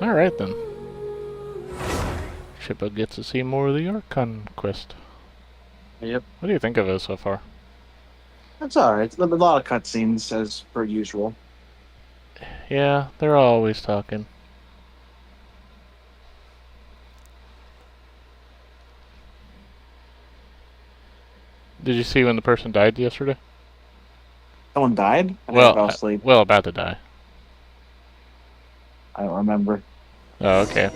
Alright then. Shippo gets to see more of the Archon quest. Yep. What do you think of it so far? That's alright. A lot of cutscenes as per usual. Yeah, they're always talking. Did you see when the person died yesterday? Someone died? I think I Well, fell asleep. well, about to die. I don't remember. Oh, okay.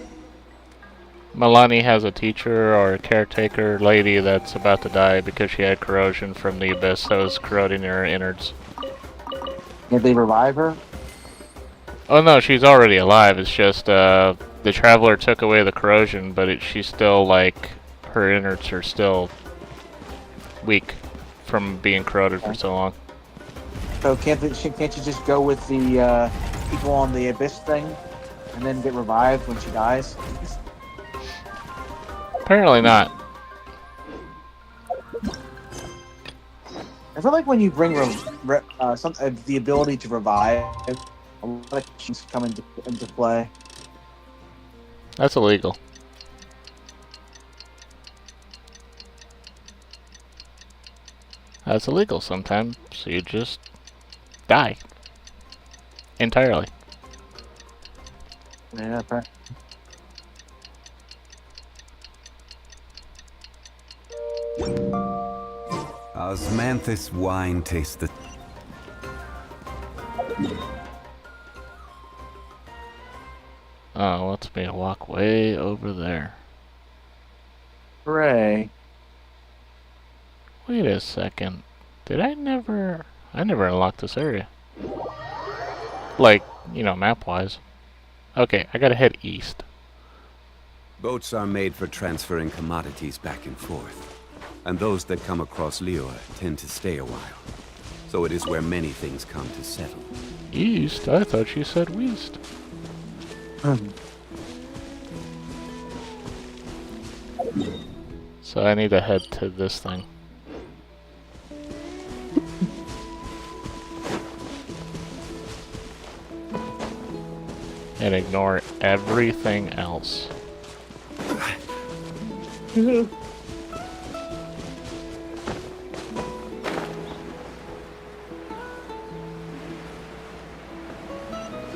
Milani has a teacher or a caretaker lady that's about to die because she had corrosion from the abyss that was corroding her innards. Did they revive her? Oh no, she's already alive. It's just the traveler took away the corrosion, but she's still like her innards are still weak from being corroded for so long. So can't you just go with the people on the abyss thing, and then get revived when she dies? Apparently not. I feel like when you bring the ability to revive, a lot of things come into play. That's illegal. That's illegal sometimes, so you just die. Entirely. Yeah, Osmanthus wine tastes the... Oh, wants me to walk way over there. hooray. Wait a second. Did I never unlocked this area. Like, you know, map-wise. Okay, I gotta head east. Boats are made for transferring commodities back and forth. And those that come across Lior tend to stay a while. So it is where many things come to settle. East? I thought you said west. So I need to head to this thing. And ignore everything else.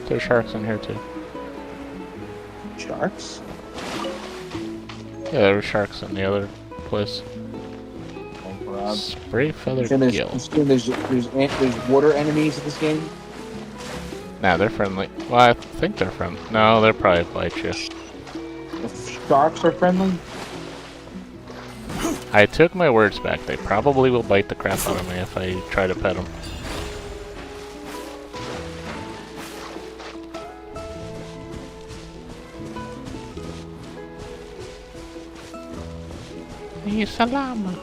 There's sharks in here too. Sharks? Yeah, there were sharks in the other place. Oh, God. Spray feather There's gill. there's water enemies in this game? Nah, they're friendly. Well, I think they're friendly. No, they'll probably bite you. The sharks are friendly? I took my words back. They probably will bite the crap out of me if I try to pet them. He's a llama.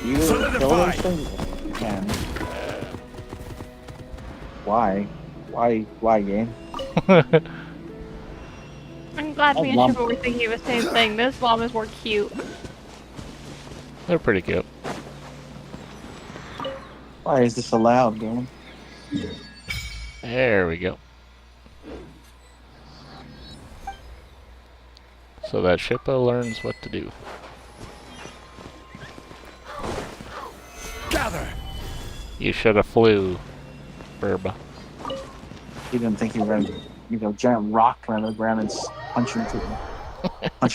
You kill those things? You can. Why? Why, game? I'm glad me and Shipper were thinking of the same thing. Those llamas were cute. They're pretty cute. Why is this allowed, game? There we go. So that Shippo learns what to do. Gather! You should have flew, Burba. You didn't think you were gonna, giant rock around the ground and punch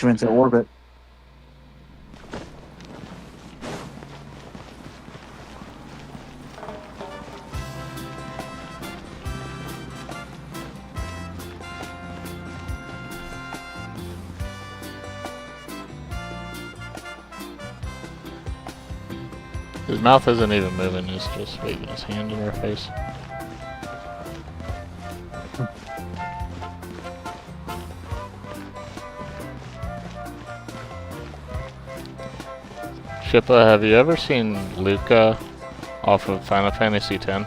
him into orbit. His mouth isn't even moving, he's just waving his hand in our face. Shippa, have you ever seen Luca off of Final Fantasy X? I'm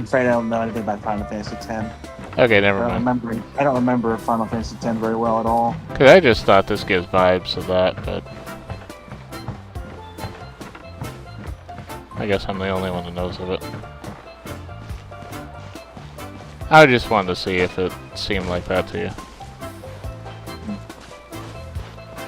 afraid I don't know anything about Final Fantasy X. Okay, never mind. I don't remember Final Fantasy X very well at all. Cause I just thought this gives vibes of that, but I guess I'm the only one that knows of it. I just wanted to see if it seemed like that to you.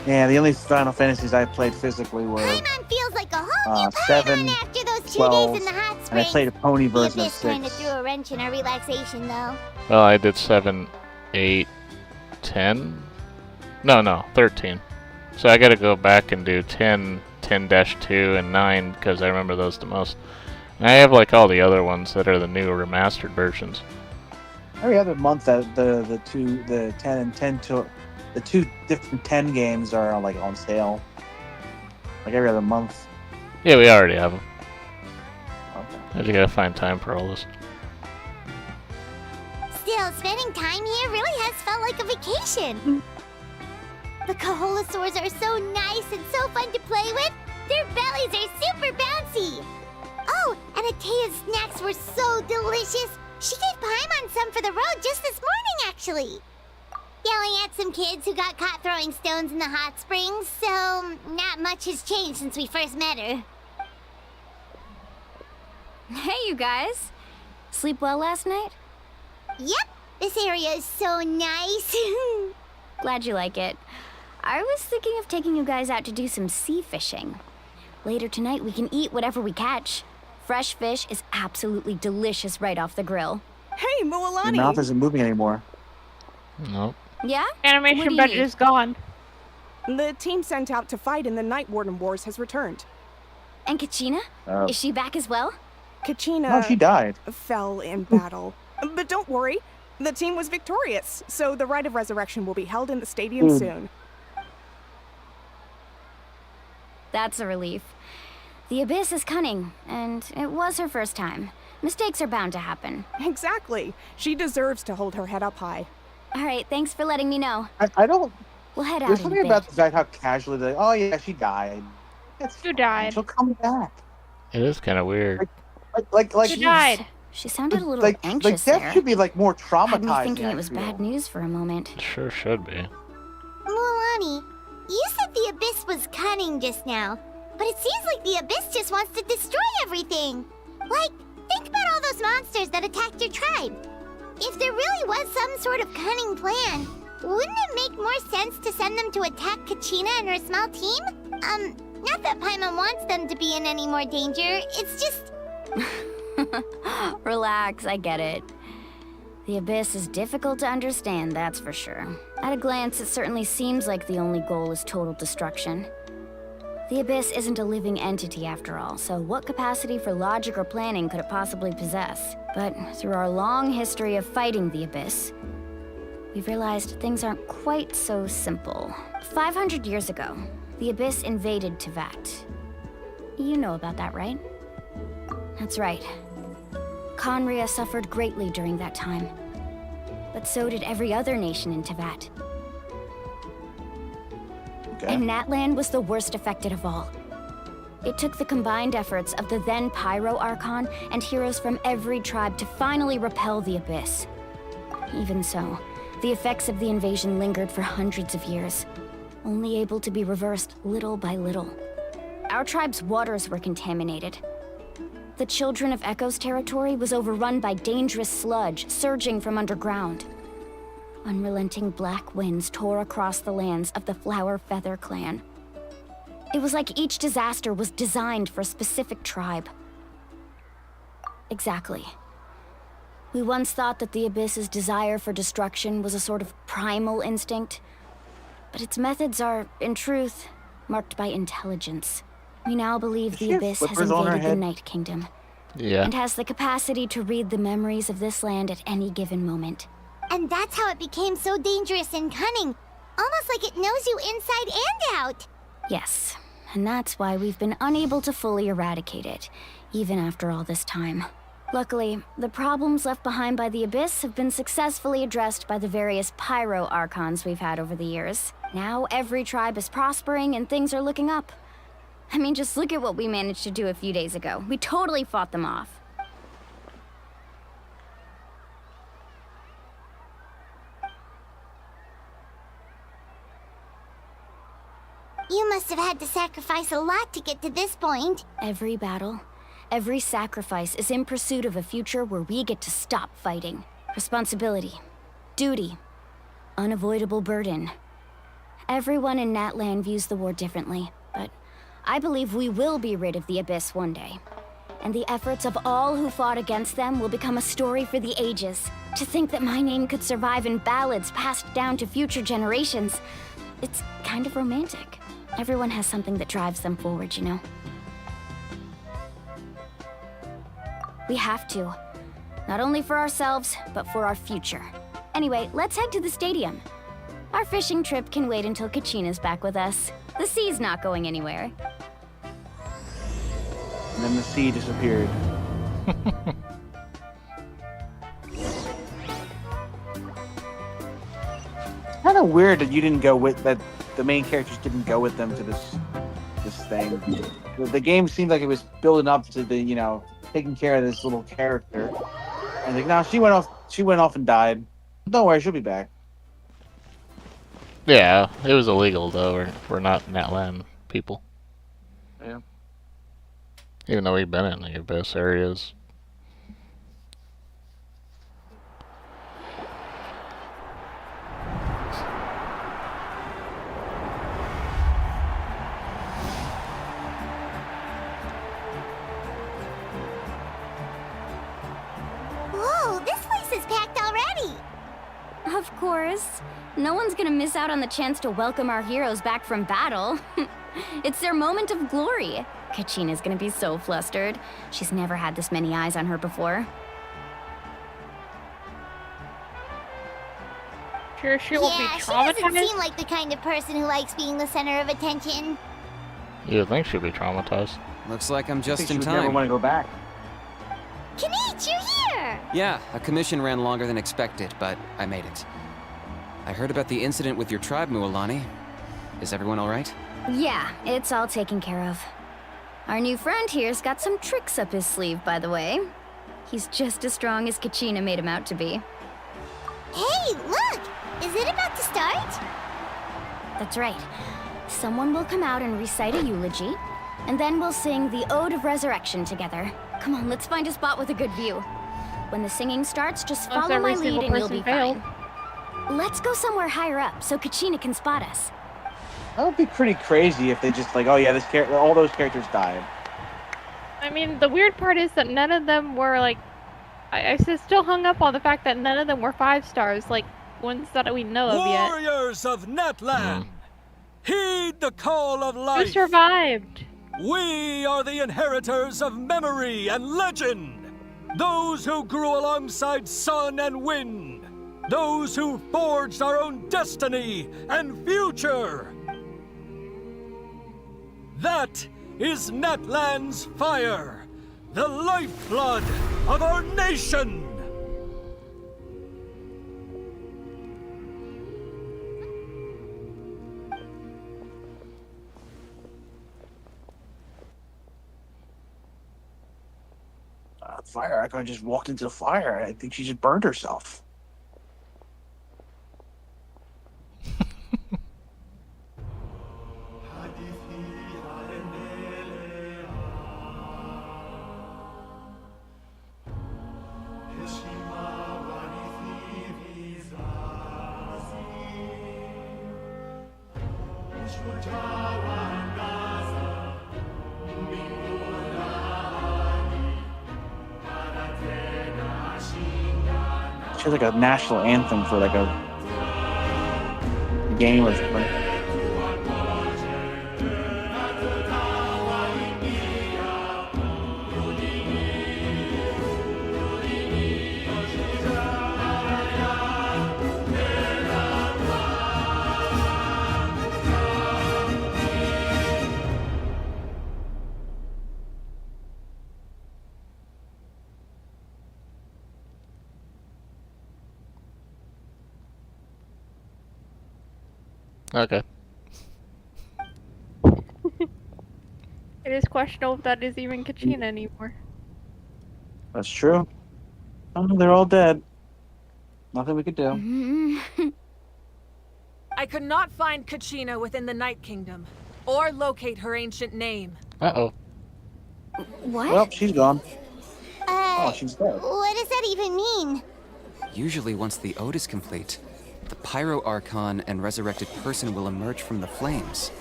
Yeah, the only Final Fantasies I played physically were Paimon feels like a whole new 7, Paimon after those 2 12, days in the hot and I springs. played a pony The version of Abyss kind of 6. threw a wrench in our relaxation, though. Well, I did 7, 8, 10? No, 13. So I gotta go back and do 10, 10-2, and 9, because I remember those the most. And I have like all the other ones that are the new remastered versions. Every other month, the 10 and 10 to the 2 different 10 games are like on sale. Like every other month. Yeah, we already have them. Okay. I just gotta find time for all this. Still, spending time here really has felt like a vacation. The Kaholosaurs are so nice and so fun to play with. Their bellies are super bouncy. Oh, and Atea's snacks were so delicious. She gave Paimon some for the road just this morning, actually. Yelling at some kids who got caught throwing stones in the hot springs, so not much has changed since we first met her. Hey, you guys. Sleep well last night? Yep, this area is so nice. Glad you like it. I was thinking of taking you guys out to do some sea fishing. Later tonight, we can eat whatever we catch. Fresh fish is absolutely delicious right off the grill. Hey, Your Mualani! mouth isn't moving anymore. Nope. Yeah? What Animation do you budget need? is gone. The team sent out to fight in the Night Warden Wars has returned. And Kachina? Is she back as well? Kachina No, she died. fell in battle. But don't worry, the team was victorious, so the rite of resurrection will be held in the stadium soon. That's a relief. The Abyss is cunning, and it was her first time. Mistakes are bound to happen. Exactly. She deserves to hold her head up high. All right, thanks for letting me know. I don't. We'll head out There's in a something bit. about the fact how casually they. Oh yeah, she died. It's Who fine. died? She'll come back. It is kind of weird. Like Who died? She sounded a little like anxious death there. should be like more traumatizing. Had me thinking I it was feel. bad news for a moment. It sure should be. Mualani, you said the Abyss was cunning just now, but it seems like the Abyss just wants to destroy everything. Like, think about all those monsters that attacked your tribe. If there really was some sort of cunning plan, wouldn't it make more sense to send them to attack Kachina and her small team? Not that Paimon wants them to be in any more danger, it's just... Relax, I get it. The Abyss is difficult to understand, that's for sure. At a glance, it certainly seems like the only goal is total destruction. The Abyss isn't a living entity after all, so what capacity for logic or planning could it possibly possess? But through our long history of fighting the Abyss, we've realized things aren't quite so simple. 500 years ago, the Abyss invaded Teyvat. You know about that, right? That's right. Conria suffered greatly during that time. But so did every other nation in Teyvat. Okay. And Natlan was the worst affected of all. It took the combined efforts of the then Pyro Archon and heroes from every tribe to finally repel the Abyss. Even so, the effects of the invasion lingered for hundreds of years, only able to be reversed little by little. Our tribe's waters were contaminated. The Children of Echo's territory was overrun by dangerous sludge surging from underground. Unrelenting black winds tore across the lands of the Flower Feather clan. It was like each disaster was designed for a specific tribe. Exactly. We once thought that the Abyss's desire for destruction was a sort of primal instinct, but its methods are, in truth, marked by intelligence. We now believe Does she the have Abyss has flippers on her invaded the head? Night Kingdom Yeah. and has the capacity to read the memories of this land at any given moment. And that's how it became so dangerous and cunning. Almost like it knows you inside and out. Yes, and that's why we've been unable to fully eradicate it, even after all this time. Luckily, the problems left behind by the Abyss have been successfully addressed by the various Pyro Archons we've had over the years. Now every tribe is prospering and things are looking up. I mean, just look at what we managed to do a few days ago. We totally fought them off. You must have had to sacrifice a lot to get to this point. Every battle, Every sacrifice is in pursuit of a future where we get to stop fighting. Responsibility, duty, unavoidable burden. Everyone in Natlan views the war differently, but I believe we will be rid of the Abyss one day. And the efforts of all who fought against them will become a story for the ages. To think that my name could survive in ballads passed down to future generations, it's kind of romantic. Everyone has something that drives them forward, you know? We have to. Not only for ourselves, but for our future. Anyway, let's head to the stadium. Our fishing trip can wait until Kachina's back with us. The sea's not going anywhere. And then the sea disappeared. Kind of weird that you didn't go with that. The main characters didn't go with them to this thing. The game seemed like it was building up to the taking care of this little character. And like, no, she went off. She went off and died. Don't worry, she'll be back. Yeah, it was illegal though. We're not Natlan people. Yeah. Even though we've been in the Abyss areas. Whoa, this place is packed already. Of course. No one's gonna miss out on the chance to welcome our heroes back from battle. It's their moment of glory. Kachina's gonna be so flustered. She's never had this many eyes on her before. Sure, she won't be Yeah, she doesn't traumatized. seem like the kind of person who likes being the center of attention. You would think she'd be traumatized. Looks like I'm I think just she in would never time. want to go back. Kanich, you're here! Yeah, a commission ran longer than expected, but I made it. I heard about the incident with your tribe, Mualani. Is everyone alright? Yeah, it's all taken care of. Our new friend here's got some tricks up his sleeve, by the way. He's just as strong as Kachina made him out to be. Hey, look! Is it about to start? That's right. Someone will come out and recite a eulogy, and then we'll sing the Ode of Resurrection together. Come on, let's find a spot with a good view. When the singing starts, just Unless follow my every lead single and you'll person be failed. fine. Let's go somewhere higher up so Kachina can spot us. That would be pretty crazy if they just like, oh yeah, all those characters died. I mean, the weird part is that none of them were like. I still hung up on the fact that none of them were 5 stars, like ones that we know of yet. Warriors of Natlan, heed the call of Who life. survived? We are the inheritors of memory and legend. Those who grew alongside sun and wind. Those who forged our own destiny and future. That is Natlan's fire, the lifeblood of our nation. Fire icon just walked into the fire. I think she just burned herself. She has like a national anthem for like a game or something. Okay. It is questionable if that is even Kachina anymore. That's true. Oh, they're all dead. Nothing we could do. I could not find Kachina within the Night Kingdom, or locate her ancient name. Uh-oh. What? Well, she's gone. Oh, she's dead. What does that even mean? Usually once the ode is complete, the Pyro Archon and resurrected person will emerge from the flames.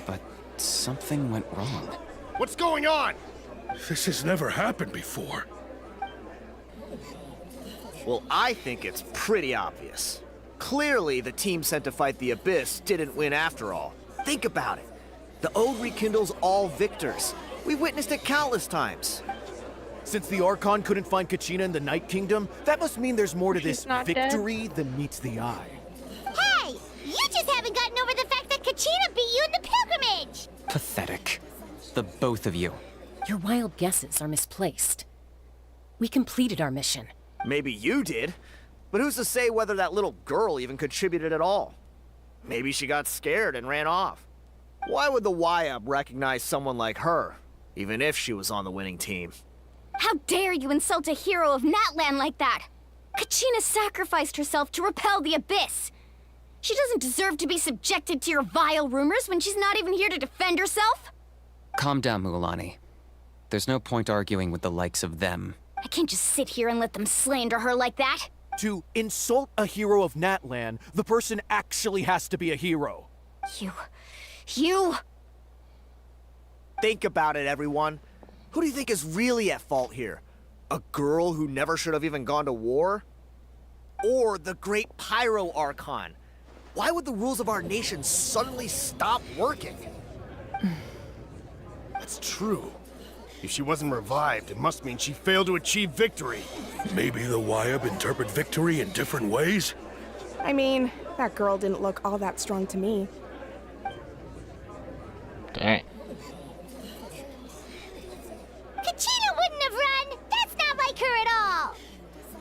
But something went wrong. What's going on? This has never happened before. Well, I think it's pretty obvious. Clearly, the team sent to fight the Abyss didn't win after all. Think about it. The Ode rekindles all victors. We witnessed it countless times. Since the Archon couldn't find Kachina in the Night Kingdom, that must mean there's more to She's this not victory than meets the eye. Hey! You just haven't gotten over the fact that Kachina beat you in the pilgrimage! Pathetic. The both of you. Your wild guesses are misplaced. We completed our mission. Maybe you did, but who's to say whether that little girl even contributed at all? Maybe she got scared and ran off. Why would the YUB recognize someone like her, even if she was on the winning team? How dare you insult a hero of Natlan like that? Kachina sacrificed herself to repel the Abyss. She doesn't deserve to be subjected to your vile rumors when she's not even here to defend herself. Calm down, Mualani. There's no point arguing with the likes of them. I can't just sit here and let them slander her like that. To insult a hero of Natlan, the person actually has to be a hero. You... Think about it, everyone. Who do you think is really at fault here? A girl who never should have even gone to war? Or the great Pyro Archon? Why would the rules of our nation suddenly stop working? That's true. If she wasn't revived, it must mean she failed to achieve victory. Maybe the YUB interpret victory in different ways? I mean, that girl didn't look all that strong to me. Dang. Kachina wouldn't have run! That's not like her at all!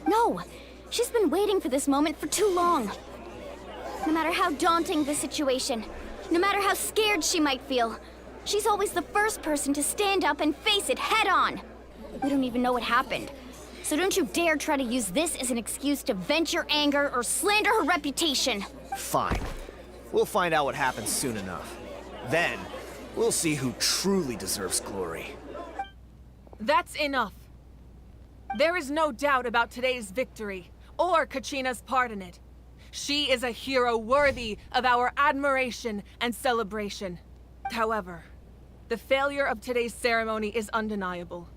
No, she's been waiting for this moment for too long. No matter how daunting the situation, no matter how scared she might feel, she's always the first person to stand up and face it head on. We don't even know what happened. So don't you dare try to use this as an excuse to vent your anger or slander her reputation. Fine. We'll find out what happens soon enough. Then, we'll see who truly deserves glory. That's enough. There is no doubt about today's victory, or Kachina's part in it. She is a hero worthy of our admiration and celebration. However, the failure of today's ceremony is undeniable.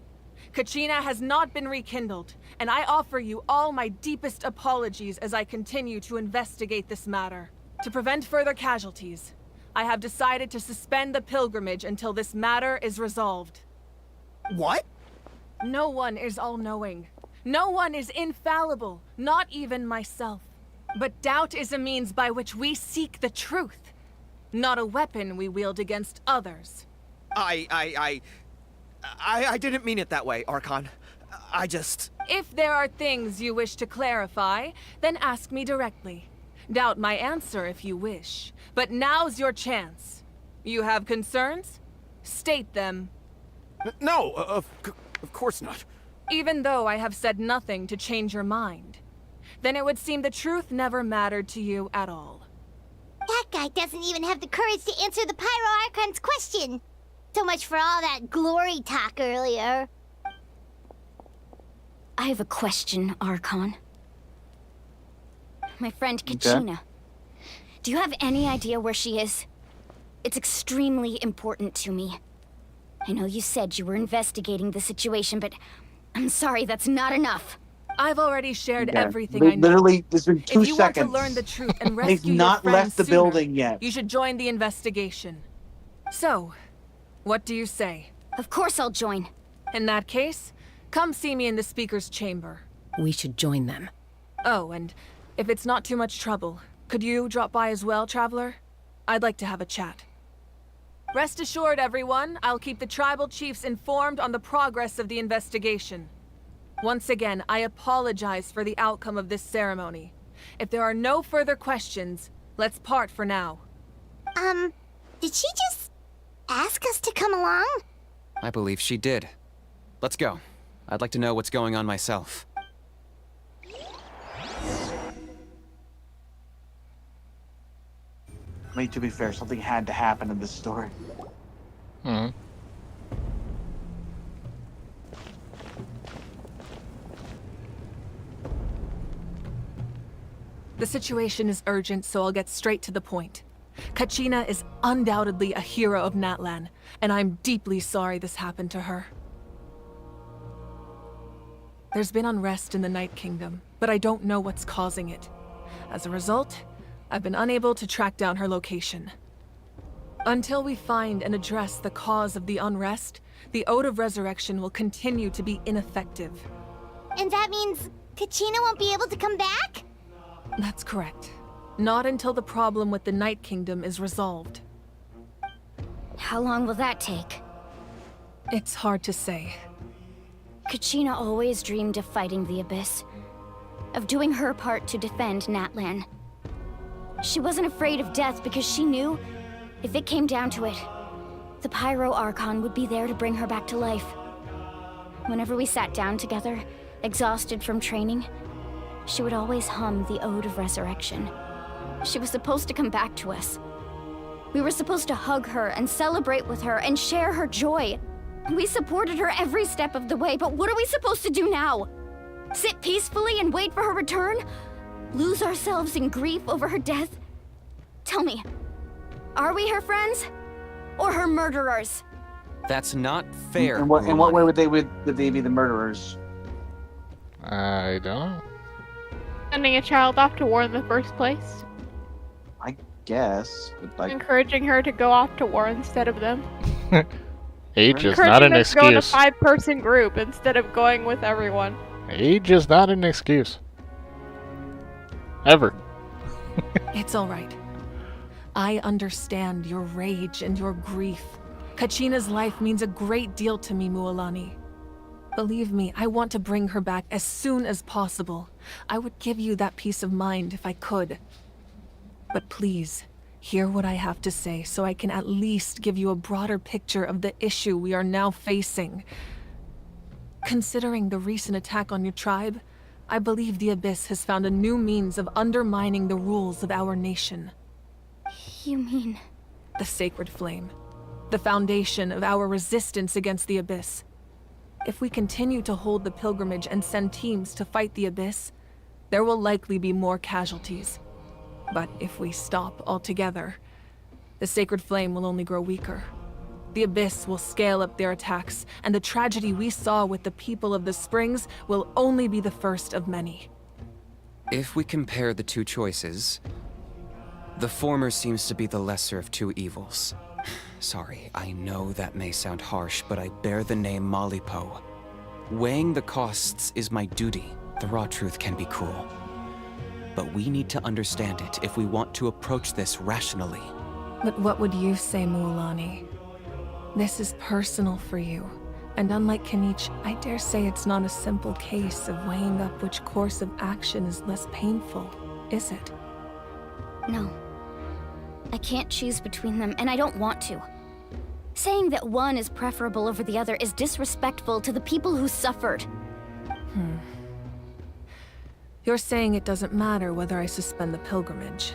Kachina has not been rekindled, and I offer you all my deepest apologies as I continue to investigate this matter. To prevent further casualties, I have decided to suspend the pilgrimage until this matter is resolved. What? No one is all-knowing. No one is infallible, not even myself. But doubt is a means by which we seek the truth, not a weapon we wield against others. I didn't mean it that way, Archon. I just... If there are things you wish to clarify, then ask me directly. Doubt my answer if you wish. But now's your chance. You have concerns? State them. No, of course not. Even though I have said nothing to change your mind, then it would seem the truth never mattered to you at all. That guy doesn't even have the courage to answer the Pyro Archon's question. So much for all that glory talk earlier. I have a question, Archon. My friend Kachina. Okay. Do you have any idea where she is? It's extremely important to me. I know you said you were investigating the situation, but I'm sorry, that's not enough. I've already shared Okay. everything I know. Literally, there's been 2 If you seconds. want to learn the truth and They've rescue your not friends left the sooner, building yet. you should join the investigation. So, what do you say? Of course I'll join. In that case, come see me in the speaker's chamber. We should join them. Oh, and if it's not too much trouble, could you drop by as well, Traveler? I'd like to have a chat. Rest assured, everyone, I'll keep the tribal chiefs informed on the progress of the investigation. Once again, I apologize for the outcome of this ceremony. If there are no further questions, let's part for now. Did she just ask us to come along? I believe she did. Let's go. I'd like to know what's going on myself. I mean, to be fair, something had to happen in this story. Hmm. The situation is urgent, so I'll get straight to the point. Kachina is undoubtedly a hero of Natlan, and I'm deeply sorry this happened to her. There's been unrest in the Night Kingdom, but I don't know what's causing it. As a result, I've been unable to track down her location. Until we find and address the cause of the unrest, the Ode of Resurrection will continue to be ineffective. And that means Kachina won't be able to come back? That's correct. Not until the problem with the Night Kingdom is resolved. How long will that take? It's hard to say. Kachina always dreamed of fighting the Abyss. Of doing her part to defend Natlan. She wasn't afraid of death because she knew, if it came down to it, the Pyro Archon would be there to bring her back to life. Whenever we sat down together, exhausted from training, she would always hum the Ode of Resurrection. She was supposed to come back to us. We were supposed to hug her and celebrate with her and share her joy. We supported her every step of the way, but what are we supposed to do now? Sit peacefully and wait for her return? Lose ourselves in grief over her death? Tell me, are we her friends? Or her murderers? That's not fair. In what way would they be the murderers? I don't. Sending a child off to war in the first place. I guess. But like, Encouraging her to go off to war instead of them. Age is not an Encouraging them to go in a excuse. 5-person group instead of going with everyone. Age is not an excuse. Ever. It's all right. I understand your rage and your grief. Kachina's life means a great deal to me, Mualani. Believe me, I want to bring her back as soon as possible. I would give you that peace of mind if I could. But please, hear what I have to say so I can at least give you a broader picture of the issue we are now facing. Considering the recent attack on your tribe, I believe the Abyss has found a new means of undermining the rules of our nation. You mean... The Sacred Flame. The foundation of our resistance against the Abyss. If we continue to hold the pilgrimage and send teams to fight the Abyss, there will likely be more casualties. But if we stop altogether, the Sacred Flame will only grow weaker. The Abyss will scale up their attacks, and the tragedy we saw with the people of the Springs will only be the first of many. If we compare the two choices, the former seems to be the lesser of two evils. Sorry, I know that may sound harsh, but I bear the name Malipo. Weighing the costs is my duty. The raw truth can be cruel. But we need to understand it if we want to approach this rationally. But what would you say, Mualani? This is personal for you. And unlike Kanich, I dare say it's not a simple case of weighing up which course of action is less painful, is it? No. I can't choose between them, and I don't want to. Saying that one is preferable over the other is disrespectful to the people who suffered. You're saying it doesn't matter whether I suspend the pilgrimage.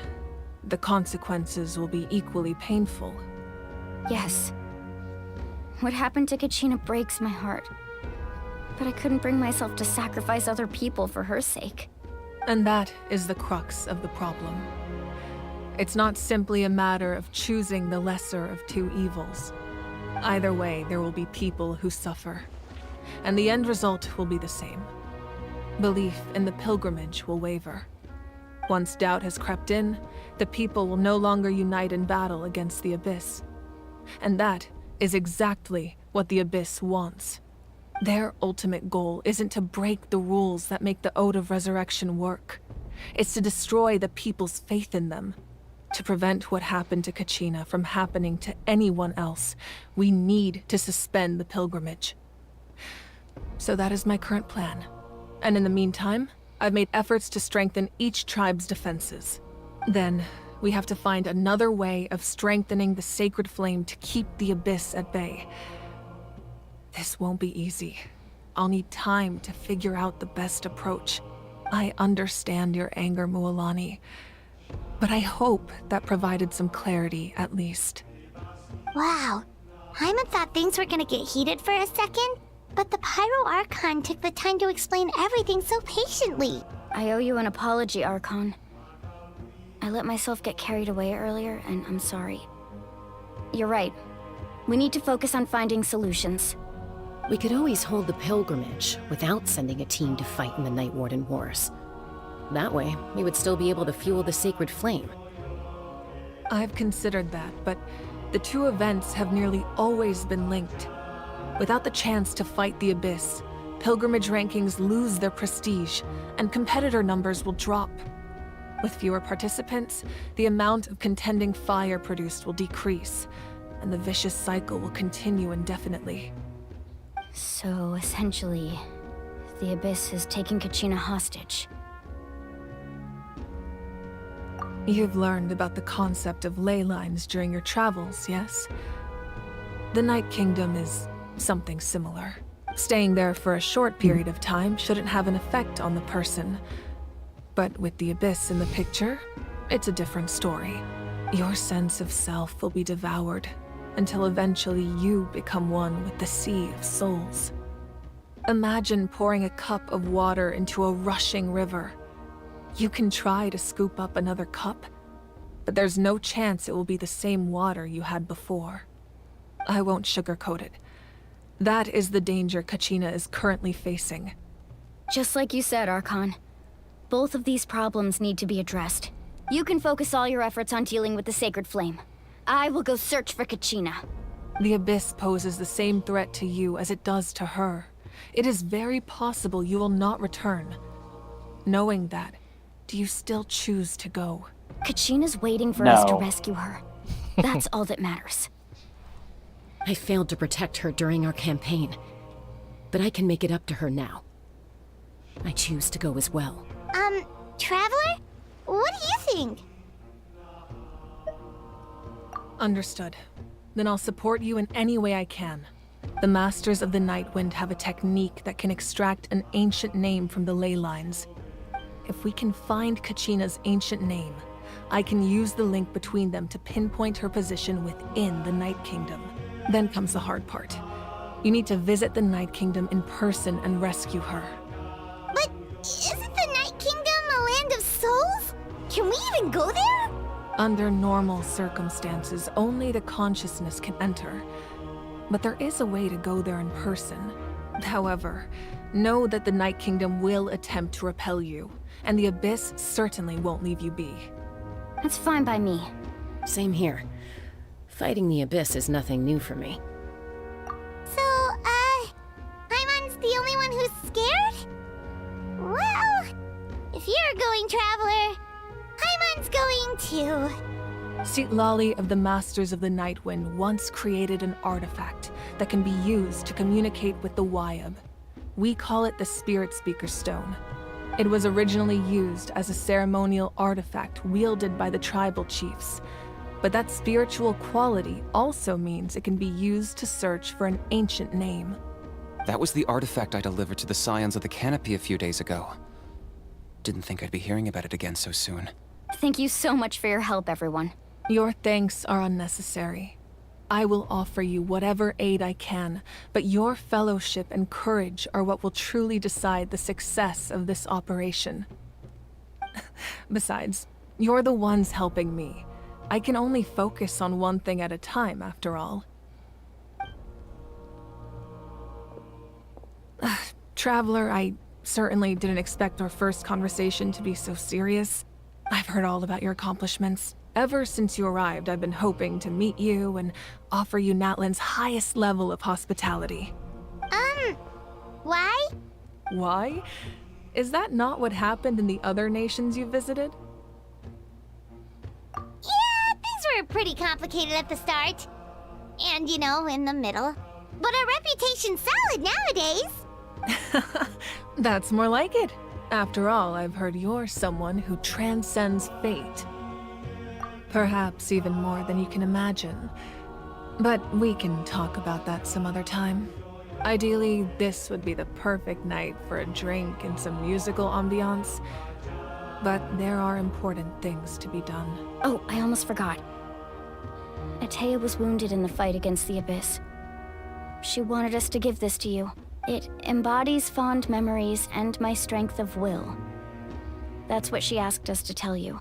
The consequences will be equally painful. Yes. What happened to Kachina breaks my heart. But I couldn't bring myself to sacrifice other people for her sake. And that is the crux of the problem. It's not simply a matter of choosing the lesser of two evils. Either way, there will be people who suffer. And the end result will be the same. Belief in the pilgrimage will waver. Once doubt has crept in, the people will no longer unite in battle against the Abyss. And that is exactly what the Abyss wants. Their ultimate goal isn't to break the rules that make the Ode of Resurrection work. It's to destroy the people's faith in them. To prevent what happened to Kachina from happening to anyone else, we need to suspend the pilgrimage. So that is my current plan. And in the meantime, I've made efforts to strengthen each tribe's defenses. Then, we have to find another way of strengthening the Sacred Flame to keep the Abyss at bay. This won't be easy. I'll need time to figure out the best approach. I understand your anger, Mualani, but I hope that provided some clarity, at least. Wow. Hyman thought things were gonna get heated for a second, but the Pyro Archon took the time to explain everything so patiently. I owe you an apology, Archon. I let myself get carried away earlier, and I'm sorry. You're right. We need to focus on finding solutions. We could always hold the pilgrimage without sending a team to fight in the Night Warden Wars. That way, we would still be able to fuel the sacred flame. I've considered that, but the two events have nearly always been linked. Without the chance to fight the Abyss, pilgrimage rankings lose their prestige, and competitor numbers will drop. With fewer participants, the amount of contending fire produced will decrease, and the vicious cycle will continue indefinitely. So, essentially, the Abyss is taking Kachina hostage. You've learned about the concept of ley lines during your travels, yes? The Night Kingdom is something similar. Staying there for a short period of time shouldn't have an effect on the person. But with the Abyss in the picture, it's a different story. Your sense of self will be devoured, until eventually you become one with the Sea of Souls. Imagine pouring a cup of water into a rushing river. You can try to scoop up another cup, but there's no chance it will be the same water you had before. I won't sugarcoat it. That is the danger Kachina is currently facing. Just like you said, Archon. Both of these problems need to be addressed. You can focus all your efforts on dealing with the Sacred Flame. I will go search for Kachina. The Abyss poses the same threat to you as it does to her. It is very possible you will not return. Knowing that, do you still choose to go? Kachina's waiting for us to No. rescue her. That's all that matters. I failed to protect her during our campaign, but I can make it up to her now. I choose to go as well. Traveler? What do you think? Understood. Then I'll support you in any way I can. The Masters of the Nightwind have a technique that can extract an ancient name from the ley lines. If we can find Kachina's ancient name, I can use the link between them to pinpoint her position within the Night Kingdom. Then comes the hard part. You need to visit the Night Kingdom in person and rescue her. But isn't the Night Kingdom a land of souls? Can we even go there? Under normal circumstances, only the consciousness can enter. But there is a way to go there in person. However, know that the Night Kingdom will attempt to repel you, and the Abyss certainly won't leave you be. That's fine by me. Same here. Fighting the Abyss is nothing new for me. So, Paimon's the only one who's scared? Well, if you're going, Traveler, Paimon's going too. Sitlali of the Masters of the Nightwind once created an artifact that can be used to communicate with the Wyab. We call it the Spirit Speaker Stone. It was originally used as a ceremonial artifact wielded by the tribal chiefs. But that spiritual quality also means it can be used to search for an ancient name. That was the artifact I delivered to the Scions of the Canopy a few days ago. Didn't think I'd be hearing about it again so soon. Thank you so much for your help, everyone. Your thanks are unnecessary. I will offer you whatever aid I can, but your fellowship and courage are what will truly decide the success of this operation. Besides, you're the ones helping me. I can only focus on one thing at a time, after all. Traveler, I certainly didn't expect our first conversation to be so serious. I've heard all about your accomplishments. Ever since you arrived, I've been hoping to meet you and offer you Natlan's highest level of hospitality. Why? Why? Is that not what happened in the other nations you visited? Yeah, things were pretty complicated at the start. And, in the middle. But our reputation's solid nowadays. That's more like it. After all, I've heard you're someone who transcends fate. Perhaps even more than you can imagine. But we can talk about that some other time. Ideally, this would be the perfect night for a drink and some musical ambiance. But there are important things to be done. Oh, I almost forgot. Atea was wounded in the fight against the Abyss. She wanted us to give this to you. It embodies fond memories and my strength of will. That's what she asked us to tell you.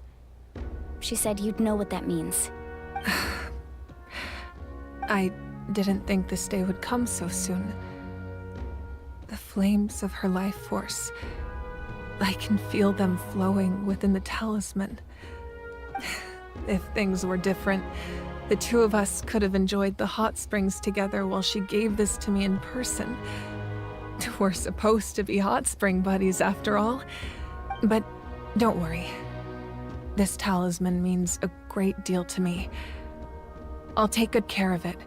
She said you'd know what that means. I didn't think this day would come so soon. The flames of her life force. I can feel them flowing within the talisman. If things were different, the two of us could have enjoyed the hot springs together while she gave this to me in person. We're supposed to be hot spring buddies after all. But don't worry. This talisman means a great deal to me. I'll take good care of it.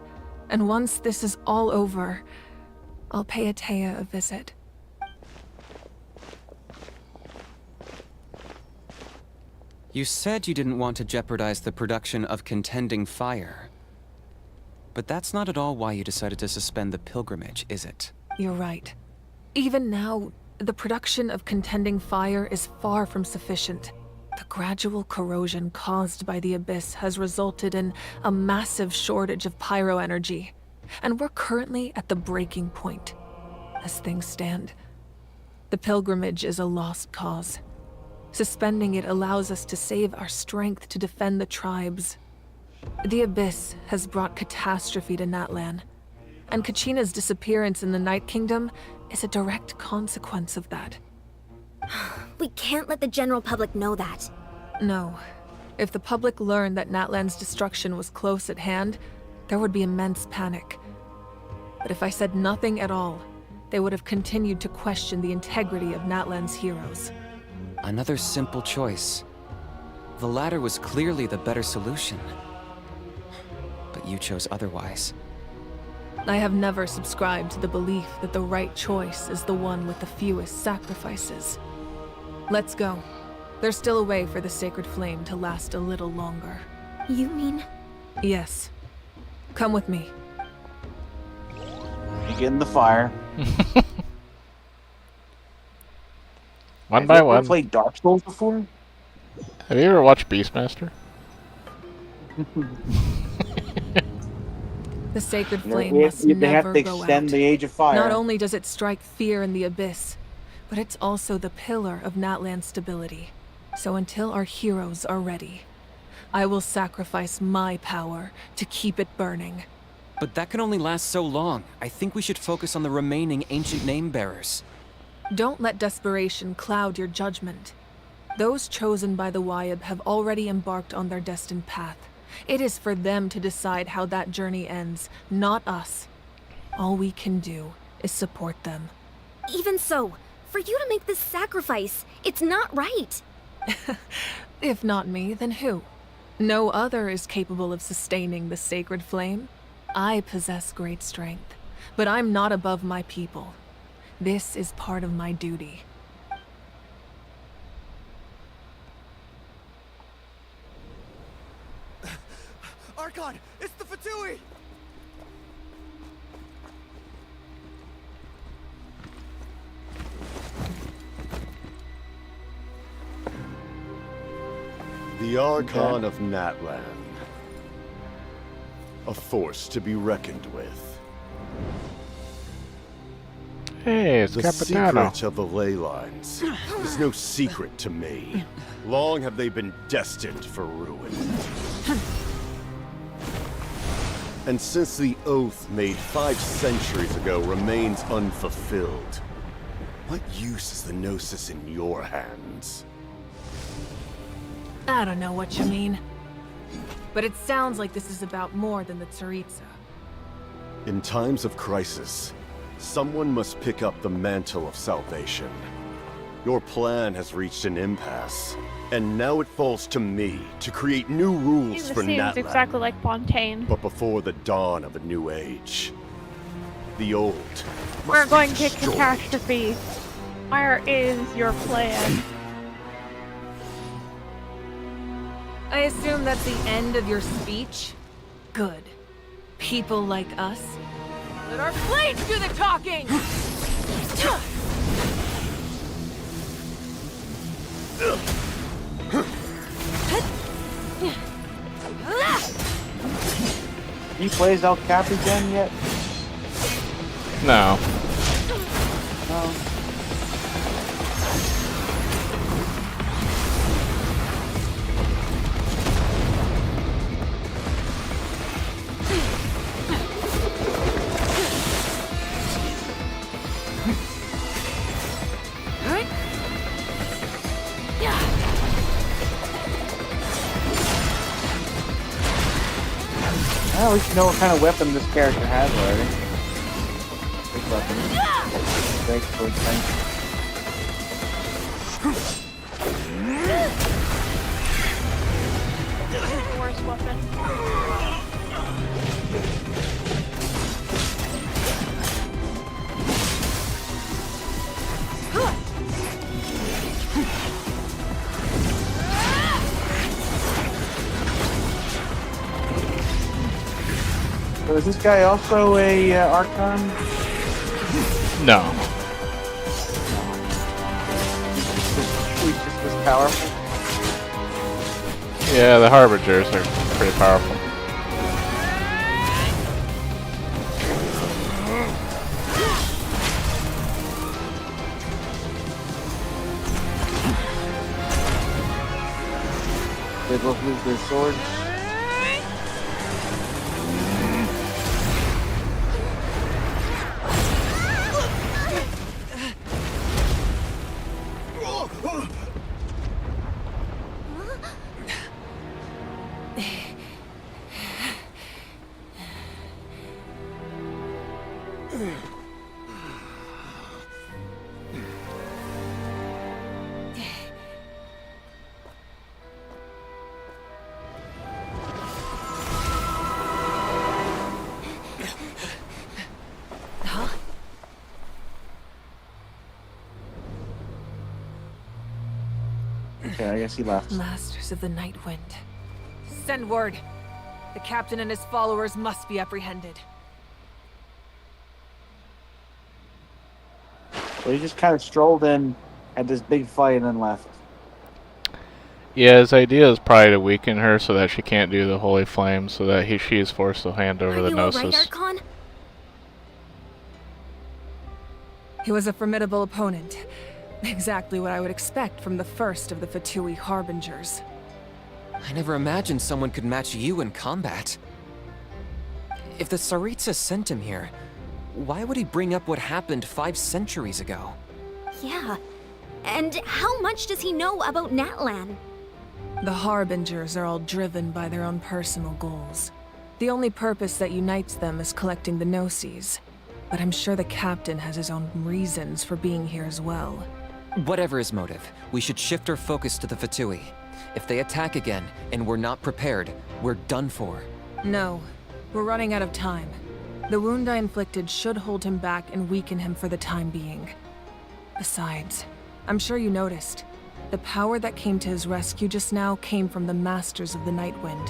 And once this is all over, I'll pay Atea a visit. You said you didn't want to jeopardize the production of Contending Fire. But that's not at all why you decided to suspend the pilgrimage, is it? You're right. Even now, the production of Contending Fire is far from sufficient. The gradual corrosion caused by the Abyss has resulted in a massive shortage of pyro energy, and we're currently at the breaking point. As things stand, the pilgrimage is a lost cause. Suspending it allows us to save our strength to defend the tribes. The Abyss has brought catastrophe to Natlan, and Kachina's disappearance in the Night Kingdom is a direct consequence of that. We can't let the general public know that. No. If the public learned that Natlan's destruction was close at hand, there would be immense panic. But if I said nothing at all, they would have continued to question the integrity of Natlan's heroes. Another simple choice. The latter was clearly the better solution. But you chose otherwise. I have never subscribed to the belief that the right choice is the one with the fewest sacrifices. Let's go. There's still a way for the sacred flame to last a little longer. You mean? Yes. Come with me. You get in the fire. One by Have you one. ever played Dark Souls before? Have you ever watched Beastmaster? The sacred Yeah, flame they- must they never have to go extend out. the Age of Fire. Not only does it strike fear in the Abyss, but it's also the pillar of Natlan's stability. So until our heroes are ready, I will sacrifice my power to keep it burning. But that can only last so long. I think we should focus on the remaining ancient name bearers. Don't let desperation cloud your judgment. Those chosen by the Wyab have already embarked on their destined path. It is for them to decide how that journey ends, not us. All we can do is support them. Even so, for you to make this sacrifice, it's not right. If not me, then who? No other is capable of sustaining the sacred flame. I possess great strength, but I'm not above my people. This is part of my duty. Archon, it's the Fatui! The Archon of Natlan. A force to be reckoned with. Hey, it's The Capitano. secret of the ley lines is no secret to me. Long have they been destined for ruin. And since the oath made 5 centuries ago remains unfulfilled, what use is the Gnosis in your hands? I don't know what you mean. But it sounds like this is about more than the Tsaritsa. In times of crisis, someone must pick up the mantle of salvation. Your plan has reached an impasse, and now it falls to me to create new rules It for seems Natlan. exactly like Fontaine. But before the dawn of a new age, the old must We're be going to destroyed. catastrophe. Where is your plan? I assume that's the end of your speech? Good. People like us. Let our blades do the talking! You plays El Capitan yet? No. No. at least know what kind of weapon this character has already. Big weapon. Great for expensive. The worst weapon. So is this guy also a Archon? No. He's just this powerful. Yeah, the Harbingers are pretty powerful. They both lose their swords. Okay, I guess he left. Masters of the Night Wind. Send word. The captain and his followers must be apprehended. Well, he just kind of strolled in, had this big fight, and then left. Yeah, his idea is probably to weaken her so that she can't do the Holy Flame, so that she is forced to hand over the Gnosis. Archon? He was a formidable opponent. Exactly what I would expect from the first of the Fatui Harbingers. I never imagined someone could match you in combat. If the Tsaritsa sent him here, why would he bring up what happened 5 centuries ago? Yeah. And how much does he know about Natlan? The Harbingers are all driven by their own personal goals. The only purpose that unites them is collecting the Gnosis. But I'm sure the captain has his own reasons for being here as well. Whatever his motive, we should shift our focus to the Fatui. If they attack again, and we're not prepared, we're done for. No, we're running out of time. The wound I inflicted should hold him back and weaken him for the time being. Besides, I'm sure you noticed, the power that came to his rescue just now came from the Masters of the Night Wind.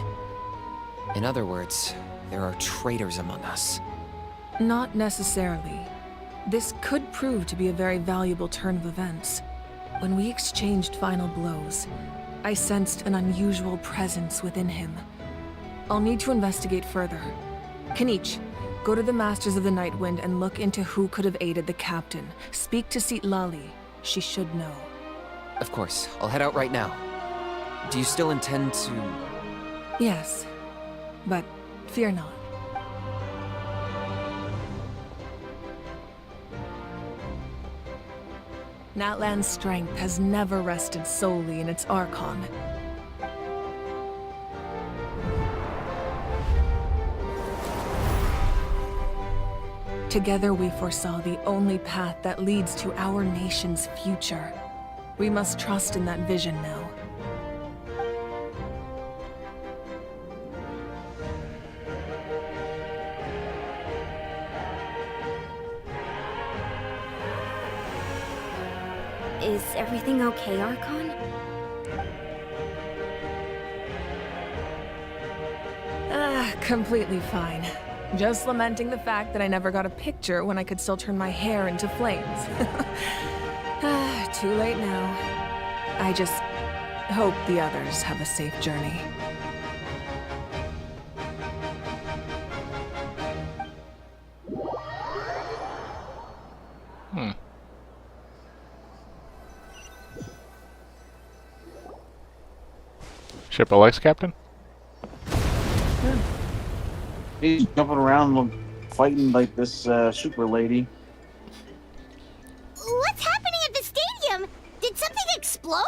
In other words, there are traitors among us. Not necessarily. This could prove to be a very valuable turn of events. When we exchanged final blows, I sensed an unusual presence within him. I'll need to investigate further. Kanich, go to the Masters of the Night Wind and look into who could have aided the captain. Speak to Sitlali. She should know. Of course, I'll head out right now. Do you still intend to... Yes, but fear not. Natlan's strength has never rested solely in its Archon. Together we foresaw the only path that leads to our nation's future. We must trust in that vision now. Is everything okay, Archon? Completely fine. Just lamenting the fact that I never got a picture when I could still turn my hair into flames. Too late now. I just hope the others have a safe journey. Ship Alex, Captain? He's jumping around fighting like this super lady. What's happening at the stadium? Did something explode?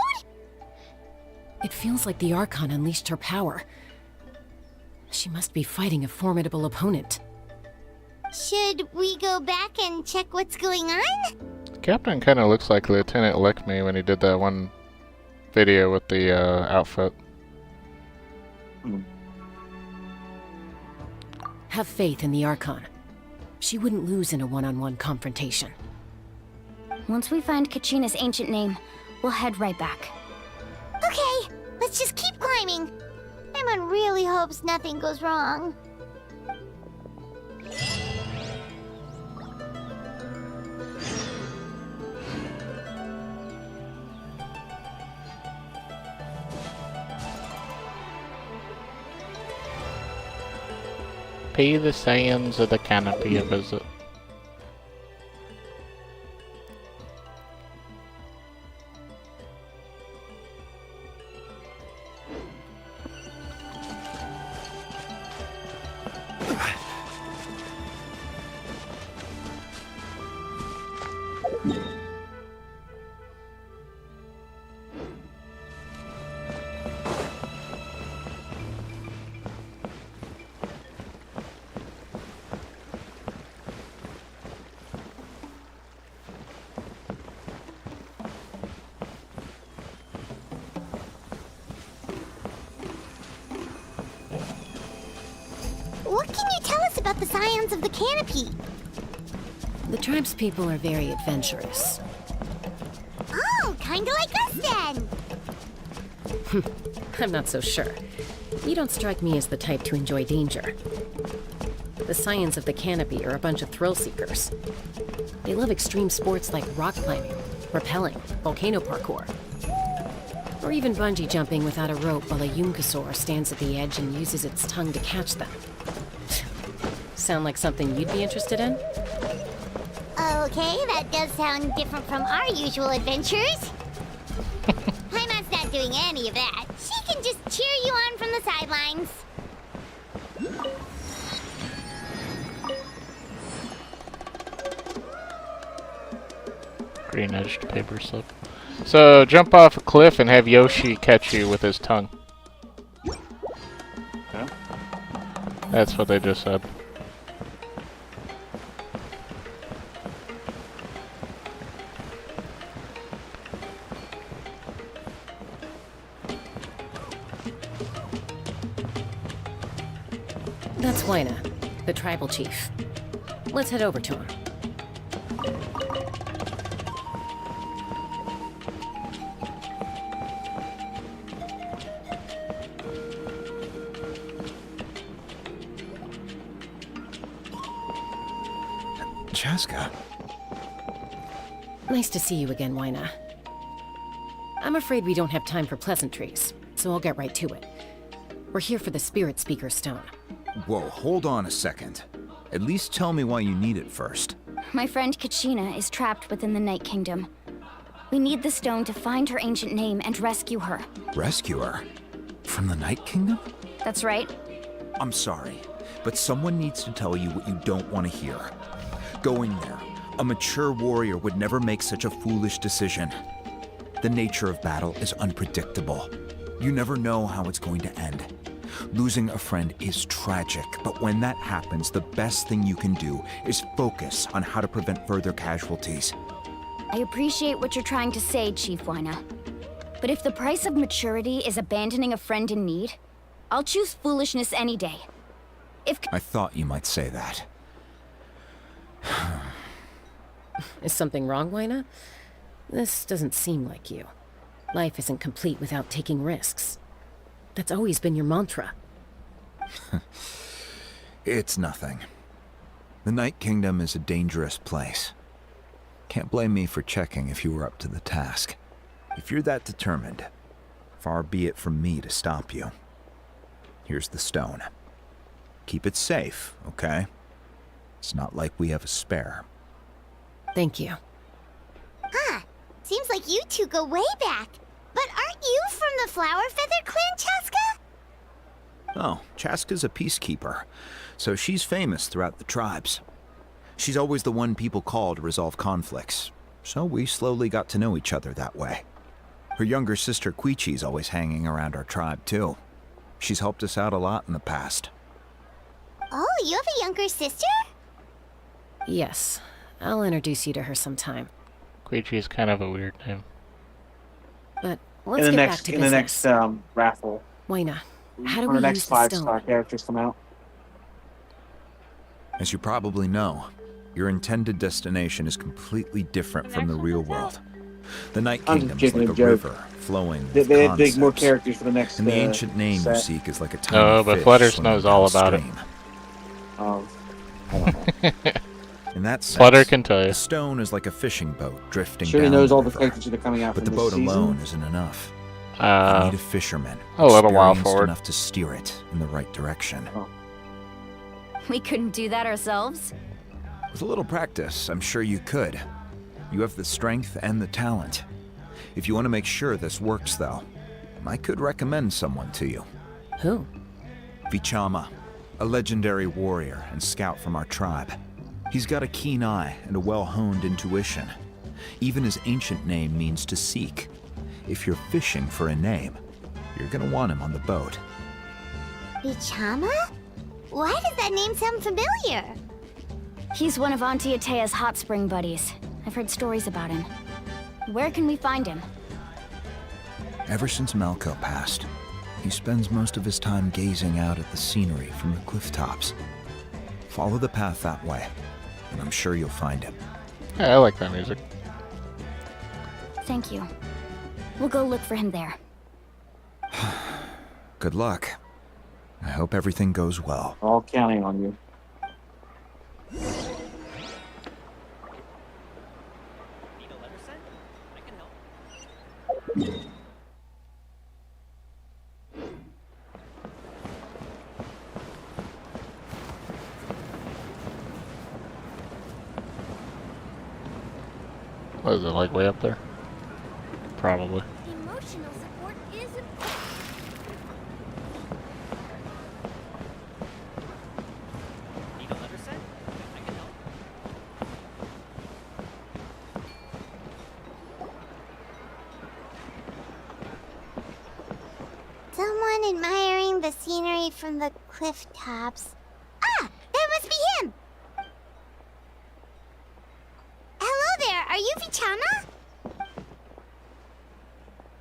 It feels like the Archon unleashed her power. She must be fighting a formidable opponent. Should we go back and check what's going on? Captain kind of looks like Lieutenant Lickme when he did that one video with the outfit. Have faith in the Archon. She wouldn't lose in a one-on-one confrontation. Once we find Kachina's ancient name, we'll head right back. Okay, let's just keep climbing. Paimon really hopes nothing goes wrong. Pay the Saiyans of the canopy a visit. What can you tell us about the Scions of the Canopy? The tribespeople are very adventurous. Oh, kinda like us then! I'm not so sure. You don't strike me as the type to enjoy danger. The Scions of the Canopy are a bunch of thrill seekers. They love extreme sports like rock climbing, rappelling, volcano parkour, or even bungee jumping without a rope while a Yunkasaur stands at the edge and uses its tongue to catch them. Sound like something you'd be interested in? Okay, that does sound different from our usual adventures. Paimon's not doing any of that. She can just cheer you on from the sidelines. Green-edged paper slip. So, jump off a cliff and have Yoshi catch you with his tongue. Huh? That's what they just said. That's Wyna, the tribal chief. Let's head over to him. Chaska. Nice to see you again, Wyna. I'm afraid we don't have time for pleasantries, so I'll get right to it. We're here for the Spirit Speaker Stone. Whoa, hold on a second. At least tell me why you need it first. My friend Kachina is trapped within the Night Kingdom. We need the stone to find her ancient name and rescue her. Rescue her? From the Night Kingdom? That's right. I'm sorry, but someone needs to tell you what you don't want to hear. Going there, a mature warrior would never make such a foolish decision. The nature of battle is unpredictable. You never know how it's going to end. Losing a friend is tragic, but when that happens, the best thing you can do is focus on how to prevent further casualties. I appreciate what you're trying to say, Chief Wyna. But if the price of maturity is abandoning a friend in need, I'll choose foolishness any day. I thought you might say that. Is something wrong, Wyna? This doesn't seem like you. Life isn't complete without taking risks. That's always been your mantra. It's nothing. The Night Kingdom is a dangerous place. Can't blame me for checking if you were up to the task. If you're that determined, far be it from me to stop you. Here's the stone. Keep it safe, okay? It's not like we have a spare. Thank you. Huh. Seems like you two go way back. But aren't you from the Flower Feather Clan, Chaska? Oh, Chaska's a peacekeeper, so she's famous throughout the tribes. She's always the one people call to resolve conflicts, so we slowly got to know each other that way. Her younger sister Quichi's always hanging around our tribe, too. She's helped us out a lot in the past. Oh, you have a younger sister? Yes. I'll introduce you to her sometime. Koichi is kind of a weird name. But let's get back to in business. the next raffle. Wayna, how do When we the use next the 5-star stone? characters come out. As you probably know, your intended destination is completely different from the real world. The Night I'm Kingdom is just like a kidding, joke. river flowing They with had big more concepts. characters for the next. And the ancient name you set. seek is like a tiny Oh, but fish Flutters swimming knows all about it. downstream. I don't know. In that sense, Flutter can tell you. the stone is like a fishing boat drifting Sure, he down knows the all the river. characters that are coming out But from the this boat season. alone isn't enough. You need a fisherman, a little while experienced forward. enough to steer it in the right direction. We couldn't do that ourselves? With a little practice, I'm sure you could. You have the strength and the talent. If you want to make sure this works, though, I could recommend someone to you. Who? Vichama, a legendary warrior and scout from our tribe. He's got a keen eye and a well-honed intuition. Even his ancient name means to seek. If you're fishing for a name, you're gonna want him on the boat. Vichama? Why does that name sound familiar? He's one of Auntie Atea's hot spring buddies. I've heard stories about him. Where can we find him? Ever since Malco passed, he spends most of his time gazing out at the scenery from the cliff tops. Follow the path that way, and I'm sure you'll find him. Yeah, I like that music. Thank you. We'll go look for him there. Good luck. I hope everything goes well. All counting on you. What is it, like way up there? Probably. Emotional support is someone admiring the scenery from the cliff tops. Ah, that must be him. Hello there, are you Vichama?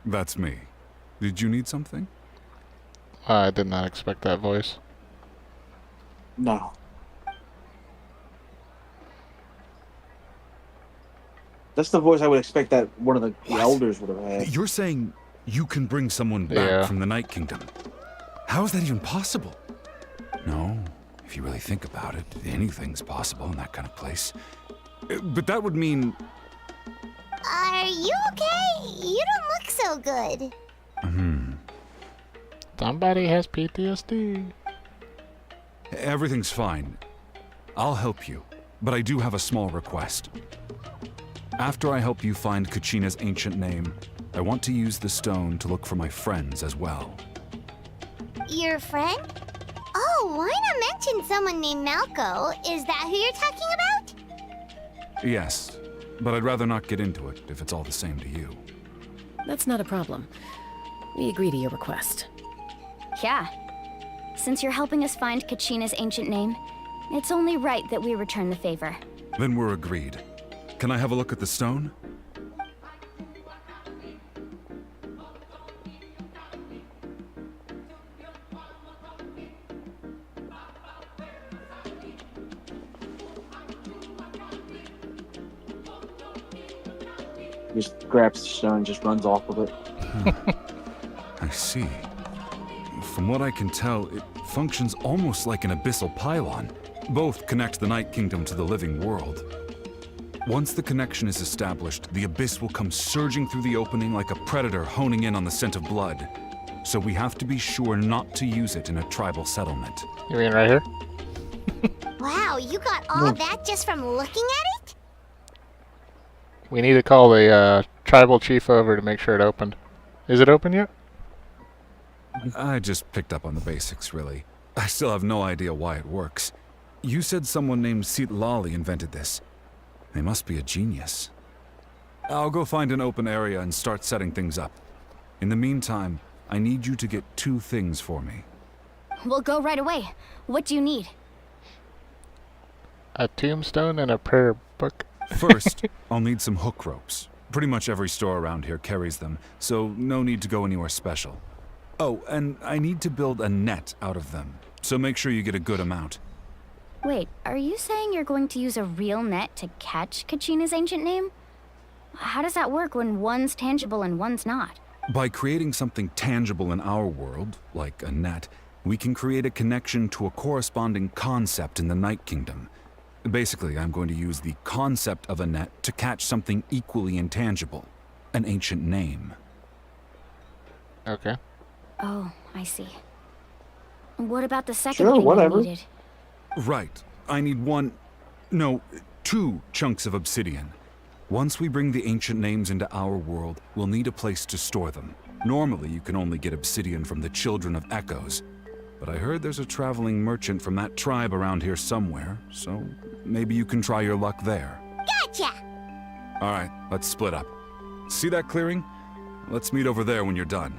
That's me. Did you need something? I did not expect that voice. No. That's the voice I would expect that one of the elders would have had. You're saying you can bring someone back Yeah. from the Night Kingdom? How is that even possible? No, if you really think about it, anything's possible in that kind of place. But that would mean... Are you okay? You don't look so good. Somebody has PTSD. Everything's fine. I'll help you, but I do have a small request. After I help you find Kachina's ancient name, I want to use the stone to look for my friends as well. Your friend? Oh, why not mention someone named Malco? Is that who you're talking about? Yes, but I'd rather not get into it if it's all the same to you. That's not a problem. We agree to your request. Yeah. Since you're helping us find Kachina's ancient name, it's only right that we return the favor. Then we're agreed. Can I have a look at the stone? Just grabs the stone and just runs off with it. I see. From what I can tell, it functions almost like an abyssal pylon. Both connect the Night Kingdom to the living world. Once the connection is established, the abyss will come surging through the opening like a predator honing in on the scent of blood. So we have to be sure not to use it in a tribal settlement. You mean right here? Wow, you got all that just from looking at it? We need to call the tribal chief over to make sure it opened. Is it open yet? I just picked up on the basics, really. I still have no idea why it works. You said someone named Lali invented this. They must be a genius. I'll go find an open area and start setting things up. In the meantime, I need you to get 2 things for me. We'll go right away. What do you need? A tombstone and a prayer book. First, I'll need some hook ropes. Pretty much every store around here carries them, so no need to go anywhere special. Oh, and I need to build a net out of them, so make sure you get a good amount. Wait, are you saying you're going to use a real net to catch Kachina's ancient name? How does that work when one's tangible and one's not? By creating something tangible in our world, like a net, we can create a connection to a corresponding concept in the Night Kingdom. Basically, I'm going to use the concept of a net to catch something equally intangible, an ancient name. Okay. Oh, I see. What about the second Sure, thing whatever. you needed? Right. I need two chunks of obsidian. Once we bring the ancient names into our world, we'll need a place to store them. Normally, you can only get obsidian from the Children of Echoes, but I heard there's a traveling merchant from that tribe around here somewhere, so maybe you can try your luck there. Gotcha! Alright, let's split up. See that clearing? Let's meet over there when you're done.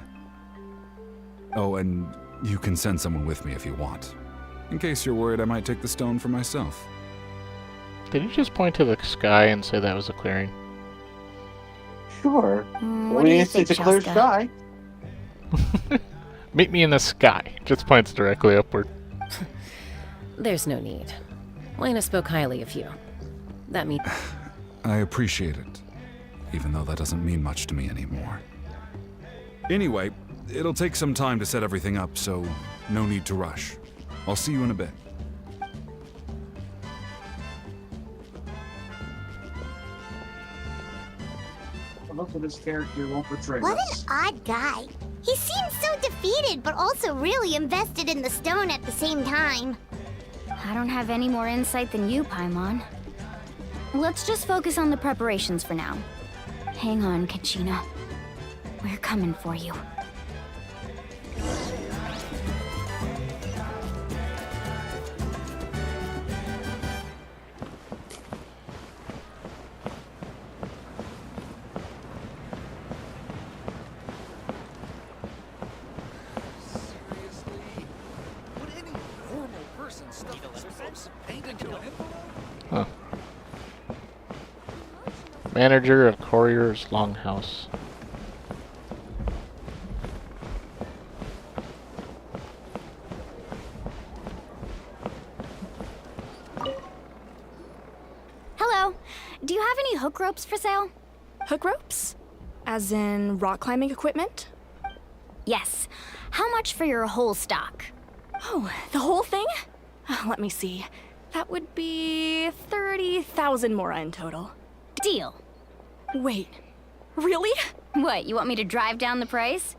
Oh, and you can send someone with me if you want. In case you're worried I might take the stone for myself. Did you just point to the sky and say that was a clearing? Sure. What do you think, it's a clear Shaska? sky. Meet me in the sky. Just points directly upward. There's no need. Lena spoke highly of you. That means... I appreciate it, even though that doesn't mean much to me anymore. Anyway, it'll take some time to set everything up, so no need to rush. I'll see you in a bit. Look at this character won't betray What us. an odd guy. He seems so defeated, but also really invested in the stone at the same time. I don't have any more insight than you, Paimon. Let's just focus on the preparations for now. Hang on, Kachina. We're coming for you. Huh. Manager of Courier's Longhouse. Hello. Do you have any hook ropes for sale? Hook ropes? As in rock climbing equipment? Yes. How much for your whole stock? Oh, the whole thing? Let me see. That would be 30,000 mora in total. Deal. Wait, really? What, you want me to drive down the price?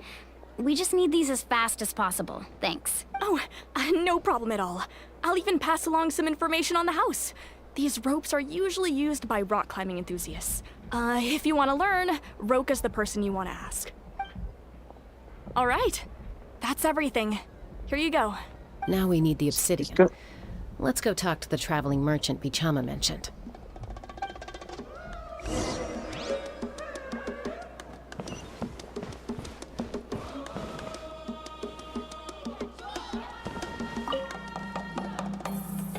We just need these as fast as possible. Thanks. Oh, no problem at all. I'll even pass along some information on the house. These ropes are usually used by rock climbing enthusiasts. If you want to learn, Roka's the person you want to ask. All right, that's everything. Here you go. Now we need the obsidian. Let's go talk to the traveling merchant Bichama mentioned.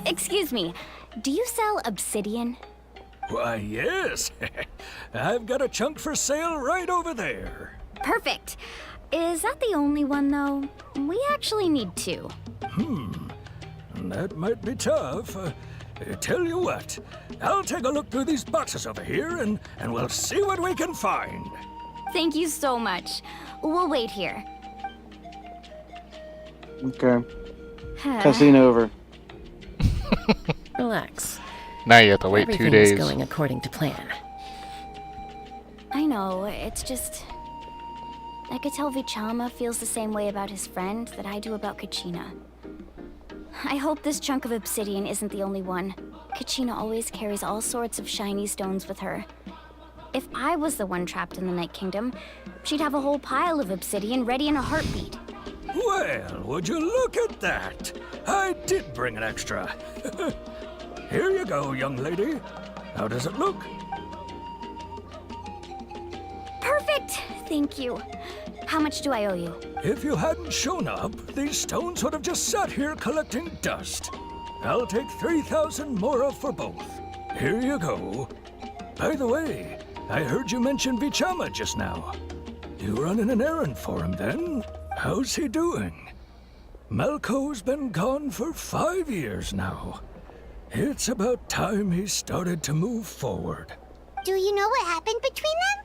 Excuse me, do you sell obsidian? Why, yes. I've got a chunk for sale right over there. Perfect. Is that the only one, though? We actually need two. That might be tough. Tell you what, I'll take a look through these boxes over here and we'll see what we can find. Thank you so much. We'll wait here. Okay. Cutscene over. Relax. Now you have to wait 2 Everything days. is going according to plan. I know, it's just... I could tell Vichama feels the same way about his friend that I do about Kachina. I hope this chunk of obsidian isn't the only one. Kachina always carries all sorts of shiny stones with her. If I was the one trapped in the Night Kingdom, she'd have a whole pile of obsidian ready in a heartbeat. Well, would you look at that? I did bring an extra. Here you go, young lady. How does it look? Perfect! Thank you. How much do I owe you? If you hadn't shown up, these stones would have just sat here collecting dust. I'll take 3,000 mora for both. Here you go. By the way, I heard you mention Vichama just now. You running an errand for him then? How's he doing? Malco's been gone for 5 years now. It's about time he started to move forward. Do you know what happened between them?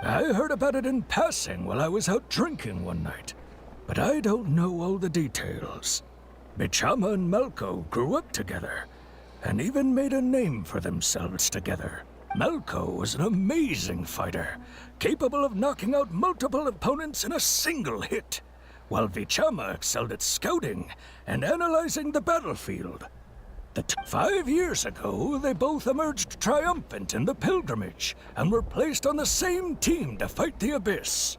I heard about it in passing while I was out drinking one night, but I don't know all the details. Bichama and Malco grew up together, and even made a name for themselves together. Malco was an amazing fighter, capable of knocking out multiple opponents in a single hit, while Vichama excelled at scouting and analyzing the battlefield. 5 years ago, they both emerged triumphant in the pilgrimage and were placed on the same team to fight the Abyss.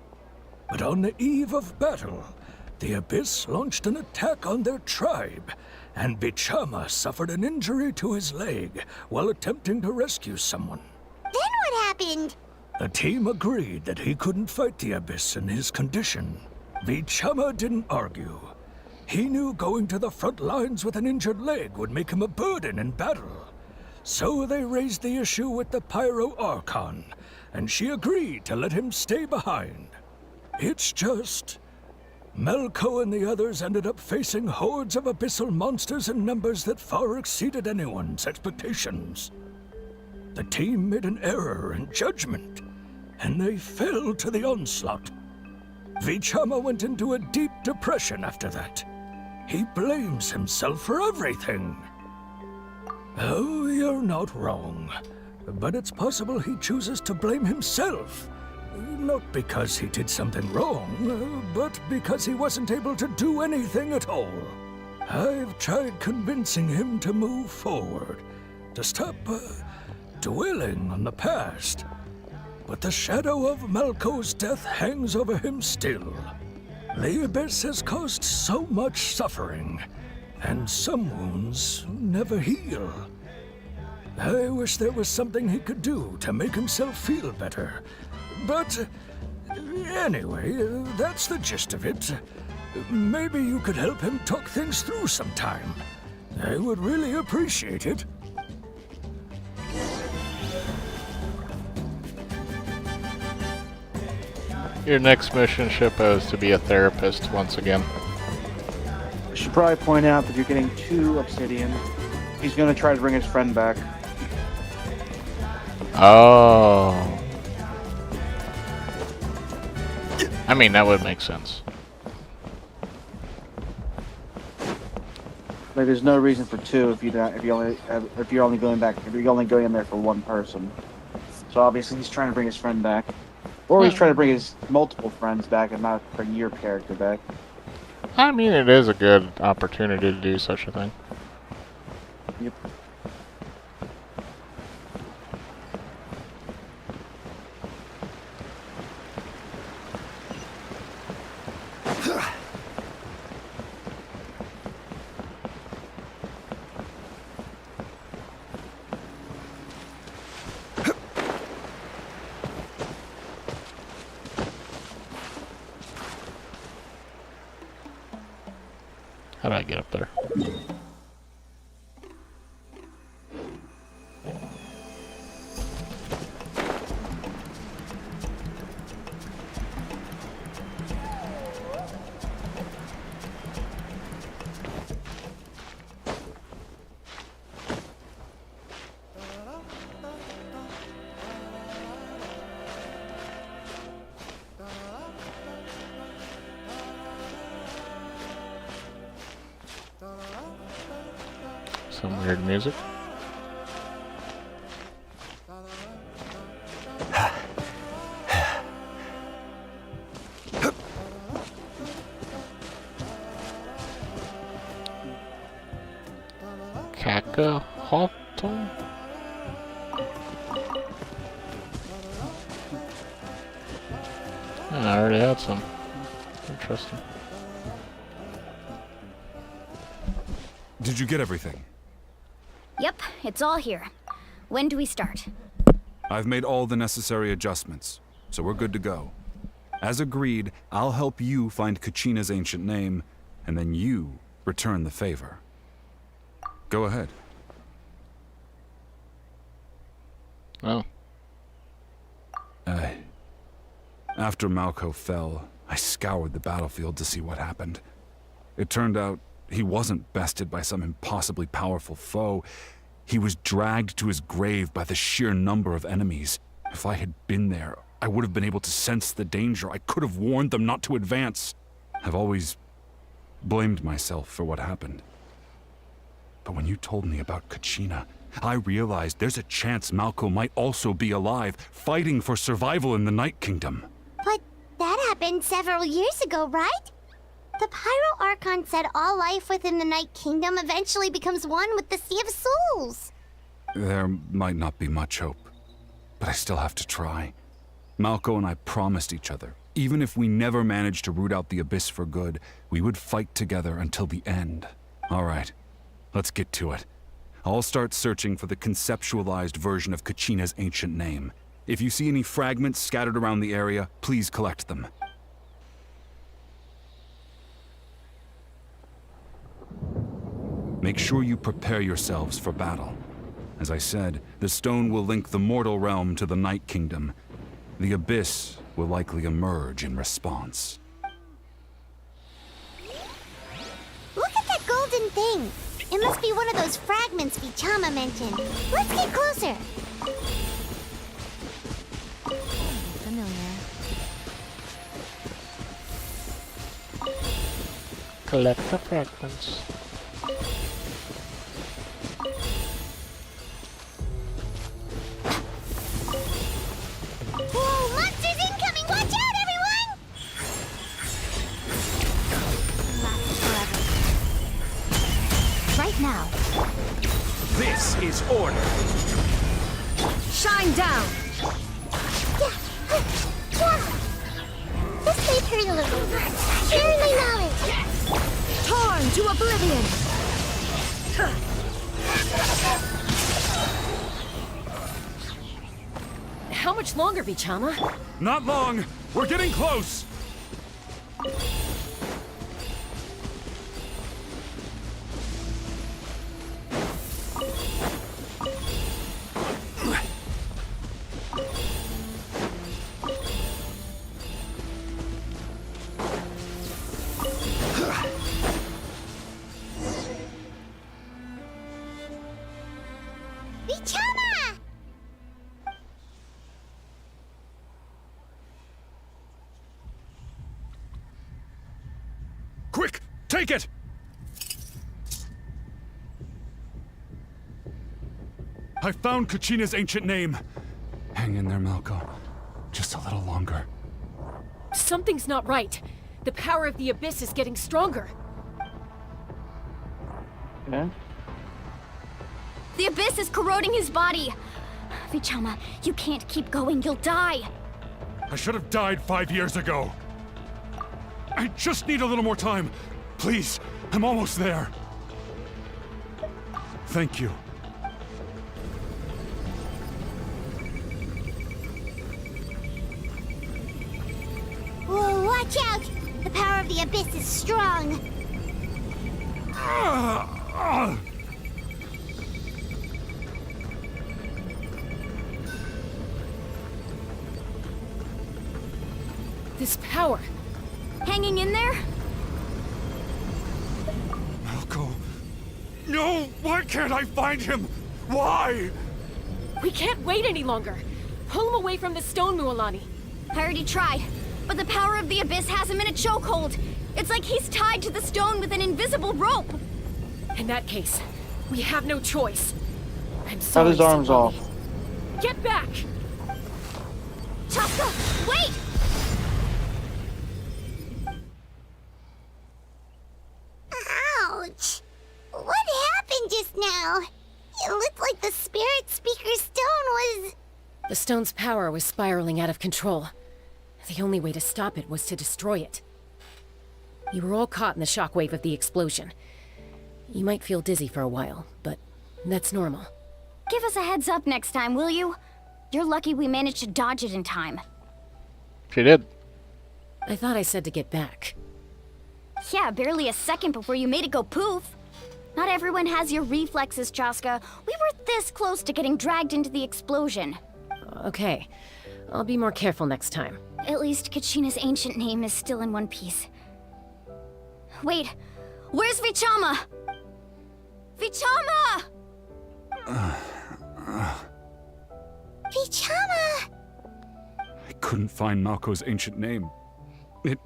But on the eve of battle, the Abyss launched an attack on their tribe, and Bichama suffered an injury to his leg while attempting to rescue someone. Then what happened? The team agreed that he couldn't fight the Abyss in his condition. Bichama didn't argue. He knew going to the front lines with an injured leg would make him a burden in battle. So they raised the issue with the Pyro Archon, and she agreed to let him stay behind. It's just... Malco and the others ended up facing hordes of abyssal monsters in numbers that far exceeded anyone's expectations. The team made an error in judgment, and they fell to the onslaught. Vichama went into a deep depression after that. He blames himself for everything. Oh, you're not wrong. But it's possible he chooses to blame himself. Not because he did something wrong, but because he wasn't able to do anything at all. I've tried convincing him to move forward, to stop dwelling on the past. But the shadow of Malco's death hangs over him still. The Abyss has caused so much suffering, and some wounds never heal. I wish there was something he could do to make himself feel better. But anyway, that's the gist of it. Maybe you could help him talk things through sometime. I would really appreciate it. Your next mission, Shippo, is to be a therapist once again. I should probably point out that you're getting 2 obsidian. He's going to try to bring his friend back. Oh. I mean, that would make sense. Like, there's no reason for 2 if you're only going in there for 1 person. So obviously he's trying to bring his friend back. Or he's trying to bring his multiple friends back and not bring your character back. I mean, it is a good opportunity to do such a thing. Yep. How do I get up there? Some weird music. Kakahoto? I already had some. Interesting. Did you get everything? Yep, it's all here. When do we start? I've made all the necessary adjustments, so we're good to go. As agreed, I'll help you find Kachina's ancient name, and then you return the favor. Go ahead. Oh. After Malco fell, I scoured the battlefield to see what happened. It turned out he wasn't bested by some impossibly powerful foe. He was dragged to his grave by the sheer number of enemies. If I had been there, I would have been able to sense the danger. I could have warned them not to advance. I've always blamed myself for what happened. But when you told me about Kachina, I realized there's a chance Malco might also be alive, fighting for survival in the Night Kingdom. But that happened several years ago, right? The Pyro Archon said all life within the Night Kingdom eventually becomes one with the Sea of Souls. There might not be much hope, but I still have to try. Malco and I promised each other, even if we never managed to root out the Abyss for good, we would fight together until the end. All right, let's get to it. I'll start searching for the conceptualized version of Kachina's ancient name. If you see any fragments scattered around the area, please collect them. Make sure you prepare yourselves for battle. As I said, the stone will link the mortal realm to the Night Kingdom. The Abyss will likely emerge in response. Look at that golden thing. It must be one of those fragments Vichama mentioned. Let's get closer. Familiar. Collect the fragments. Whoa, monsters incoming! Watch out, everyone! Right now. This is order. Shine down! This may hurt a little. Share my knowledge. Torn to oblivion! How much longer, Vichama? Not long! We're getting close! Vichama! Quick! Take it! I found Kachina's ancient name. Hang in there, Malco. Just a little longer. Something's not right. The power of the Abyss is getting stronger. Yeah? The Abyss is corroding his body. Vichama, you can't keep going. You'll die. I should have died 5 years ago. I just need a little more time. Please, I'm almost there. Thank you. Whoa, watch out! The power of the Abyss is strong. This power. Hanging in there? Malco. No! Why can't I find him? Why? We can't wait any longer. Pull him away from the stone, Mualani. I already tried, but the power of the Abyss has him in a chokehold. It's like he's tied to the stone with an invisible rope. In that case, we have no choice. I'm Cut sorry. his arms off. Get back! Chaska, wait! Ouch! What happened just now? It looked like the Spirit Speaker's stone was... The stone's power was spiraling out of control. The only way to stop it was to destroy it. You were all caught in the shockwave of the explosion. You might feel dizzy for a while, but that's normal. Give us a heads up next time, will you? You're lucky we managed to dodge it in time. She did. I thought I said to get back. Yeah, barely a second before you made it go poof. Not everyone has your reflexes, Chaska. We were this close to getting dragged into the explosion. Okay, I'll be more careful next time. At least Kachina's ancient name is still in one piece. Wait, where's Vichama? Vichama! Vichama! I couldn't find Malco's ancient name. It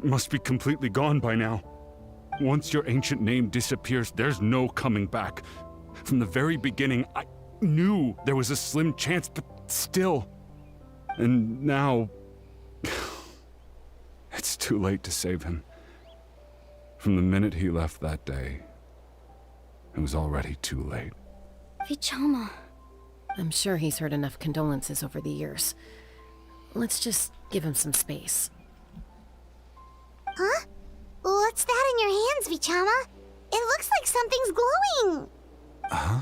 must be completely gone by now. Once your ancient name disappears, there's no coming back. From the very beginning, I knew there was a slim chance, but still. And now... it's too late to save him. From the minute he left that day, it was already too late. Vichama. I'm sure he's heard enough condolences over the years. Let's just give him some space. Huh? What's that in your hands, Vichama? It looks like something's glowing. Huh?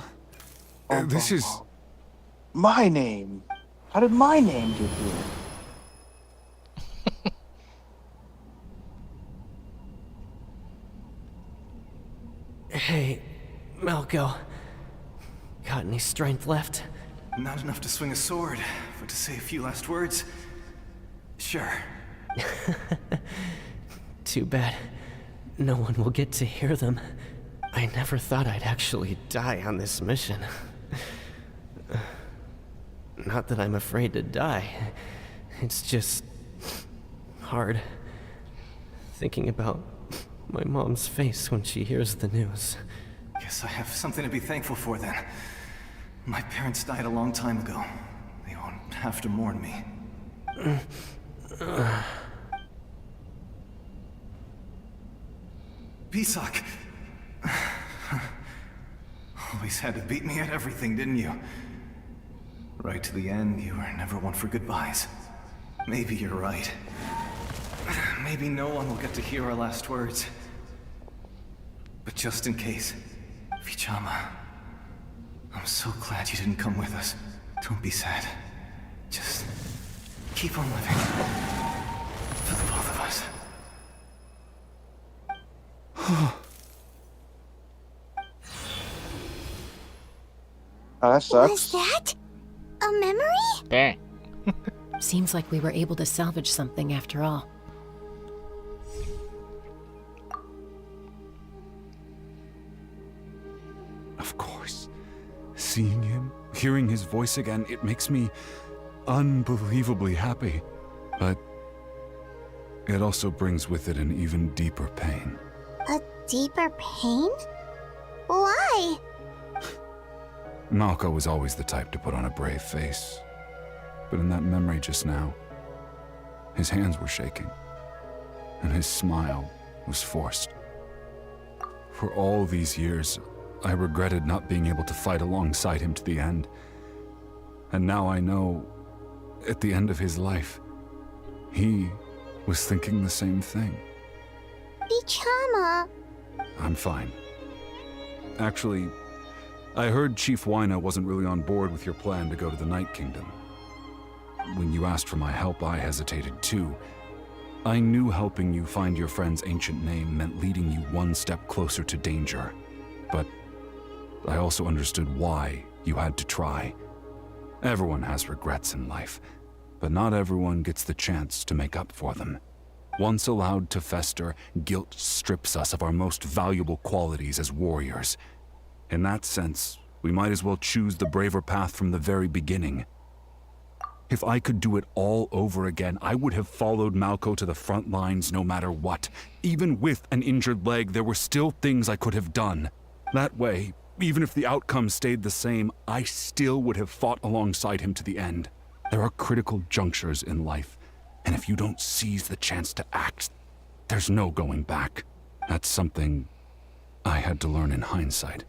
This is... My name. How did my name get here? Hey, Malco. Got any strength left? Not enough to swing a sword, but to say a few last words? Sure. Too bad. No one will get to hear them. I never thought I'd actually die on this mission. Not that I'm afraid to die. It's just... hard. Thinking about my mom's face when she hears the news. Guess I have something to be thankful for then. My parents died a long time ago. They won't have to mourn me. Pisak! Always had to beat me at everything, didn't you? Right to the end, you were never one for goodbyes. Maybe you're right. Maybe no one will get to hear our last words. But just in case, Vichama, I'm so glad you didn't come with us. Don't be sad. Just keep on living. For the both of us. Oh, that sucks. Was that a memory? Dang. Seems like we were able to salvage something after all. Of course. Seeing him, hearing his voice again, it makes me unbelievably happy. But it also brings with it an even deeper pain. A deeper pain? Why? Malco was always the type to put on a brave face. But in that memory just now, his hands were shaking, and his smile was forced. For all these years, I regretted not being able to fight alongside him to the end. And now I know, at the end of his life, he was thinking the same thing. Vichama. I'm fine. Actually, I heard Chief Wyna wasn't really on board with your plan to go to the Night Kingdom. When you asked for my help, I hesitated too. I knew helping you find your friend's ancient name meant leading you one step closer to danger. But I also understood why you had to try. Everyone has regrets in life, but not everyone gets the chance to make up for them. Once allowed to fester, guilt strips us of our most valuable qualities as warriors. In that sense, we might as well choose the braver path from the very beginning. If I could do it all over again, I would have followed Malco to the front lines no matter what. Even with an injured leg, there were still things I could have done. That way, even if the outcome stayed the same, I still would have fought alongside him to the end. There are critical junctures in life, and if you don't seize the chance to act, there's no going back. That's something I had to learn in hindsight.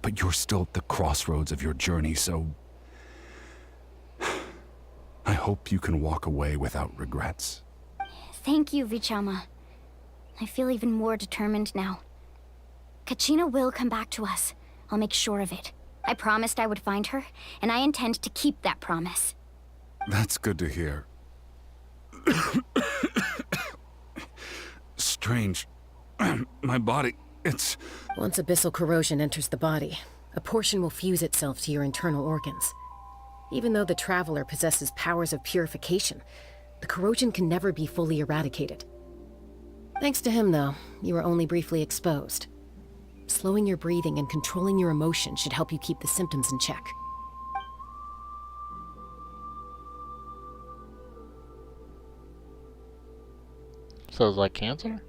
But you're still at the crossroads of your journey, so I hope you can walk away without regrets. Thank you, Vichama. I feel even more determined now. Kachina will come back to us. I'll make sure of it. I promised I would find her, and I intend to keep that promise. That's good to hear. Strange. My body, It's... Once abyssal corrosion enters the body, a portion will fuse itself to your internal organs. Even though the Traveler possesses powers of purification, the corrosion can never be fully eradicated. Thanks to him, though, you were only briefly exposed. Slowing your breathing and controlling your emotions should help you keep the symptoms in check. So it's like cancer?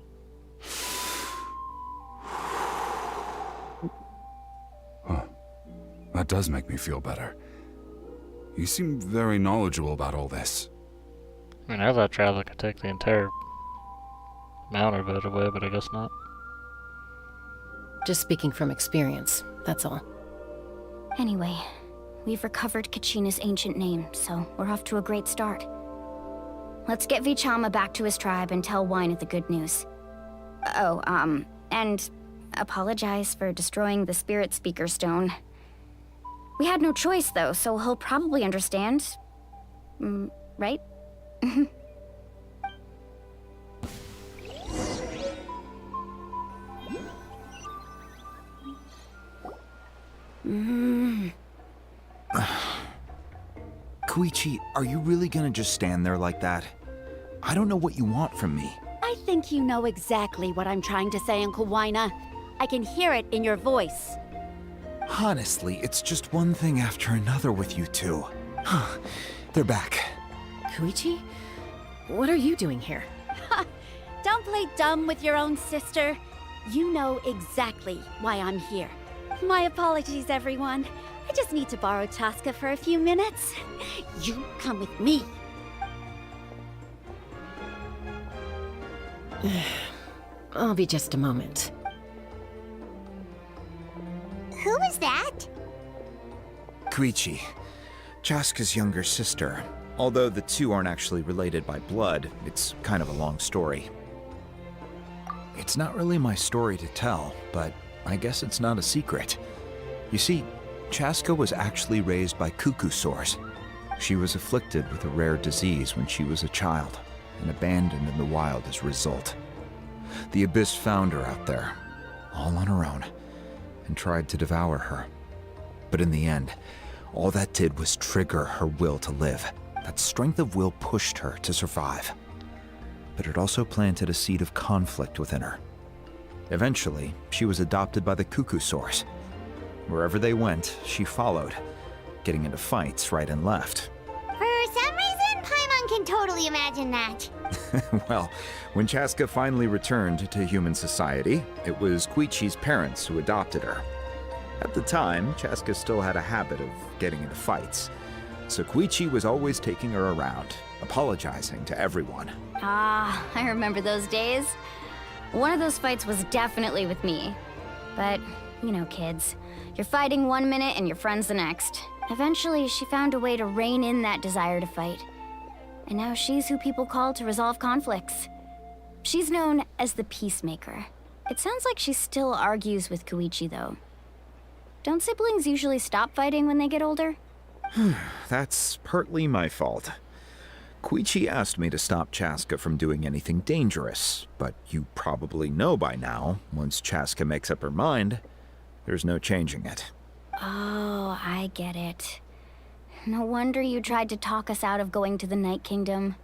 Huh. That does make me feel better. You seem very knowledgeable about all this. I mean, I thought Traveler could take the entire amount of it away, but I guess not. Just speaking from experience, that's all. Anyway, we've recovered Kachina's ancient name, so we're off to a great start. Let's get Vichama back to his tribe and tell Wyneth the good news. Oh, and apologize for destroying the Spirit Speaker Stone. We had no choice, though, so he'll probably understand. Right? Koichi, are you really gonna just stand there like that? I don't know what you want from me. I think you know exactly what I'm trying to say, Uncle Wyna. I can hear it in your voice. Honestly, it's just one thing after another with you two. They're back. Koichi? What are you doing here? Don't play dumb with your own sister. You know exactly why I'm here. My apologies, everyone. I just need to borrow Chaska for a few minutes. You come with me. I'll be just a moment. Who is that? Koichi, Chaska's younger sister. Although the two aren't actually related by blood, it's kind of a long story. It's not really my story to tell, but I guess it's not a secret. You see, Chaska was actually raised by cuckoo sores. She was afflicted with a rare disease when she was a child, and abandoned in the wild as a result. The Abyss found her out there, all on her own, and tried to devour her. But in the end, all that did was trigger her will to live. That strength of will pushed her to survive. But it also planted a seed of conflict within her. Eventually, she was adopted by the cuckoo sores. Wherever they went, she followed, getting into fights right and left. For some reason, Paimon can totally imagine that. Well, when Chaska finally returned to human society, it was Koichi's parents who adopted her. At the time, Chaska still had a habit of getting into fights, so Koichi was always taking her around, apologizing to everyone. Ah, I remember those days. One of those fights was definitely with me. But, you know, kids. You're fighting one minute and your friend's the next. Eventually, she found a way to rein in that desire to fight. And now she's who people call to resolve conflicts. She's known as the Peacemaker. It sounds like she still argues with Koichi, though. Don't siblings usually stop fighting when they get older? That's partly my fault. Koichi asked me to stop Chaska from doing anything dangerous, but you probably know by now, once Chaska makes up her mind, there's no changing it. Oh, I get it. No wonder you tried to talk us out of going to the Night Kingdom.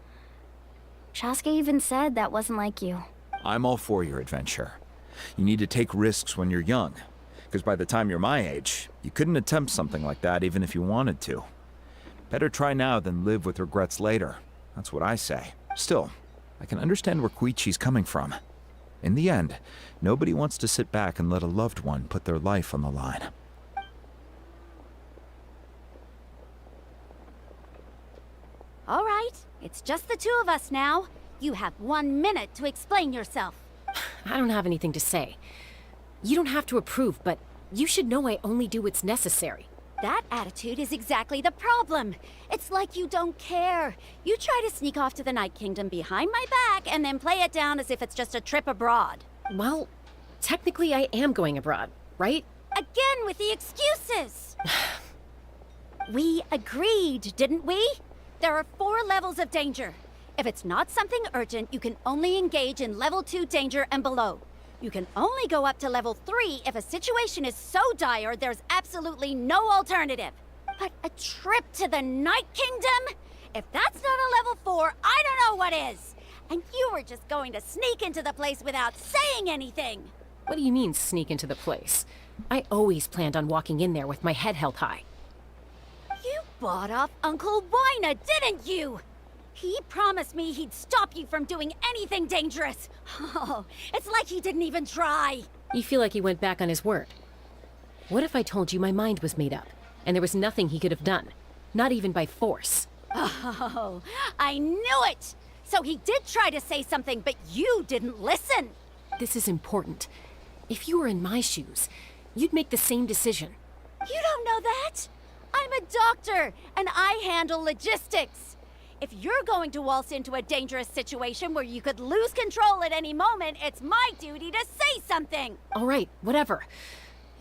Chaska even said that wasn't like you. I'm all for your adventure. You need to take risks when you're young, because by the time you're my age, you couldn't attempt something like that even if you wanted to. Better try now than live with regrets later. That's what I say. Still, I can understand where Koichi's coming from. In the end, nobody wants to sit back and let a loved one put their life on the line. All right, it's just the two of us now. You have 1 minute to explain yourself. I don't have anything to say. You don't have to approve, but you should know I only do what's necessary. That attitude is exactly the problem. It's like you don't care. You try to sneak off to the Night Kingdom behind my back and then play it down as if it's just a trip abroad. Well, technically I am going abroad, right? Again with the excuses! We agreed, didn't we? There are 4 levels of danger. If it's not something urgent, you can only engage in level 2 danger and below. You can only go up to level 3 if a situation is so dire there's absolutely no alternative. But a trip to the Night Kingdom? If that's not a level 4, I don't know what is. And you were just going to sneak into the place without saying anything. What do you mean, sneak into the place? I always planned on walking in there with my head held high. You bought off Uncle Wina, didn't you? He promised me he'd stop you from doing anything dangerous. Oh, it's like he didn't even try. You feel like he went back on his word. What if I told you my mind was made up, and there was nothing he could have done? Not even by force. Oh, I knew it! So he did try to say something, but you didn't listen. This is important. If you were in my shoes, you'd make the same decision. You don't know that? I'm a doctor, and I handle logistics. If you're going to waltz into a dangerous situation where you could lose control at any moment, it's my duty to say something. All right, whatever.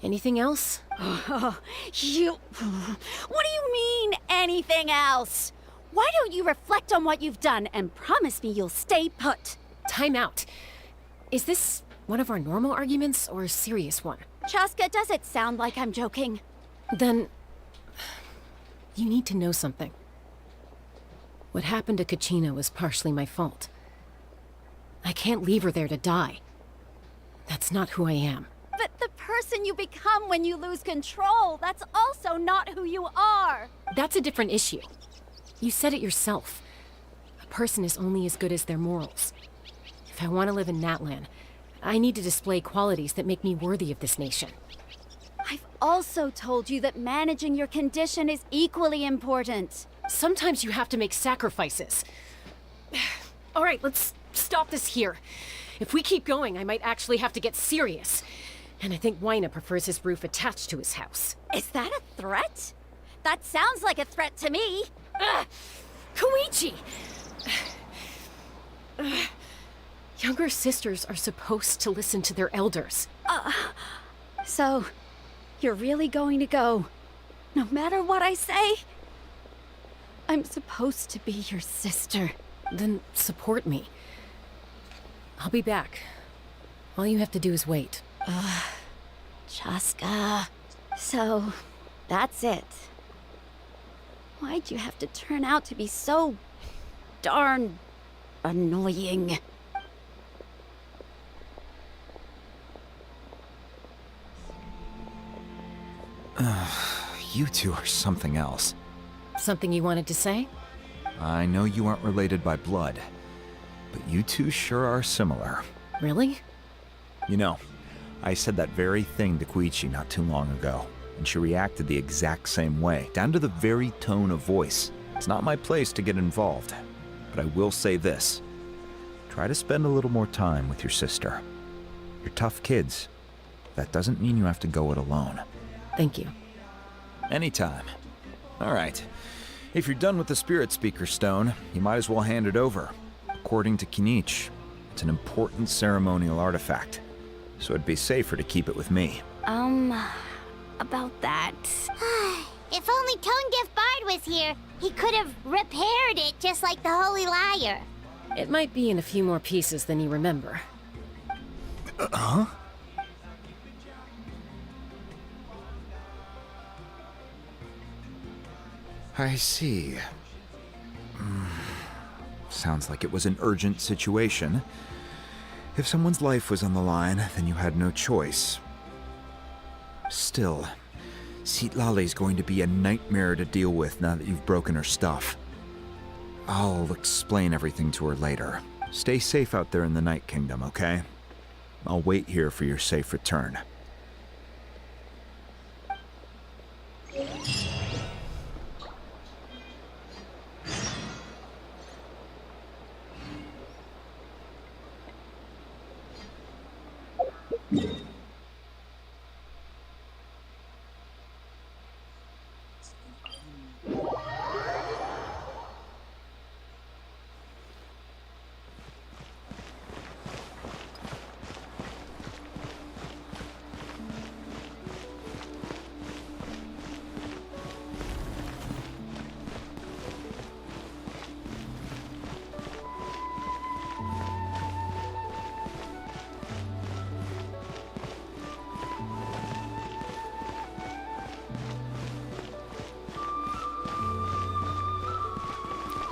Anything else? What do you mean, anything else? Why don't you reflect on what you've done and promise me you'll stay put? Time out. Is this one of our normal arguments or a serious one? Chaska, does it sound like I'm joking? Then you need to know something. What happened to Kachina was partially my fault. I can't leave her there to die. That's not who I am. But the person you become when you lose control, that's also not who you are. That's a different issue. You said it yourself. A person is only as good as their morals. If I want to live in Natlan, I need to display qualities that make me worthy of this nation. I've also told you that managing your condition is equally important. Sometimes you have to make sacrifices. All right, let's stop this here. If we keep going, I might actually have to get serious. And I think Wina prefers his roof attached to his house. Is that a threat? That sounds like a threat to me. Koichi! Younger sisters are supposed to listen to their elders. So, you're really going to go, no matter what I say? I'm supposed to be your sister. Then support me. I'll be back. All you have to do is wait. Chaska. So, that's it. Why'd you have to turn out to be so darn annoying? You two are something else. Something you wanted to say? I know you aren't related by blood, but you two sure are similar. Really? You know, I said that very thing to Koichi not too long ago, and she reacted the exact same way, down to the very tone of voice. It's not my place to get involved, but I will say this. Try to spend a little more time with your sister. You're tough kids. That doesn't mean you have to go it alone. Thank you. Anytime. All right. If you're done with the Spirit Speaker Stone, you might as well hand it over. According to Kinich, it's an important ceremonial artifact, so it'd be safer to keep it with me. About that. If only Tone-Deaf Bard was here, he could have repaired it just like the Holy Liar. It might be in a few more pieces than you remember. Huh? I see. Sounds like it was an urgent situation. If someone's life was on the line, then you had no choice. Still, Citlali's going to be a nightmare to deal with now that you've broken her stuff. I'll explain everything to her later. Stay safe out there in the Night Kingdom, okay? I'll wait here for your safe return.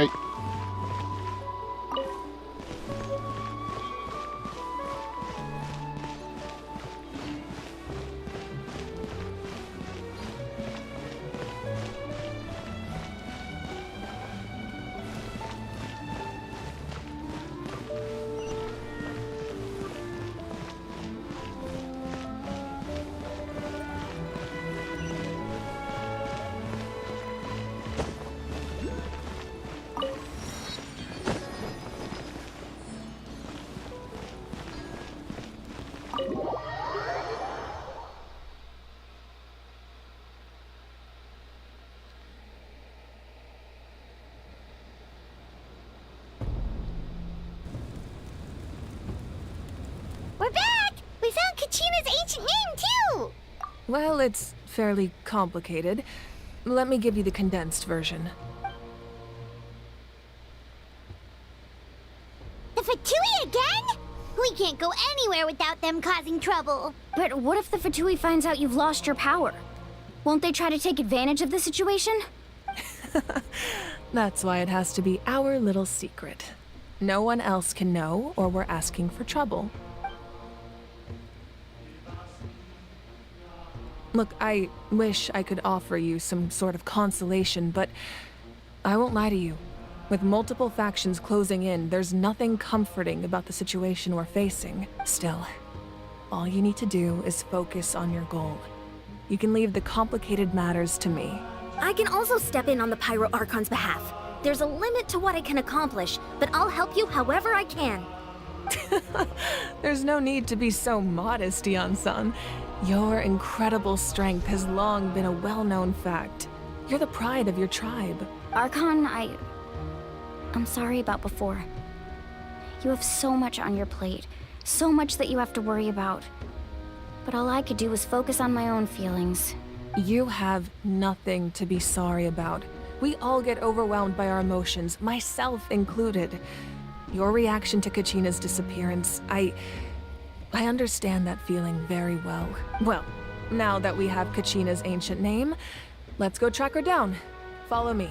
Hey. We're back! We found Kachina's ancient name, too! Well, it's fairly complicated. Let me give you the condensed version. The Fatui again? We can't go anywhere without them causing trouble. But what if the Fatui finds out you've lost your power? Won't they try to take advantage of the situation? That's why it has to be our little secret. No one else can know, or we're asking for trouble. Look, I wish I could offer you some sort of consolation, but I won't lie to you. With multiple factions closing in, there's nothing comforting about the situation we're facing. Still, all you need to do is focus on your goal. You can leave the complicated matters to me. I can also step in on the Pyro Archon's behalf. There's a limit to what I can accomplish, but I'll help you however I can. There's no need to be so modest, Dion-san. Your incredible strength has long been a well-known fact. You're the pride of your tribe. Archon, I'm sorry about before. You have so much on your plate, so much that you have to worry about. But all I could do was focus on my own feelings. You have nothing to be sorry about. We all get overwhelmed by our emotions, myself included. Your reaction to Kachina's disappearance, I understand that feeling very well. Well, now that we have Kachina's ancient name, let's go track her down. Follow me.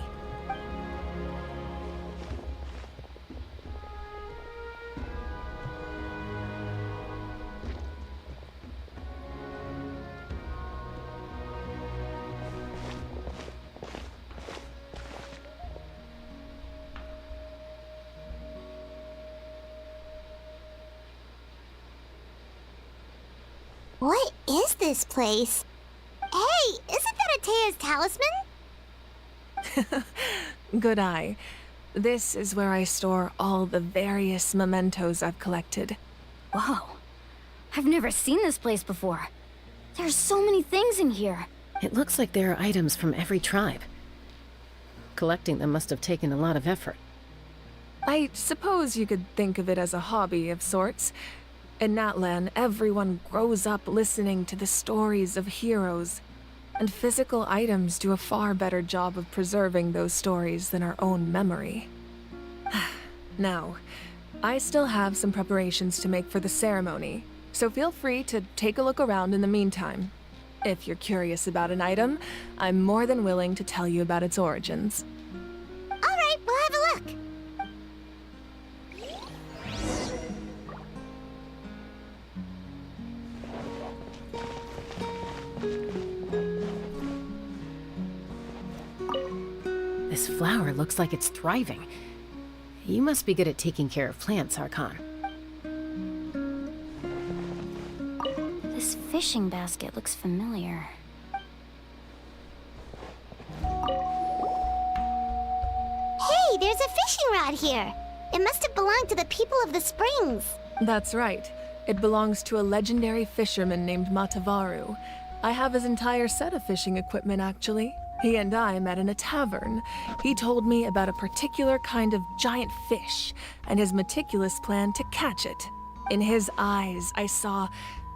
What is this place? Hey, isn't that Atea's talisman? Good eye. This is where I store all the various mementos I've collected. Whoa. I've never seen this place before. There's so many things in here. It looks like there are items from every tribe. Collecting them must have taken a lot of effort. I suppose you could think of it as a hobby of sorts. In Natlan, everyone grows up listening to the stories of heroes, and physical items do a far better job of preserving those stories than our own memory. Now, I still have some preparations to make for the ceremony, so feel free to take a look around in the meantime. If you're curious about an item, I'm more than willing to tell you about its origins. All right, we'll have a look. This flower looks like it's thriving. You must be good at taking care of plants, Archon. This fishing basket looks familiar. Hey, there's a fishing rod here. It must have belonged to the people of the springs. That's right. It belongs to a legendary fisherman named Matavaru. I have his entire set of fishing equipment, actually. He and I met in a tavern. He told me about a particular kind of giant fish and his meticulous plan to catch it. In his eyes, I saw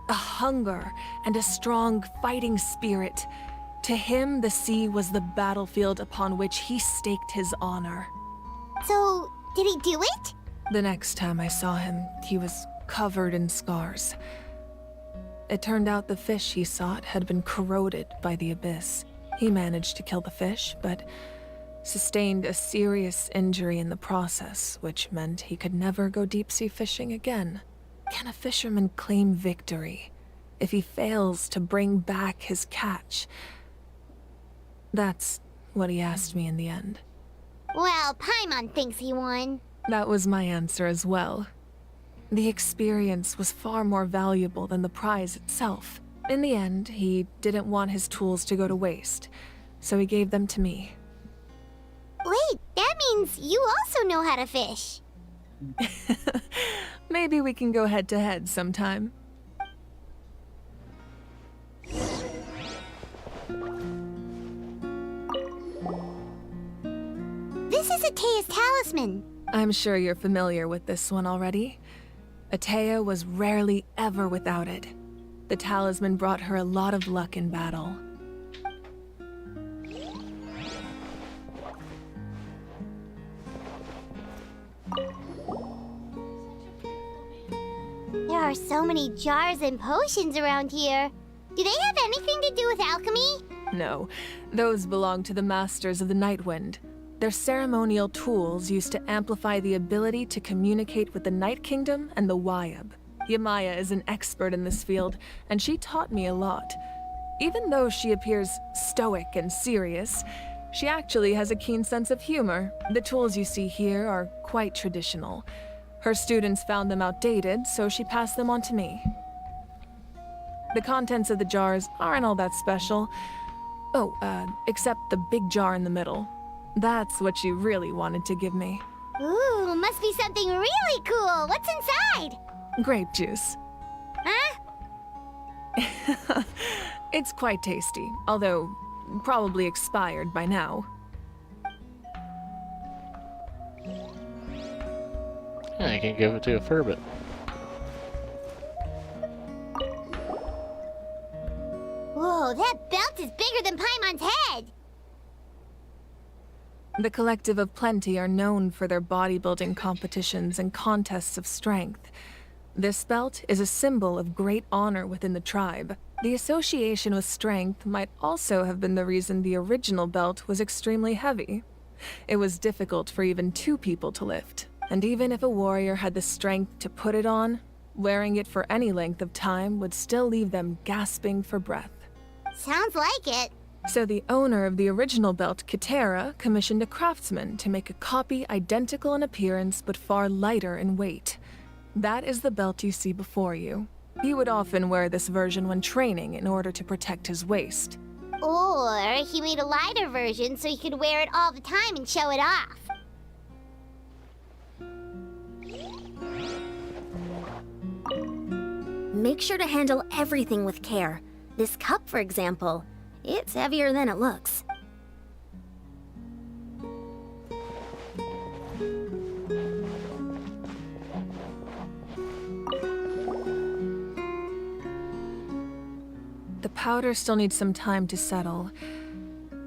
a hunger and a strong fighting spirit. To him, the sea was the battlefield upon which he staked his honor. So, did he do it? The next time I saw him, he was covered in scars. It turned out the fish he sought had been corroded by the abyss. He managed to kill the fish, but sustained a serious injury in the process, which meant he could never go deep-sea fishing again. Can a fisherman claim victory if he fails to bring back his catch? That's what he asked me in the end. Well, Paimon thinks he won. That was my answer as well. The experience was far more valuable than the prize itself. In the end, he didn't want his tools to go to waste, so he gave them to me. Wait, that means you also know how to fish. Maybe we can go head-to-head sometime. This is Atea's talisman. I'm sure you're familiar with this one already. Atea was rarely ever without it. The talisman brought her a lot of luck in battle. There are so many jars and potions around here. Do they have anything to do with alchemy? No, those belong to the Masters of the Nightwind. They're ceremonial tools used to amplify the ability to communicate with the Night Kingdom and the Wayab. Yamaya is an expert in this field, and she taught me a lot. Even though she appears stoic and serious, she actually has a keen sense of humor. The tools you see here are quite traditional. Her students found them outdated, so she passed them on to me. The contents of the jars aren't all that special. Oh, except the big jar in the middle. That's what she really wanted to give me. Ooh, must be something really cool. What's inside? Grape juice. Huh? It's quite tasty, although probably expired by now. Yeah, you can give it to a Furbit. Whoa, that belt is bigger than Paimon's head! The Collective of Plenty are known for their bodybuilding competitions and contests of strength. This belt is a symbol of great honor within the tribe. The association with strength might also have been the reason the original belt was extremely heavy. It was difficult for even 2 people to lift, and even if a warrior had the strength to put it on, wearing it for any length of time would still leave them gasping for breath. Sounds like it. So the owner of the original belt, Kitera, commissioned a craftsman to make a copy identical in appearance but far lighter in weight. That is the belt you see before you. He would often wear this version when training in order to protect his waist. Or he made a lighter version so he could wear it all the time and show it off. Make sure to handle everything with care. This cup, for example, it's heavier than it looks. The powder still needs some time to settle,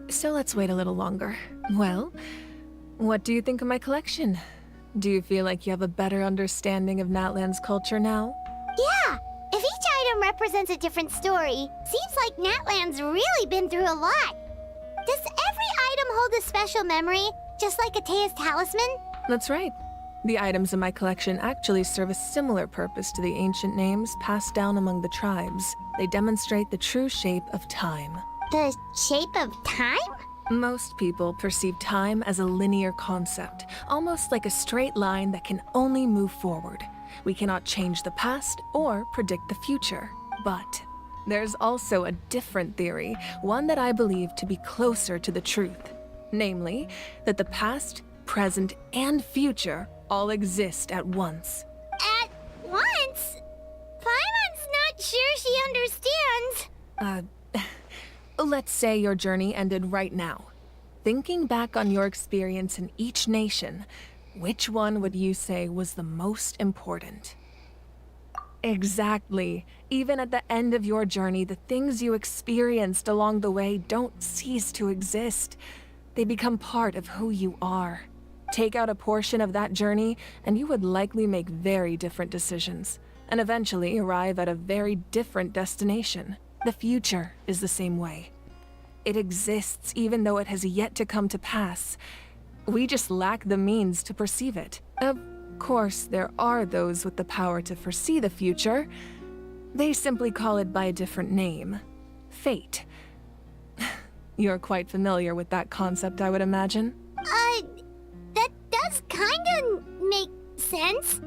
so let's wait a little longer. Well, what do you think of my collection? Do you feel like you have a better understanding of Natlan's culture now? Yeah! If each item represents a different story, seems like Natlan's really been through a lot. Does every item hold a special memory, just like Atea's talisman? That's right. The items in my collection actually serve a similar purpose to the ancient names passed down among the tribes. They demonstrate the true shape of time. The shape of time? Most people perceive time as a linear concept, almost like a straight line that can only move forward. We cannot change the past or predict the future. But there's also a different theory, one that I believe to be closer to the truth. Namely, that the past, present, and future all exist at once. At once? Paimon's not sure she understands. Let's say your journey ended right now. Thinking back on your experience in each nation, which one would you say was the most important? Exactly. Even at the end of your journey, the things you experienced along the way don't cease to exist. They become part of who you are. Take out a portion of that journey, and you would likely make very different decisions, and eventually arrive at a very different destination. The future is the same way. It exists even though it has yet to come to pass. We just lack the means to perceive it. Of course, there are those with the power to foresee the future. They simply call it by a different name. Fate. You're quite familiar with that concept, I would imagine. That does kinda make sense.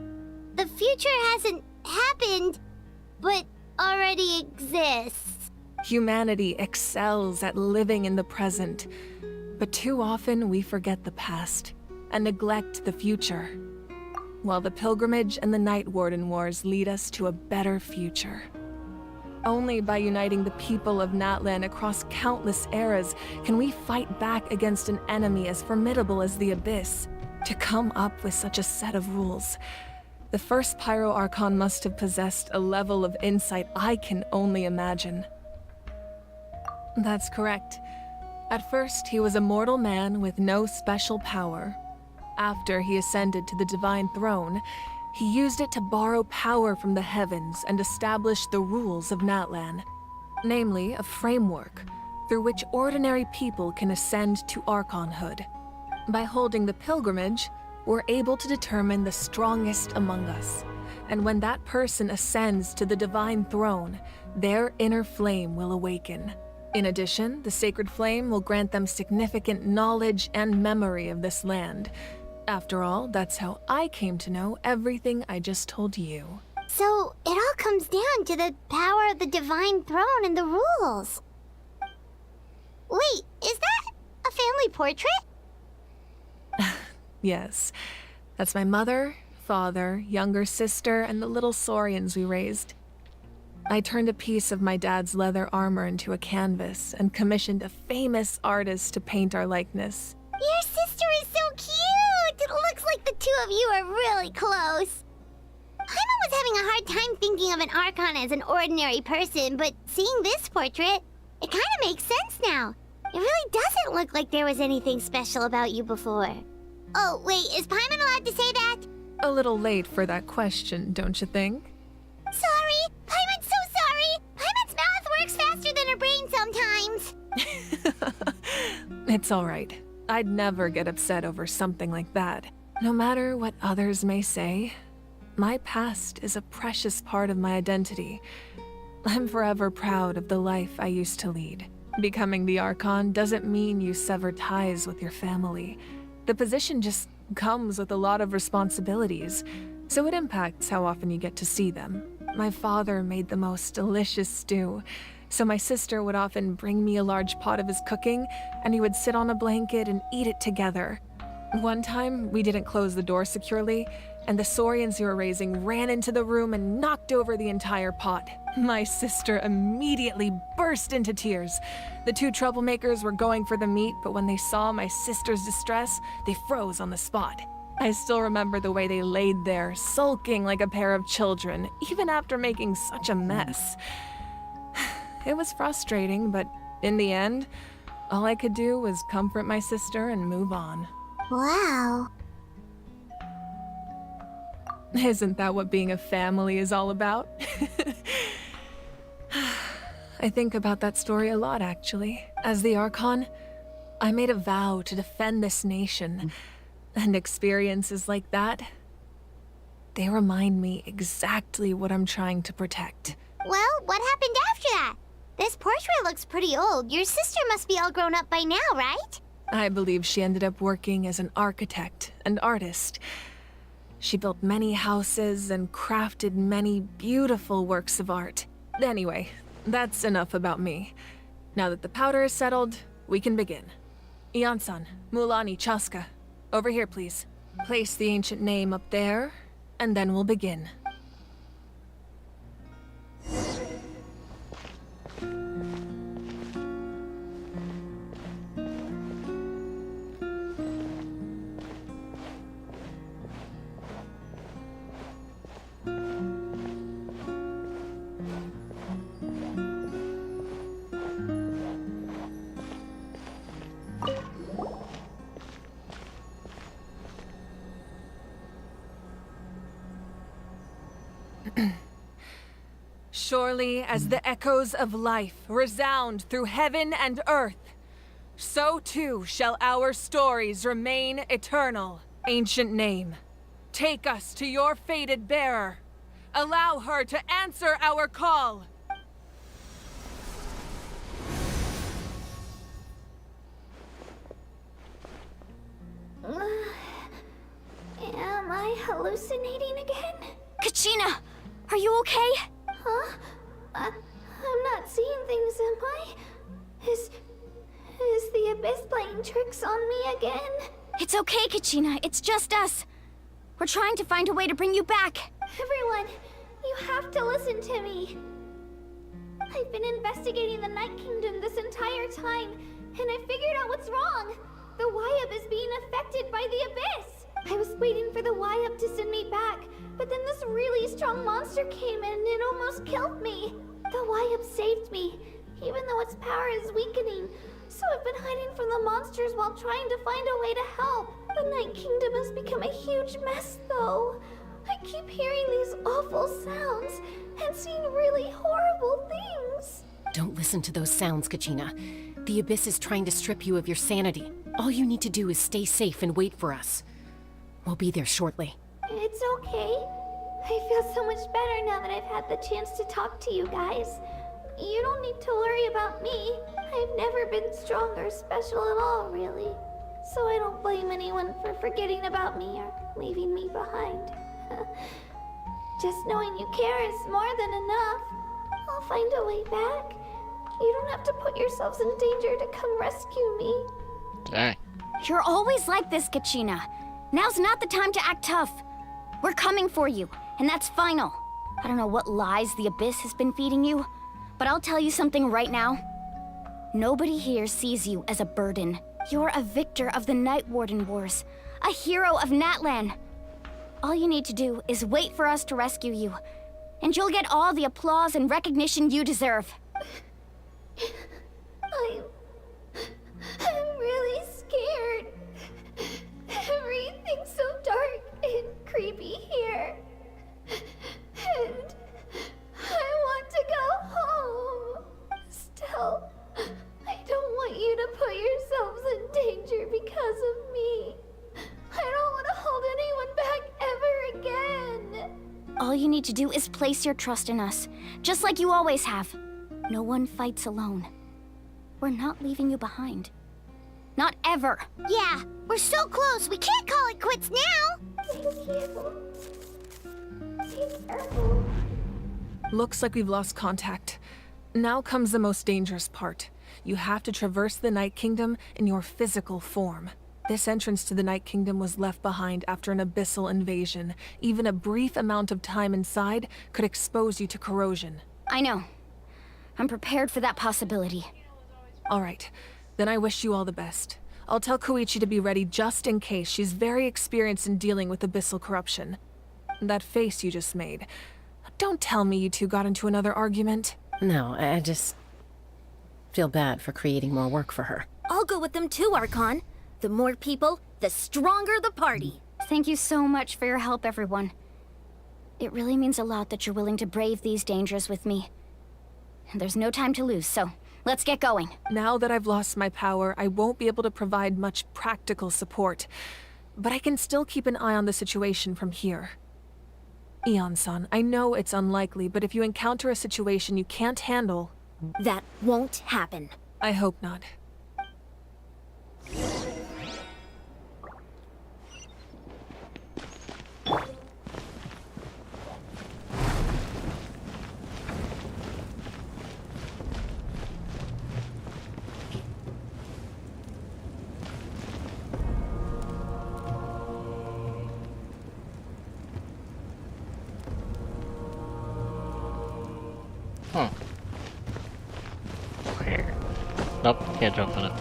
The future hasn't happened, but already exists. Humanity excels at living in the present, but too often we forget the past and neglect the future, while the Pilgrimage and the Night Warden Wars lead us to a better future. Only by uniting the people of Natlan across countless eras can we fight back against an enemy as formidable as the Abyss. To come up with such a set of rules, the first Pyro Archon must have possessed a level of insight I can only imagine. That's correct. At first, he was a mortal man with no special power. After he ascended to the Divine Throne, he used it to borrow power from the heavens and establish the rules of Natlan, namely a framework through which ordinary people can ascend to Archonhood. By holding the pilgrimage, we're able to determine the strongest among us, and when that person ascends to the Divine Throne, their inner flame will awaken. In addition, the sacred flame will grant them significant knowledge and memory of this land. After all, that's how I came to know everything I just told you. So, it all comes down to the power of the Divine Throne and the rules. Wait, is that a family portrait? Yes, that's my mother, father, younger sister, and the little saurians we raised. I turned a piece of my dad's leather armor into a canvas and commissioned a famous artist to paint our likeness. Your sister is so cute! It looks like the two of you are really close. Paimon was having a hard time thinking of an Archon as an ordinary person, but seeing this portrait, it kind of makes sense now. It really doesn't look like there was anything special about you before. Oh, wait, is Paimon allowed to say that? A little late for that question, don't you think? Sorry! Paimon's so sorry! Paimon's mouth works faster than her brain sometimes. It's all right. I'd never get upset over something like that. No matter what others may say, my past is a precious part of my identity. I'm forever proud of the life I used to lead. Becoming the Archon doesn't mean you sever ties with your family. The position just comes with a lot of responsibilities, so it impacts how often you get to see them. My father made the most delicious stew, so my sister would often bring me a large pot of his cooking, and he would sit on a blanket and eat it together. One time, we didn't close the door securely, and the saurians you were raising ran into the room and knocked over the entire pot. My sister immediately burst into tears. The two troublemakers were going for the meat, but when they saw my sister's distress, they froze on the spot. I still remember the way they laid there, sulking like a pair of children, even after making such a mess. It was frustrating, but in the end, all I could do was comfort my sister and move on. Wow. Isn't that what being a family is all about? I think about that story a lot, actually. As the Archon, I made a vow to defend this nation, and experiences like that, they remind me exactly what I'm trying to protect. Well, what happened after that? This portrait looks pretty old. Your sister must be all grown up by now, right? I believe she ended up working as an architect and artist. She built many houses and crafted many beautiful works of art. Anyway, that's enough about me. Now that the powder is settled, we can begin. Ian-san, Mulani, Chaska, over here, please. Place the ancient name up there, and then we'll begin. Surely as the echoes of life resound through heaven and earth, so too shall our stories remain eternal. Ancient name, take us to your fated bearer. Allow her to answer our call. Am I hallucinating again? Kachina! Are you okay? Huh? I'm not seeing things, am I? Is the Abyss playing tricks on me again? It's okay, Kachina. It's just us. We're trying to find a way to bring you back. Everyone, you have to listen to me. I've been investigating the Night Kingdom this entire time, and I figured out what's wrong. The Y-Up is being affected by the Abyss. I was waiting for the Y-Up to send me back, but then this really strong monster came in and almost killed me. The Y-Up saved me, even though its power is weakening. So I've been hiding from the monsters while trying to find a way to help. The Night Kingdom has become a huge mess, though. I keep hearing these awful sounds and seeing really horrible things. Don't listen to those sounds, Kachina. The Abyss is trying to strip you of your sanity. All you need to do is stay safe and wait for us. We'll be there shortly. It's okay. I feel so much better now that I've had the chance to talk to you guys. You don't need to worry about me. I've never been strong or special at all, really. So I don't blame anyone for forgetting about me or leaving me behind. Just knowing you care is more than enough. I'll find a way back. You don't have to put yourselves in danger to come rescue me. Dang. You're always like this, Kachina. Now's not the time to act tough. We're coming for you, and that's final. I don't know what lies the Abyss has been feeding you, but I'll tell you something right now. Nobody here sees you as a burden. You're a victor of the Night Warden Wars, a hero of Natlan. All you need to do is wait for us to rescue you, and you'll get all the applause and recognition you deserve. I'm really scared. Everything's so dark and creepy here. And I want to go home. Still, I don't want you to put yourselves in danger because of me. I don't want to hold anyone back ever again. All you need to do is place your trust in us, just like you always have. No one fights alone. We're not leaving you behind. Not ever. Yeah, we're so close. We can't call it quits now. Thank you. Be careful. Looks like we've lost contact. Now comes the most dangerous part. You have to traverse the Night Kingdom in your physical form. This entrance to the Night Kingdom was left behind after an abyssal invasion. Even a brief amount of time inside could expose you to corrosion. I know. I'm prepared for that possibility. All right, then I wish you all the best. I'll tell Koichi to be ready just in case. She's very experienced in dealing with abyssal corruption. That face you just made. Don't tell me you two got into another argument. No, I just feel bad for creating more work for her. I'll go with them too, Archon. The more people, the stronger the party. Thank you so much for your help, everyone. It really means a lot that you're willing to brave these dangers with me. And there's no time to lose, so let's get going. Now that I've lost my power, I won't be able to provide much practical support. But I can still keep an eye on the situation from here. Eon-san, I know it's unlikely, but if you encounter a situation you can't handle... That won't happen. I hope not. Huh. Here. Nope, can't jump in it.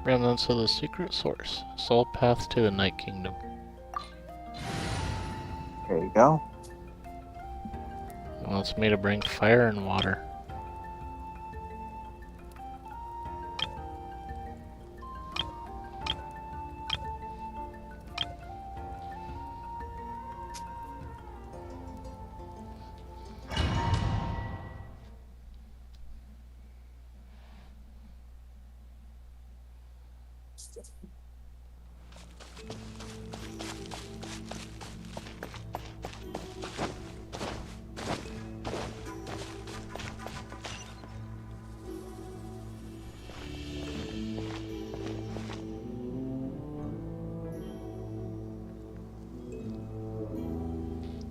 Remnants of the secret source. Soul path to the Night Kingdom. There you go. It wants me to bring fire and water.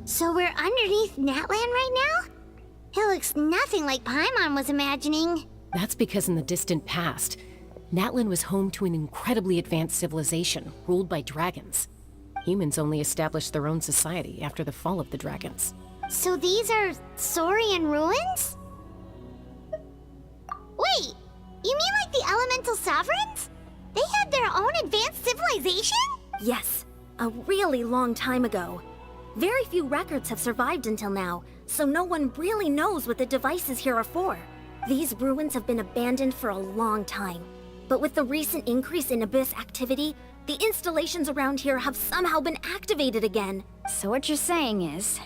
So we're underneath Natland right now? It looks nothing like Paimon was imagining. That's because in the distant past, Natlan was home to an incredibly advanced civilization ruled by dragons. Humans only established their own society after the fall of the dragons. So these are Saurian ruins? Wait, you mean like the elemental sovereigns? They had their own advanced civilization? Yes, a really long time ago. Very few records have survived until now, so no one really knows what the devices here are for. These ruins have been abandoned for a long time. But with the recent increase in Abyss activity, the installations around here have somehow been activated again. So what you're saying is,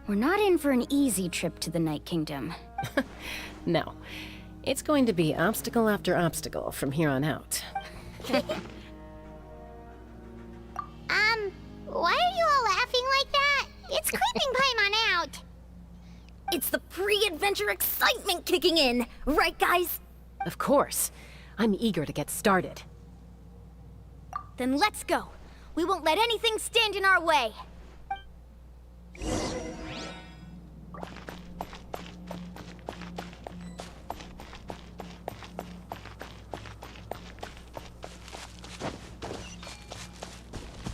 we're not in for an easy trip to the Night Kingdom. No. It's going to be obstacle after obstacle from here on out. Why are you all laughing like that? It's creeping Paimon out. It's the pre-adventure excitement kicking in, right guys? Of course. I'm eager to get started. Then let's go. We won't let anything stand in our way.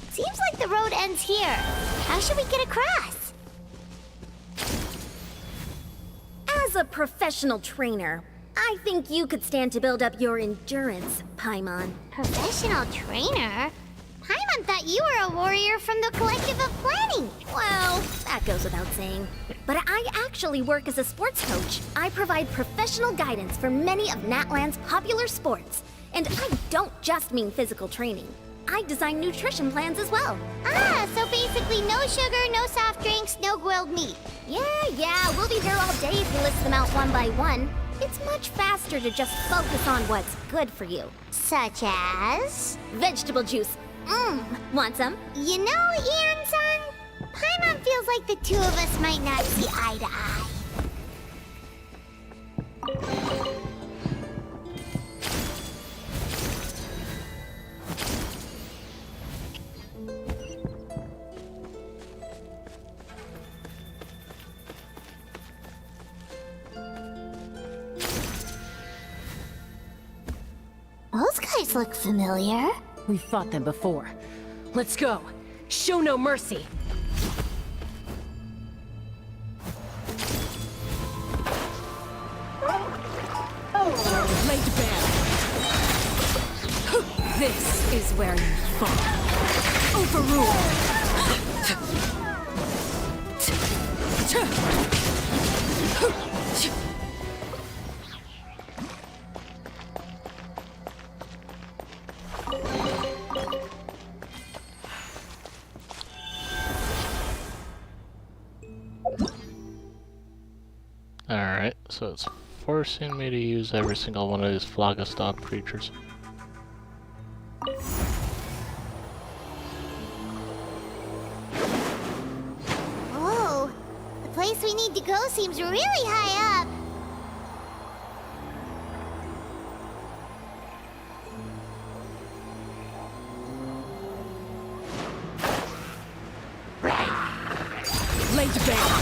Seems like the road ends here. How should we get across? As a professional trainer, I think you could stand to build up your endurance, Paimon. Professional trainer? Paimon thought you were a warrior from the Collective of Planning. Well, that goes without saying. But I actually work as a sports coach. I provide professional guidance for many of Natland's popular sports. And I don't just mean physical training. I design nutrition plans as well. Ah, so basically no sugar, no soft drinks, no grilled meat. Yeah, we'll be here all day if you list them out one by one. It's much faster to just focus on what's good for you. Such as? Vegetable juice. Want some? You know, Ian-san, Paimon feels like the two of us might not see eye to eye. Those guys look familiar. We've fought them before. Let's go. Show no mercy. Laid bare. This is where you fall. Overruled. Alright, so it's forcing me to use every single one of these Phlogiston creatures. Whoa, the place we need to go seems really high up. Laid bare.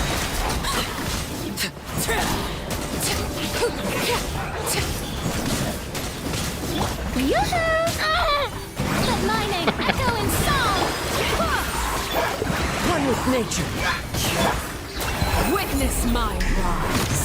Let my name echo in song! One with nature. Witness my rise.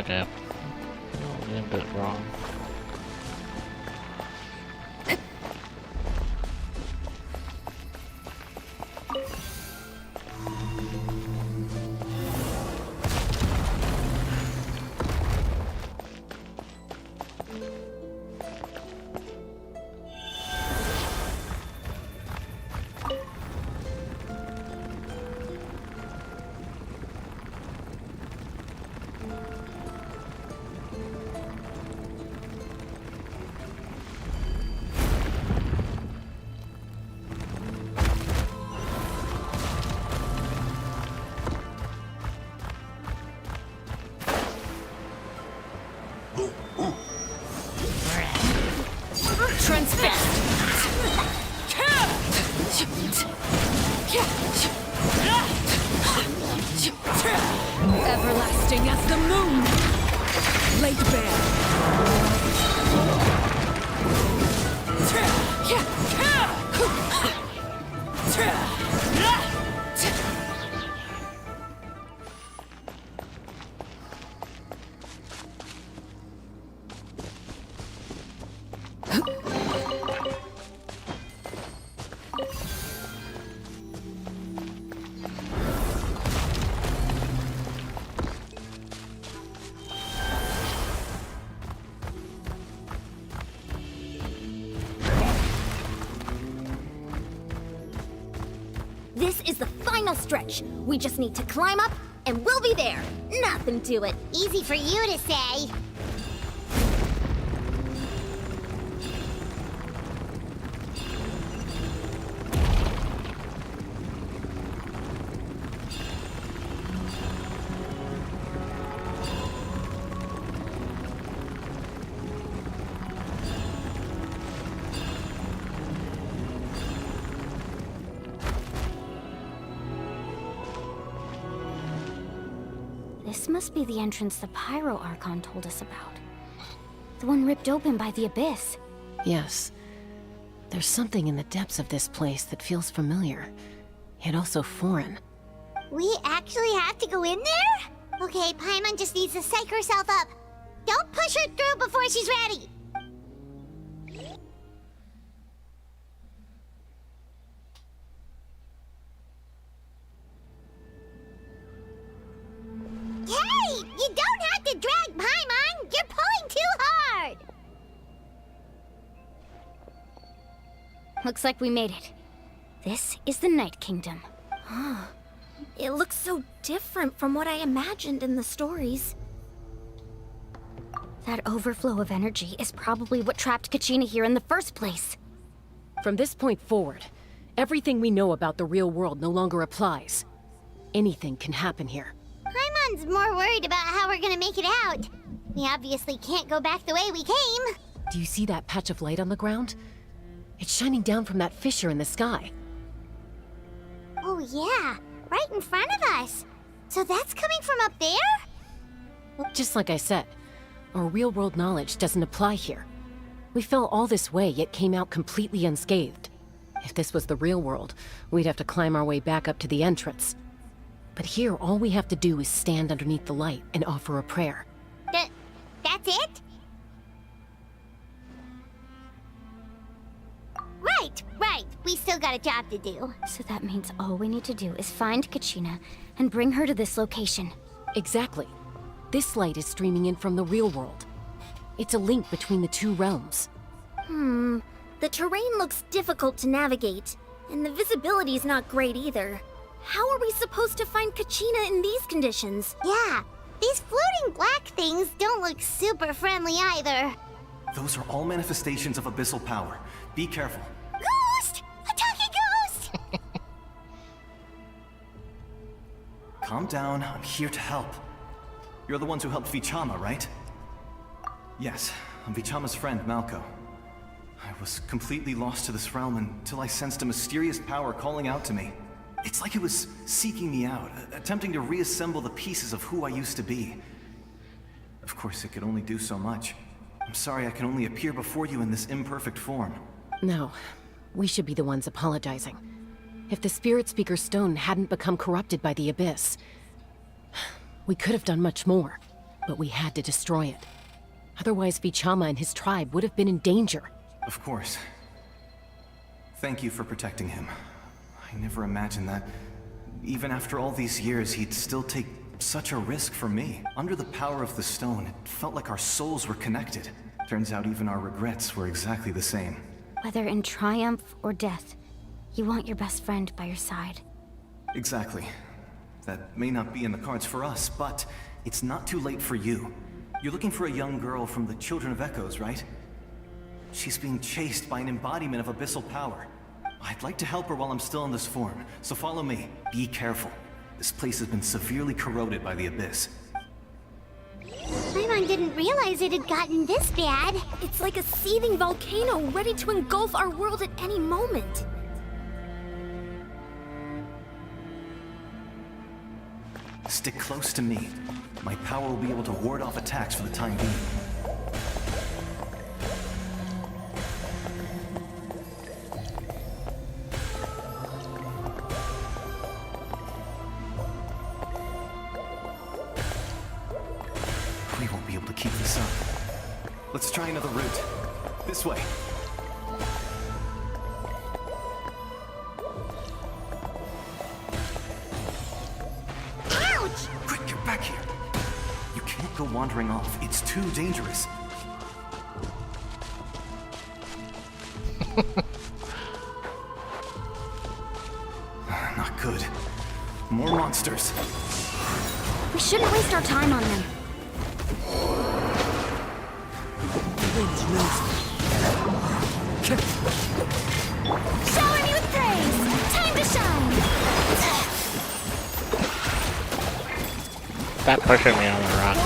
Okay. Named it wrong. Everlasting as the moon, laid This is the final stretch. We just need to climb up, and we'll be there. Nothing to it. Easy for you to say. This must be the entrance the Pyro Archon told us about. The one ripped open by the Abyss. Yes. There's something in the depths of this place that feels familiar, yet also foreign. We actually have to go in there? Okay, Paimon just needs to psych herself up. Don't push her through before she's ready. Hey! You don't have to drag Paimon! You're pulling too hard! Looks like we made it. This is the Night Kingdom. Huh. It looks so different from what I imagined in the stories. That overflow of energy is probably what trapped Kachina here in the first place. From this point forward, everything we know about the real world no longer applies. Anything can happen here. Paimon's more worried about how we're gonna make it out. We obviously can't go back the way we came. Do you see that patch of light on the ground? It's shining down from that fissure in the sky. Oh yeah, right in front of us. So that's coming from up there? Just like I said, our real-world knowledge doesn't apply here. We fell all this way, yet came out completely unscathed. If this was the real world, we'd have to climb our way back up to the entrance. But here, all we have to do is stand underneath the light and offer a prayer. That's it? Right. We still got a job to do. So that means all we need to do is find Kachina and bring her to this location. Exactly. This light is streaming in from the real world. It's a link between the two realms. The terrain looks difficult to navigate, and the visibility is not great either. How are we supposed to find Kachina in these conditions? Yeah, these floating black things don't look super friendly either. Those are all manifestations of abyssal power. Be careful. Ghost! A talking ghost! Calm down, I'm here to help. You're the ones who helped Vichama, right? Yes, I'm Vichama's friend, Malco. I was completely lost to this realm until I sensed a mysterious power calling out to me. It's like it was seeking me out, attempting to reassemble the pieces of who I used to be. Of course, it could only do so much. I'm sorry I can only appear before you in this imperfect form. No, we should be the ones apologizing. If the Spirit Speaker's stone hadn't become corrupted by the Abyss, we could have done much more. but we had to destroy it. Otherwise, Vichama and his tribe would have been in danger. Of course. Thank you for protecting him. I never imagined that, even after all these years, he'd still take such a risk for me. Under the power of the stone, it felt like our souls were connected. Turns out even our regrets were exactly the same. Whether in triumph or death, you want your best friend by your side. Exactly. That may not be in the cards for us, but it's not too late for you. You're looking for a young girl from the Children of Echoes, right? She's being chased by an embodiment of abyssal power. I'd like to help her while I'm still in this form, so follow me. Be careful. This place has been severely corroded by the Abyss. Paimon didn't realize it had gotten this bad. It's like a seething volcano ready to engulf our world at any moment. Stick close to me. My power will be able to ward off attacks for the time being. We won't be able to keep this up. Let's try another route. This way. Ouch! Quick, get back here. You can't go wandering off. It's too dangerous. Not good. More monsters. We shouldn't waste our time on them. Shower me with praise! Time to shine! Stop pushing me on the rock.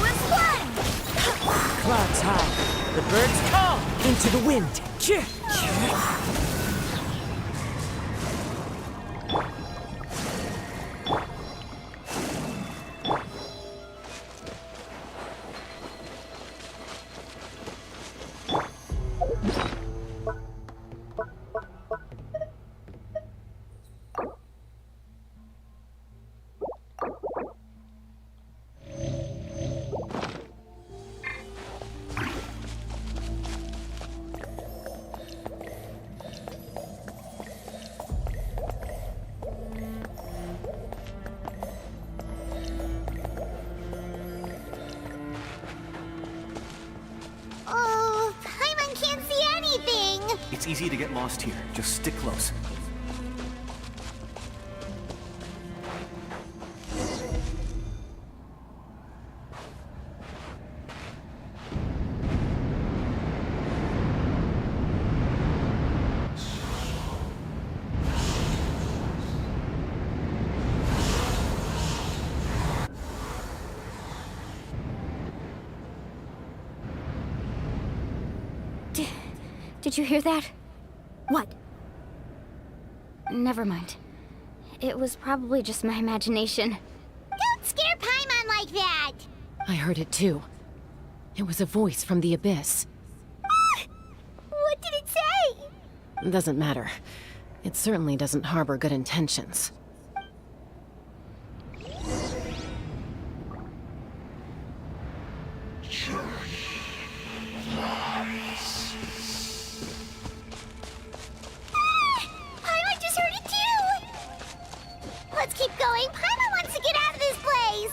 Clouds high. The birds call into the wind. Oh, Paimon can't see anything! It's easy to get lost here. Just stick close. Did you hear that? What? Never mind. It was probably just my imagination. Don't scare Paimon like that! I heard it too. It was a voice from the Abyss. What did it say? Doesn't matter. It certainly doesn't harbor good intentions. Paimon just heard it too! Let's keep going. Paimon wants to get out of this place!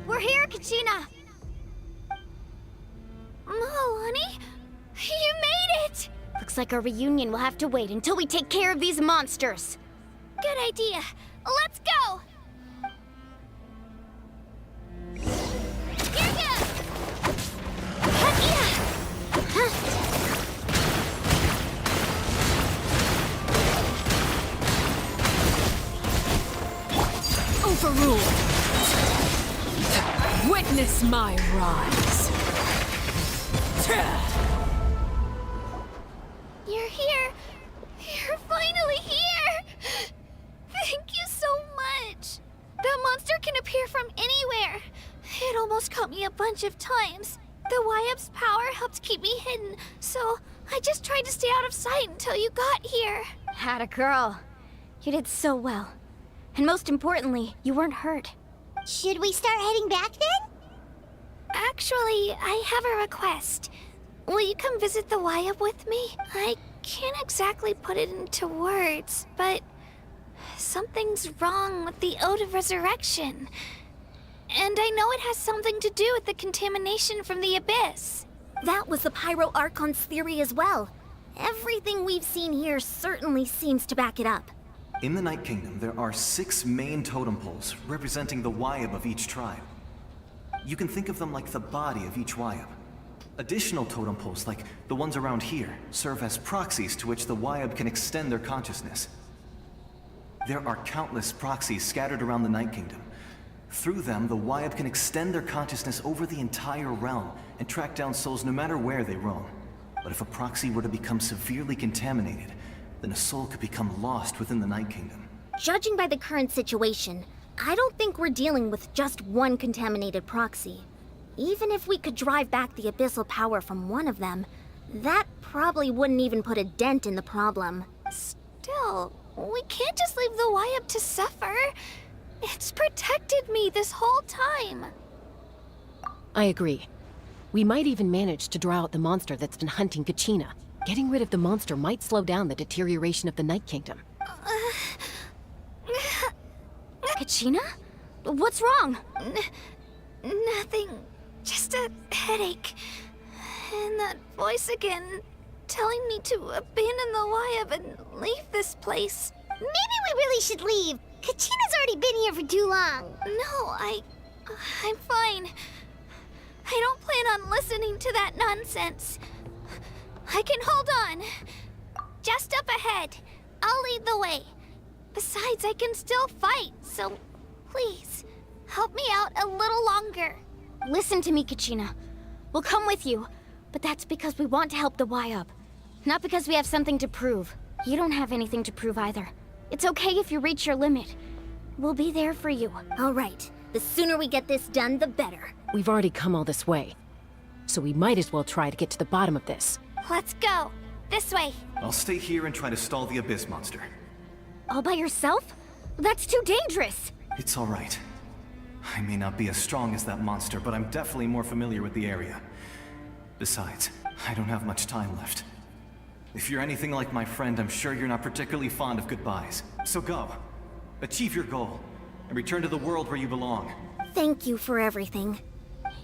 We're here, Kachina! Oh, honey? You made it! Looks like our reunion will have to wait until we take care of these monsters. Good idea. Let's go! Here goes! Huh? Witness my rise. You're here. You're finally here. Thank you so much. That monster can appear from anywhere. It almost caught me a bunch of times. The Y-Up's power helped keep me hidden, so I just tried to stay out of sight until you got here. Atta girl. You did so well. And most importantly, you weren't hurt. Should we start heading back then? Actually, I have a request. Will you come visit the Y-Up with me? I can't exactly put it into words, but something's wrong with the Ode of Resurrection. And I know it has something to do with the contamination from the Abyss. That was the Pyro Archon's theory as well. Everything we've seen here certainly seems to back it up. In the Night Kingdom, there are 6 main totem poles representing the Wyab of each tribe. You can think of them like the body of each Wyab. Additional totem poles, like the ones around here, serve as proxies to which the Wyab can extend their consciousness. There are countless proxies scattered around the Night Kingdom. Through them, the Wyab can extend their consciousness over the entire realm and track down souls no matter where they roam. But if a proxy were to become severely contaminated, then a soul could become lost within the Night Kingdom. Judging by the current situation, I don't think we're dealing with just one contaminated proxy. Even if we could drive back the abyssal power from one of them, that probably wouldn't even put a dent in the problem. Still, we can't just leave the Y-Up to suffer. It's protected me this whole time. I agree. We might even manage to draw out the monster that's been hunting Kachina. Getting rid of the monster might slow down the deterioration of the Night Kingdom. Kachina? What's wrong? Nothing. Just a headache. And that voice again, telling me to abandon the Y-Up and leave this place. Maybe we really should leave. Kachina's already been here for too long. No, I'm fine. I don't plan on listening to that nonsense. I can hold on. Just up ahead. I'll lead the way. Besides, I can still fight, so please, help me out a little longer. Listen to me, Kachina. We'll come with you, but that's because we want to help the Y-Up. Not because we have something to prove. You don't have anything to prove either. It's okay if you reach your limit. We'll be there for you. All right. The sooner we get this done, the better. We've already come all this way, so we might as well try to get to the bottom of this. Let's go. This way. I'll stay here and try to stall the Abyss monster. All by yourself? That's too dangerous. It's all right. I may not be as strong as that monster, but I'm definitely more familiar with the area. Besides, I don't have much time left. If you're anything like my friend, I'm sure you're not particularly fond of goodbyes. So go. Achieve your goal, and return to the world where you belong. Thank you for everything.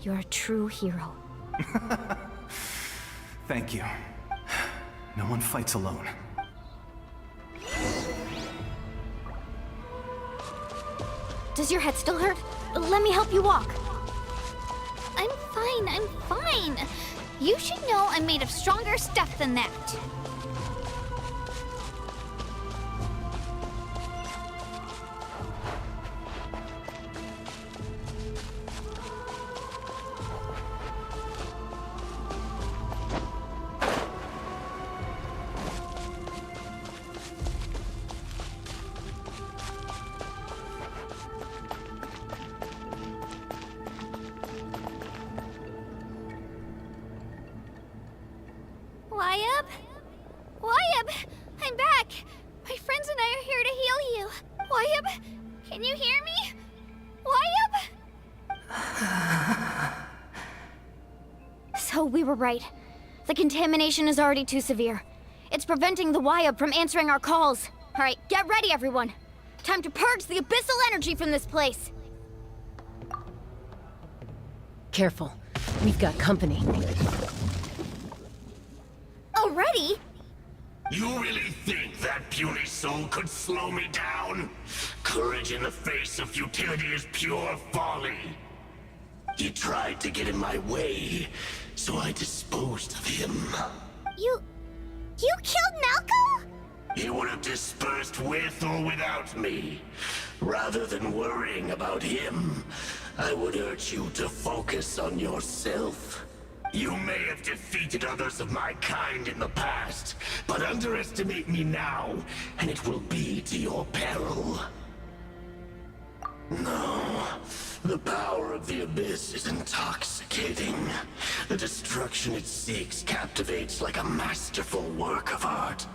You're a true hero. Thank you. No one fights alone. Does your head still hurt? Let me help you walk. I'm fine. You should know I'm made of stronger stuff than that. Y-Up, I'm back. My friends and I are here to heal you. Y-Up, can you hear me? Y-Up? So we were right. The contamination is already too severe. It's preventing the Y-Up from answering our calls. All right, get ready, everyone. Time to purge the abyssal energy from this place. Careful. We've got company. Already? You really think that puny soul could slow me down? Courage in the face of futility is pure folly. He tried to get in my way, so I disposed of him. You killed Malcolm? He would have dispersed with or without me. Rather than worrying about him, I would urge you to focus on yourself. You may have defeated others of my kind in the past, but underestimate me now, and it will be to your peril. No, the power of the Abyss is intoxicating. The destruction it seeks captivates like a masterful work of art.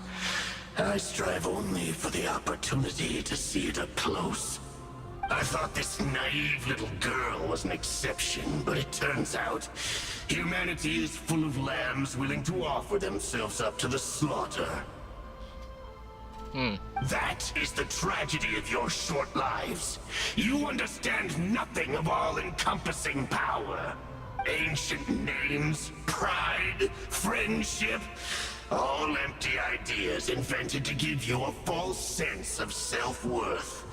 I strive only for the opportunity to see it up close. I thought this naive little girl was an exception, but it turns out humanity is full of lambs willing to offer themselves up to the slaughter. That is the tragedy of your short lives. You understand nothing of all-encompassing power. Ancient names, pride, friendship, all empty ideas invented to give you a false sense of self-worth.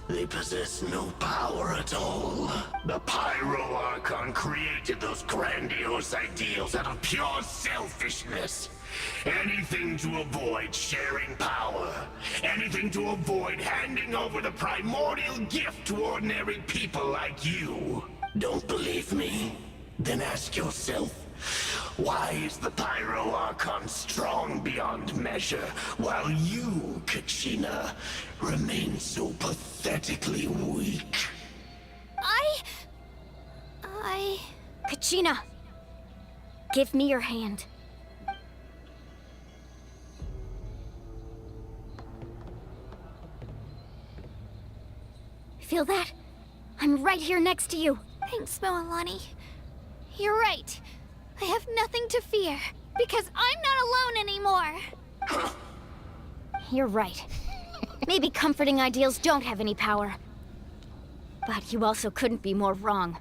They possess no power at all. The Pyro Archon created those grandiose ideals out of pure selfishness. Anything to avoid sharing power. Anything to avoid handing over the primordial gift to ordinary people like you. Don't believe me? Then ask yourself, why is the Pyro Archon strong beyond measure, while you, Kachina, remain so pathetically weak? Kachina! Give me your hand. Feel that? I'm right here next to you. Thanks, Moalani. You're right. I have nothing to fear, because I'm not alone anymore. You're right. Maybe comforting ideals don't have any power. But you also couldn't be more wrong.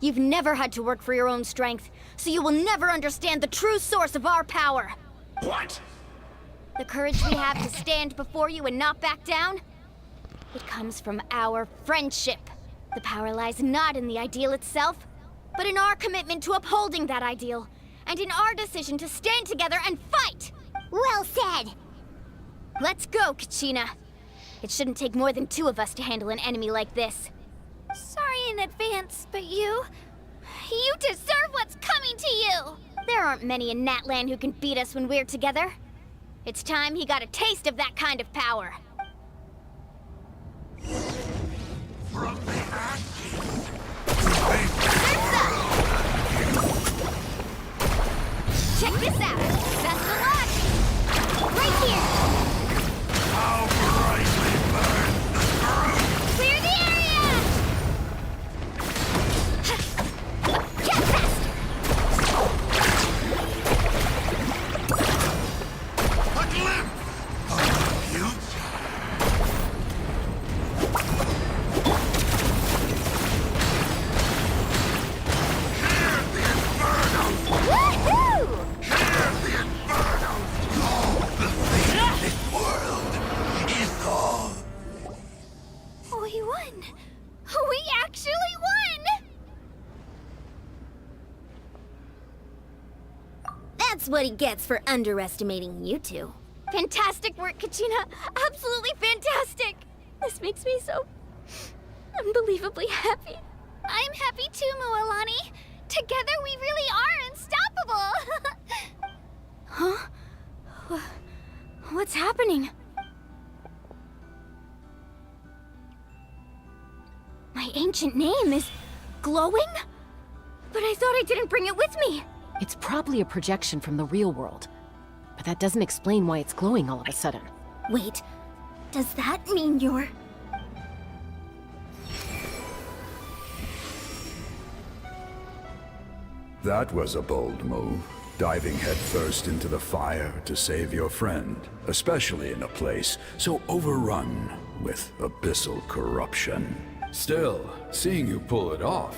You've never had to work for your own strength, so you will never understand the true source of our power. What? The courage we have to stand before you and not back down? It comes from our friendship. The power lies not in the ideal itself, but in our commitment to upholding that ideal, and in our decision to stand together and fight! Well said! Let's go, Kachina. It shouldn't take more than 2 of us to handle an enemy like this. Sorry in advance, but you deserve what's coming to you! There aren't many in Natlan who can beat us when we're together. It's time he got a taste of that kind of power. From the ashes. Check this out! Best of luck! Right here! How brightly burn the ground! Clear the area! Get faster! A glimpse of the future. Hear the inferno! Woohoo! Hear the inferno! The fate of this world is all. We won! We actually won! That's what he gets for underestimating you two. Fantastic work, Kachina! Absolutely fantastic! This makes me so unbelievably happy. I'm happy too, Moalani. Together we really are unstoppable! Huh? What's happening? My ancient name is glowing? But I thought I didn't bring it with me. It's probably a projection from the real world. But that doesn't explain why it's glowing all of a sudden. Wait, does that mean you're... That was a bold move, diving headfirst into the fire to save your friend, especially in a place so overrun with abyssal corruption. Still, seeing you pull it off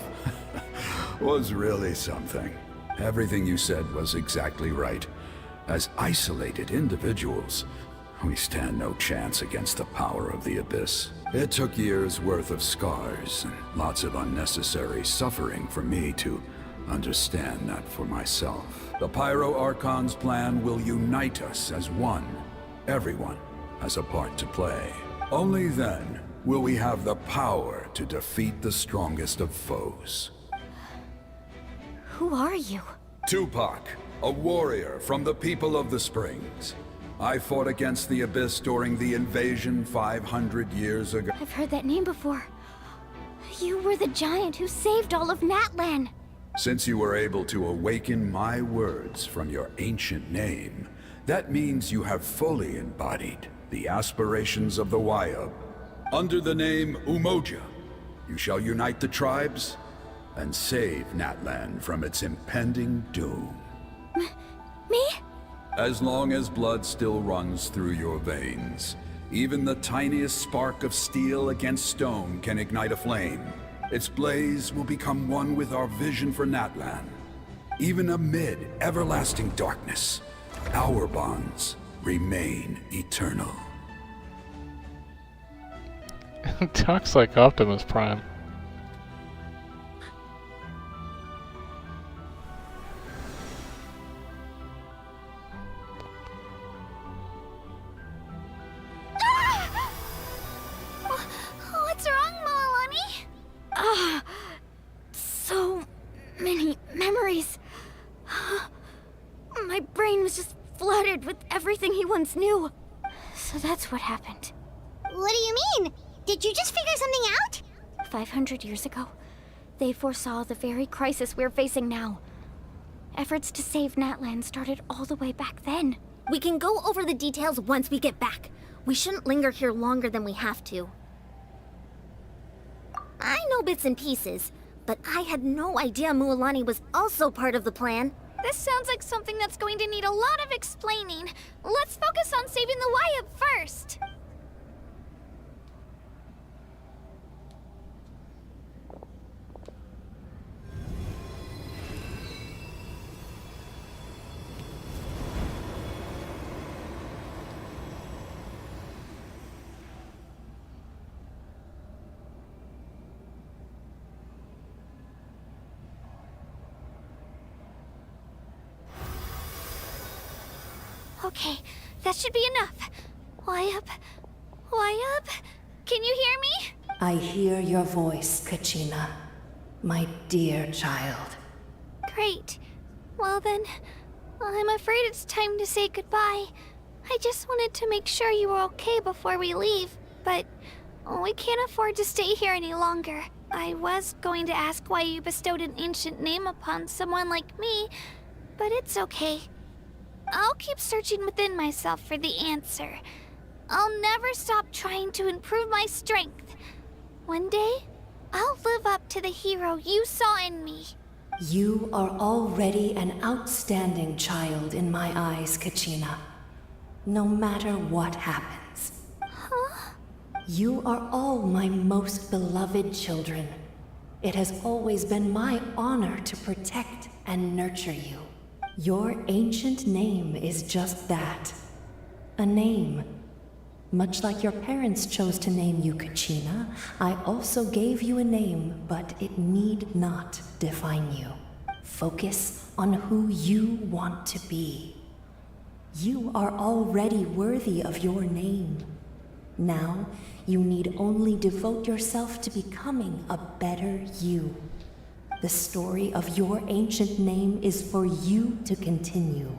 was really something. Everything you said was exactly right. As isolated individuals, we stand no chance against the power of the Abyss. It took years' worth of scars and lots of unnecessary suffering for me to understand that for myself. The Pyro Archon's plan will unite us as one. Everyone has a part to play. Only then will we have the power to defeat the strongest of foes. Who are you? Tupac, a warrior from the people of the Springs. I fought against the Abyss during the invasion 500 years ago. I've heard that name before. You were the giant who saved all of Natlan. Since you were able to awaken my words from your ancient name, that means you have fully embodied the aspirations of the Wayub. Under the name Umoja, you shall unite the tribes and save Natlan from its impending doom. Me? As long as blood still runs through your veins, even the tiniest spark of steel against stone can ignite a flame. Its blaze will become one with our vision for Natlan. Even amid everlasting darkness, our bonds remain eternal. Talks like Optimus Prime. What's wrong, Moalani? So many memories. My brain was just flooded with everything he once knew. So that's what happened. What do you mean? Did you just figure something out? 500 years ago, they foresaw the very crisis we're facing now. Efforts to save Natlan started all the way back then. We can go over the details once we get back. We shouldn't linger here longer than we have to. I know bits and pieces, but I had no idea Mualani was also part of the plan. This sounds like something that's going to need a lot of explaining. Let's focus on saving the Wayub first. Okay, that should be enough. Wayub? Can you hear me? I hear your voice, Kachina, my dear child. Great. Well then, I'm afraid it's time to say goodbye. I just wanted to make sure you were okay before we leave, but we can't afford to stay here any longer. I was going to ask why you bestowed an ancient name upon someone like me, but it's okay. I'll keep searching within myself for the answer. I'll never stop trying to improve my strength. One day, I'll live up to the hero you saw in me. You are already an outstanding child in my eyes, Kachina. No matter what happens. Huh? You are all my most beloved children. It has always been my honor to protect and nurture you. Your ancient name is just that. A name. Much like your parents chose to name you Kachina, I also gave you a name, but it need not define you. Focus on who you want to be. You are already worthy of your name. Now, you need only devote yourself to becoming a better you. The story of your ancient name is for you to continue.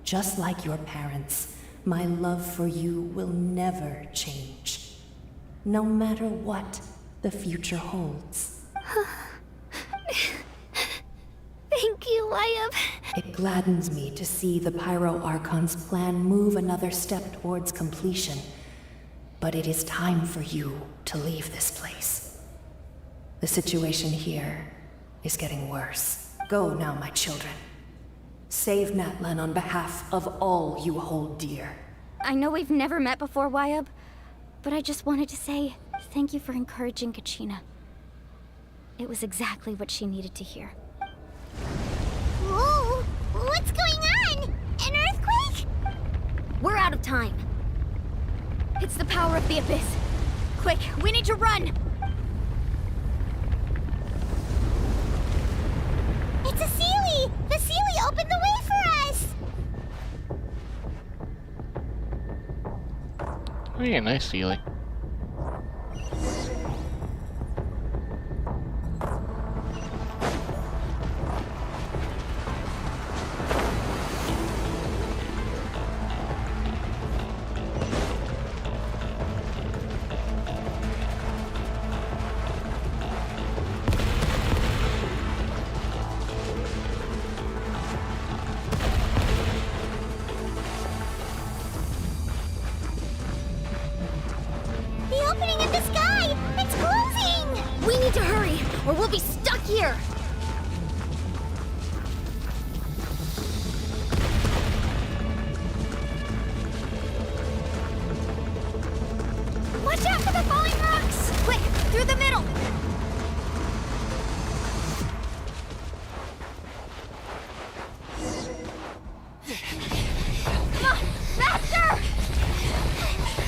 Just like your parents, my love for you will never change. No matter what the future holds. Thank you, Wayub. It gladdens me to see the Pyro Archon's plan move another step towards completion. But it is time for you to leave this place. The situation here is getting worse. Go now, my children. Save Natlan on behalf of all you hold dear. I know we've never met before, Wayub, but I just wanted to say thank you for encouraging Kachina. It was exactly what she needed to hear. Whoa! What's going on? An earthquake? We're out of time. It's the power of the Abyss. Quick, we need to run! It's a Sealy! The Sealy opened the way for us! Oh yeah, nice Sealy. here! Watch out for the falling rocks! Quick, through the middle! Come on, faster!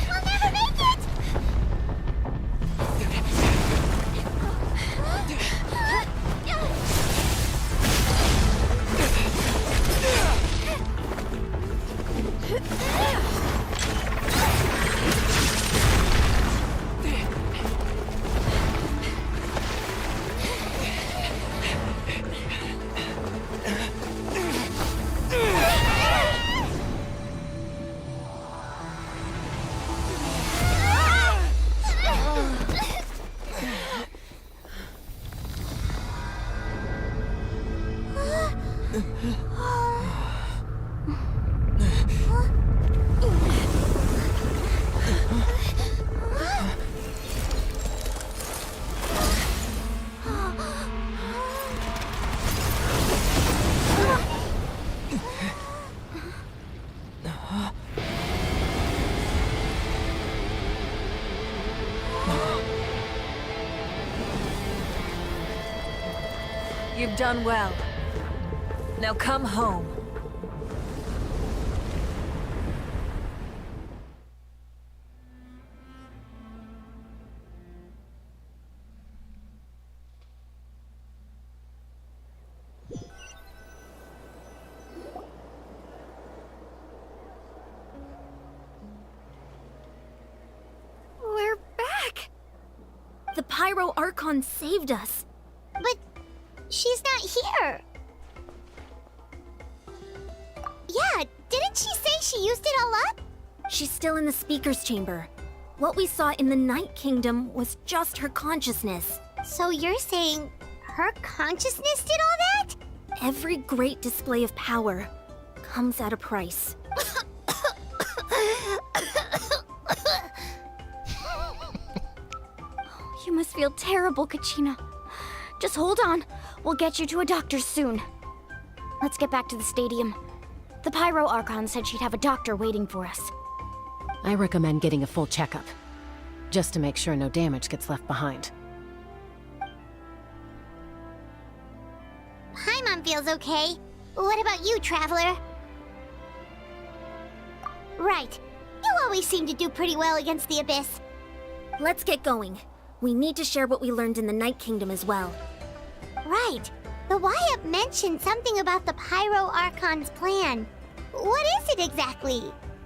We'll never make it! You've done well. Now come home. We're back! The Pyro Archon saved us. But she's not here. Yeah, didn't she say she used it all up? She's still in the Speaker's Chamber. What we saw in the Night Kingdom was just her consciousness. So you're saying her consciousness did all that? Every great display of power comes at a price. You must feel terrible, Kachina. Just hold on. We'll get you to a doctor soon. Let's get back to the stadium. The Pyro Archon said she'd have a doctor waiting for us. I recommend getting a full checkup, just to make sure no damage gets left behind. Paimon feels okay. What about you, Traveler? Right. You always seem to do pretty well against the Abyss. Let's get going. We need to share what we learned in the Night Kingdom as well. Right. The Wyatt mentioned something about the Pyro Archon's plan. What is it exactly?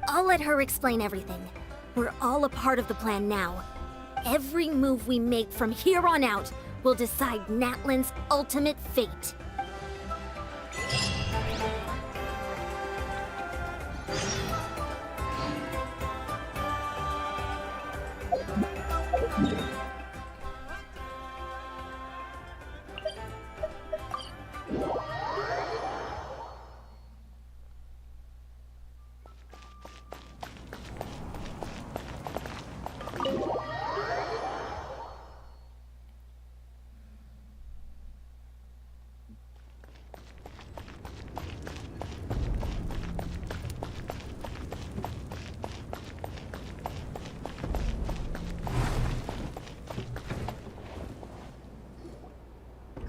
I'll let her explain everything. We're all a part of the plan now. Every move we make from here on out will decide Natlan's ultimate fate.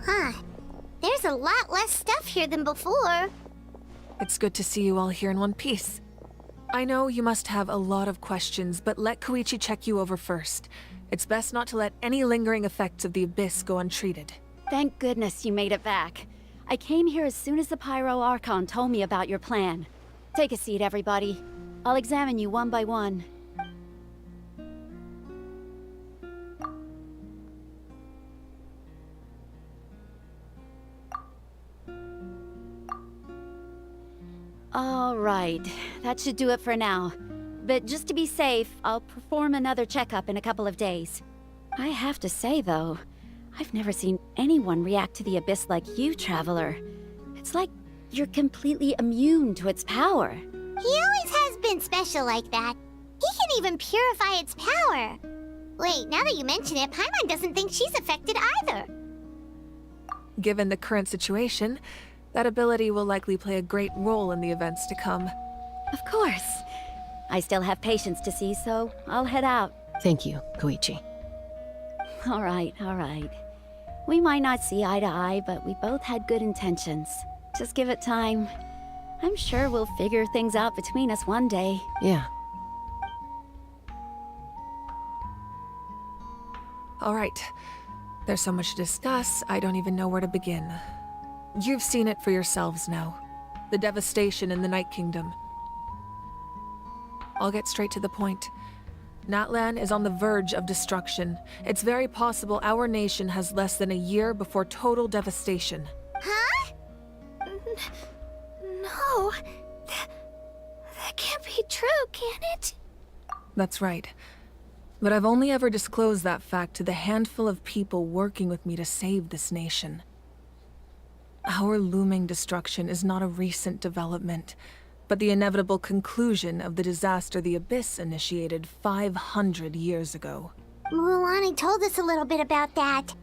Huh. There's a lot less stuff here than before. It's good to see you all here in one piece. I know you must have a lot of questions, but let Koichi check you over first. It's best not to let any lingering effects of the Abyss go untreated. Thank goodness you made it back. I came here as soon as the Pyro Archon told me about your plan. Take a seat, everybody. I'll examine you one by one. All right, that should do it for now. But just to be safe, I'll perform another checkup in a couple of days. I have to say, though, I've never seen anyone react to the Abyss like you, Traveler. It's like you're completely immune to its power. He always has been special like that. He can even purify its power. Wait, now that you mention it, Paimon doesn't think she's affected either. given the current situation, that ability will likely play a great role in the events to come. Of course. I still have patience to see, so I'll head out. Thank you, Koichi. All right, all right. We might not see eye to eye, but we both had good intentions. Just give it time. I'm sure we'll figure things out between us one day. Yeah. All right. There's so much to discuss, I don't even know where to begin. You've seen it for yourselves now. The devastation in the Night Kingdom. I'll get straight to the point. Natlan is on the verge of destruction. It's very possible our nation has less than a year before total devastation. Huh? No. That can't be true, can it? That's right. But I've only ever disclosed that fact to the handful of people working with me to save this nation. Our looming destruction is not a recent development, but the inevitable conclusion of the disaster the Abyss initiated 500 years ago. Mulan told us a little bit about that.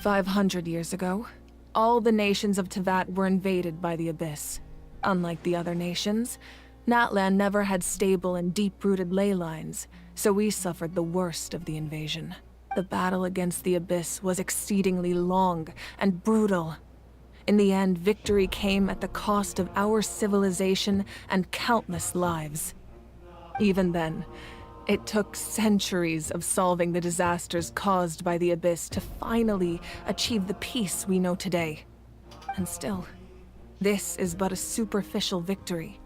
500 years ago, all the nations of Teyvat were invaded by the Abyss. Unlike the other nations, Natlan never had stable and deep-rooted ley lines, so we suffered the worst of the invasion. The battle against the Abyss was exceedingly long and brutal. In the end, victory came at the cost of our civilization and countless lives. Even then, it took centuries of solving the disasters caused by the Abyss to finally achieve the peace we know today. And still, this is but a superficial victory.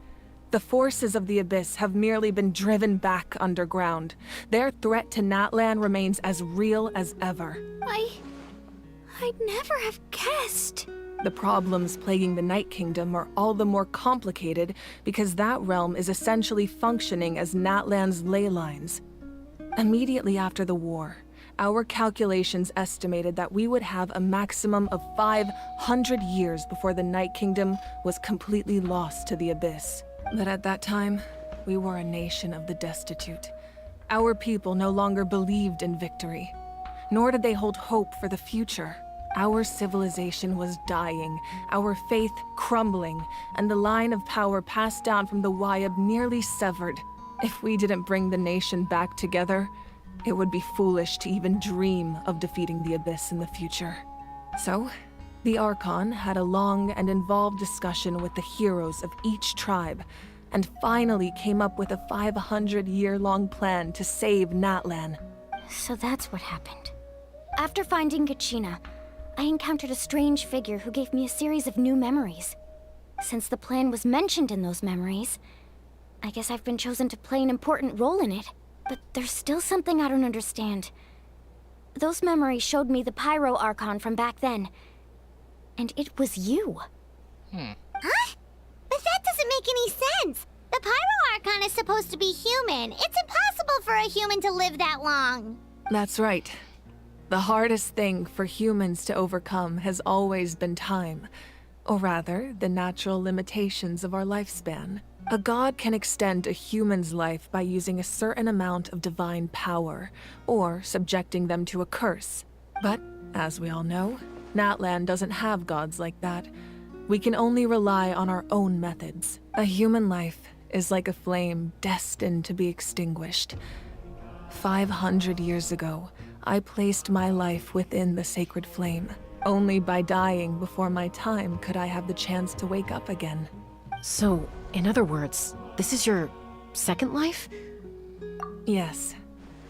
The forces of the Abyss have merely been driven back underground. Their threat to Natlan remains as real as ever. I'd never have guessed. The problems plaguing the Night Kingdom are all the more complicated because that realm is essentially functioning as Natlan's ley lines. Immediately after the war, our calculations estimated that we would have a maximum of 500 years before the Night Kingdom was completely lost to the Abyss. But at that time, we were a nation of the destitute. Our people no longer believed in victory, nor did they hold hope for the future. Our civilization was dying, our faith crumbling, and the line of power passed down from the Wayab nearly severed. If we didn't bring the nation back together, it would be foolish to even dream of defeating the Abyss in the future. So, the Archon had a long and involved discussion with the heroes of each tribe, and finally came up with a 500-year-long plan to save Natlan. So that's what happened. After finding Kachina, I encountered a strange figure who gave me a series of new memories. Since the plan was mentioned in those memories, I guess I've been chosen to play an important role in it. But there's still something I don't understand. Those memories showed me the Pyro Archon from back then. And it was you. Huh? But that doesn't make any sense. The Pyro Archon is supposed to be human. It's impossible for a human to live that long. That's right. The hardest thing for humans to overcome has always been time. Or rather, the natural limitations of our lifespan. A god can extend a human's life by using a certain amount of divine power, or subjecting them to a curse. But, as we all know, Natlan doesn't have gods like that. We can only rely on our own methods. A human life is like a flame destined to be extinguished. 500 years ago, I placed my life within the sacred flame. Only by dying before my time could I have the chance to wake up again. So, in other words, this is your second life? Yes.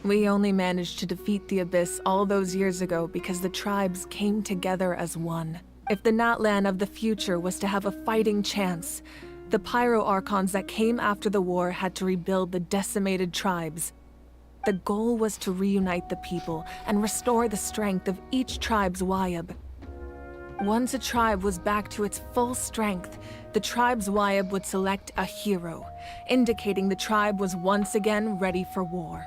We only managed to defeat the Abyss all those years ago because the tribes came together as one. If the Natlan of the future was to have a fighting chance, the Pyro Archons that came after the war had to rebuild the decimated tribes. The goal was to reunite the people and restore the strength of each tribe's Wayab. Once a tribe was back to its full strength, the tribe's Wayab would select a hero, indicating the tribe was once again ready for war.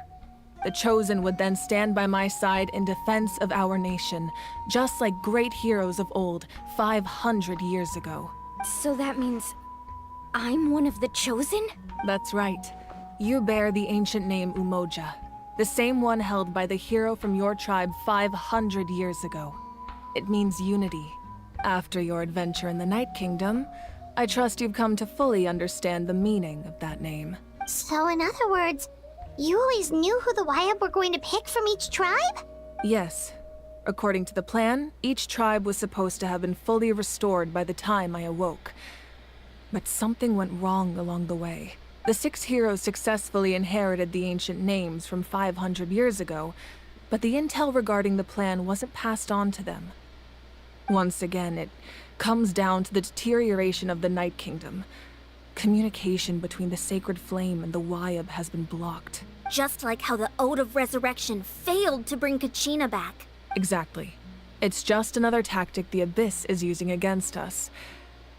The Chosen would then stand by my side in defense of our nation, just like great heroes of old 500 years ago. So that means I'm one of the Chosen? That's right. You bear the ancient name Umoja, the same one held by the hero from your tribe 500 years ago. It means unity. After your adventure in the Night Kingdom, I trust you've come to fully understand the meaning of that name. So in other words, you always knew who the Wyabb were going to pick from each tribe? Yes. According to the plan, each tribe was supposed to have been fully restored by the time I awoke. But something went wrong along the way. The 6 heroes successfully inherited the ancient names from 500 years ago, but the intel regarding the plan wasn't passed on to them. Once again, it comes down to the deterioration of the Night Kingdom. Communication between the Sacred Flame and the Wyabb has been blocked. Just like how the Ode of Resurrection failed to bring Kachina back. Exactly. It's just another tactic the Abyss is using against us.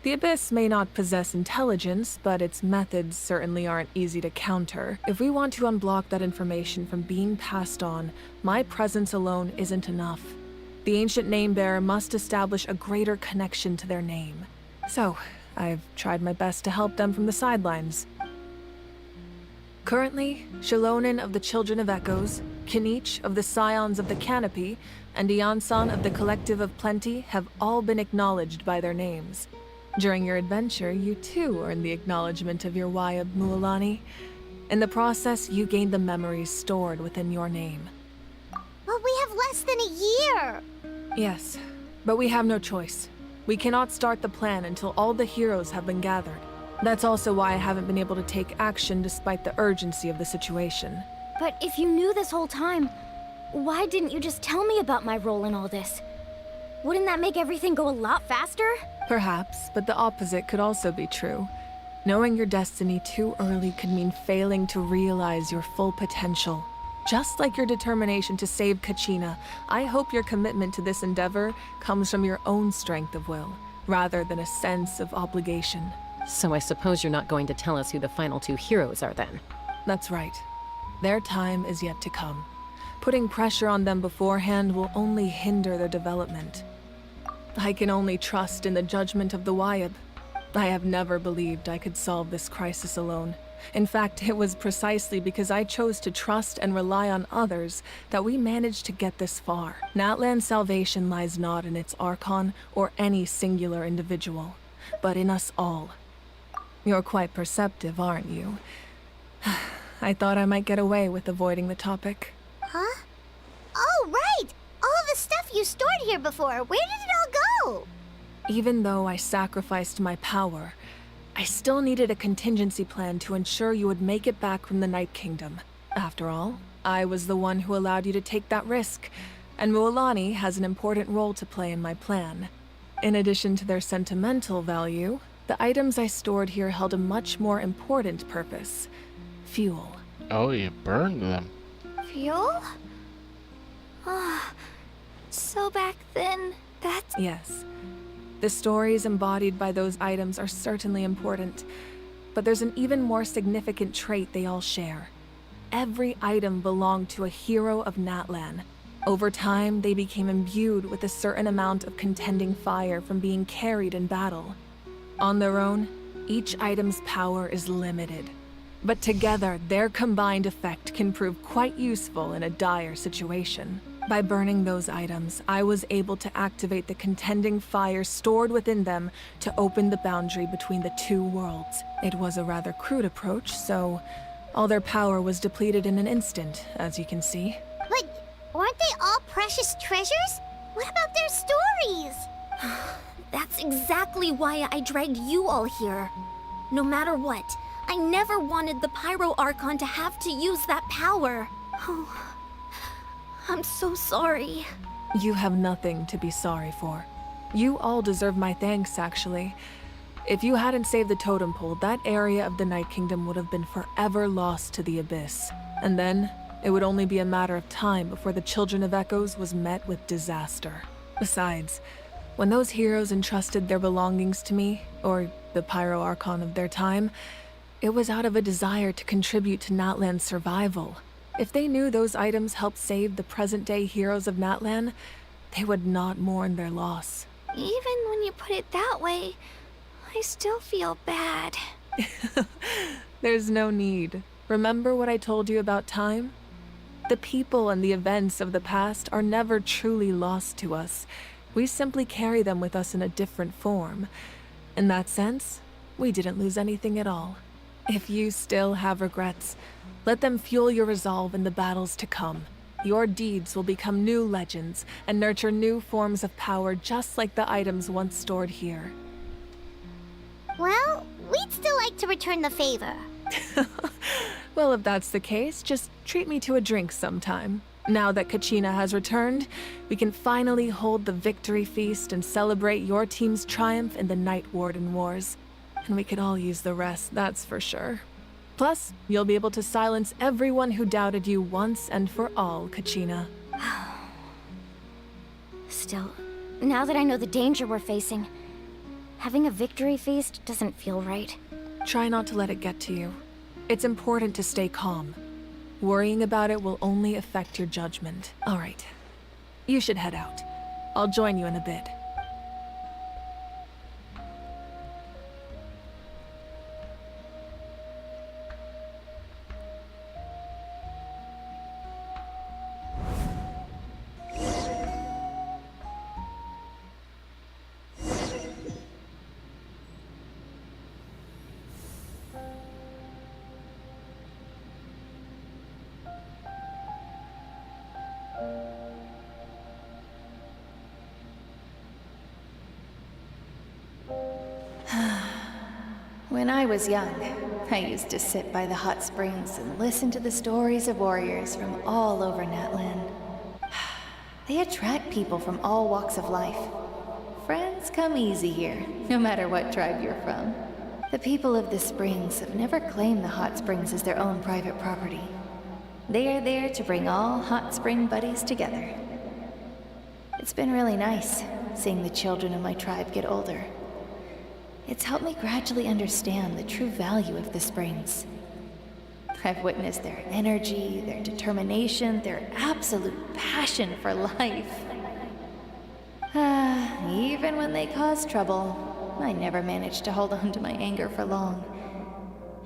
The Abyss may not possess intelligence, but its methods certainly aren't easy to counter. If we want to unblock that information from being passed on, my presence alone isn't enough. The ancient name-bearer must establish a greater connection to their name. So, I've tried my best to help them from the sidelines. Currently, Shilonen of the Children of Echoes, Kinich of the Scions of the Canopy, and Iansan of the Collective of Plenty have all been acknowledged by their names. During your adventure, you too earned the acknowledgement of your Wyabb, Mualani. In the process, you gained the memories stored within your name. But we have less than a year! Yes, but we have no choice. We cannot start the plan until all the heroes have been gathered. That's also why I haven't been able to take action despite the urgency of the situation. But if you knew this whole time, why didn't you just tell me about my role in all this? Wouldn't that make everything go a lot faster? Perhaps, but the opposite could also be true. Knowing your destiny too early could mean failing to realize your full potential. Just like your determination to save Kachina, I hope your commitment to this endeavor comes from your own strength of will, rather than a sense of obligation. So I suppose you're not going to tell us who the final 2 heroes are then? That's right. Their time is yet to come. Putting pressure on them beforehand will only hinder their development. I can only trust in the judgment of the Wyabb. I have never believed I could solve this crisis alone. In fact, it was precisely because I chose to trust and rely on others that we managed to get this far. Natlan's salvation lies not in its Archon or any singular individual, but in us all. You're quite perceptive, aren't you? I thought I might get away with avoiding the topic. Huh? Oh, right! All the stuff you stored here before, where did it all go? Even though I sacrificed my power, I still needed a contingency plan to ensure you would make it back from the Night Kingdom. After all, I was the one who allowed you to take that risk, and Mualani has an important role to play in my plan. In addition to their sentimental value, the items I stored here held a much more important purpose. Fuel. Oh, you burned them. Fuel? Ah, so back then, that's... Yes. The stories embodied by those items are certainly important, but there's an even more significant trait they all share. Every item belonged to a hero of Natlan. Over time, they became imbued with a certain amount of contending fire from being carried in battle. On their own, each item's power is limited, but together, their combined effect can prove quite useful in a dire situation. By burning those items, I was able to activate the contending fire stored within them to open the boundary between the 2 worlds. It was a rather crude approach, so all their power was depleted in an instant, as you can see. But weren't they all precious treasures? What about their stories? That's exactly why I dragged you all here. No matter what, I never wanted the Pyro Archon to have to use that power. Oh, I'm so sorry. You have nothing to be sorry for. You all deserve my thanks, actually. If you hadn't saved the totem pole, that area of the Night Kingdom would have been forever lost to the Abyss. And then, it would only be a matter of time before the Children of Echoes was met with disaster. Besides, when those heroes entrusted their belongings to me, or the Pyro Archon of their time, it was out of a desire to contribute to Natlan's survival. If they knew those items helped save the present-day heroes of Natlan, they would not mourn their loss. Even when you put it that way, I still feel bad. There's no need. Remember what I told you about time? The people and the events of the past are never truly lost to us. We simply carry them with us in a different form. In that sense, we didn't lose anything at all. If you still have regrets, let them fuel your resolve in the battles to come. Your deeds will become new legends and nurture new forms of power just like the items once stored here. Well, we'd still like to return the favor. Well, if that's the case, just treat me to a drink sometime. Now that Kachina has returned, we can finally hold the victory feast and celebrate your team's triumph in the Night Warden Wars. And we could all use the rest, that's for sure. Plus, you'll be able to silence everyone who doubted you once and for all, Kachina. Still, now that I know the danger we're facing, having a victory feast doesn't feel right. Try not to let it get to you. It's important to stay calm. Worrying about it will only affect your judgment. All right. You should head out. I'll join you in a bit. When I was young, I used to sit by the hot springs and listen to the stories of warriors from all over Natlan. They attract people from all walks of life. Friends come easy here, no matter what tribe you're from. The people of the springs have never claimed the hot springs as their own private property. They are there to bring all hot spring buddies together. It's been really nice, seeing the children of my tribe get older. It's helped me gradually understand the true value of the springs. I've witnessed their energy, their determination, their absolute passion for life. Even when they cause trouble, I never managed to hold on to my anger for long.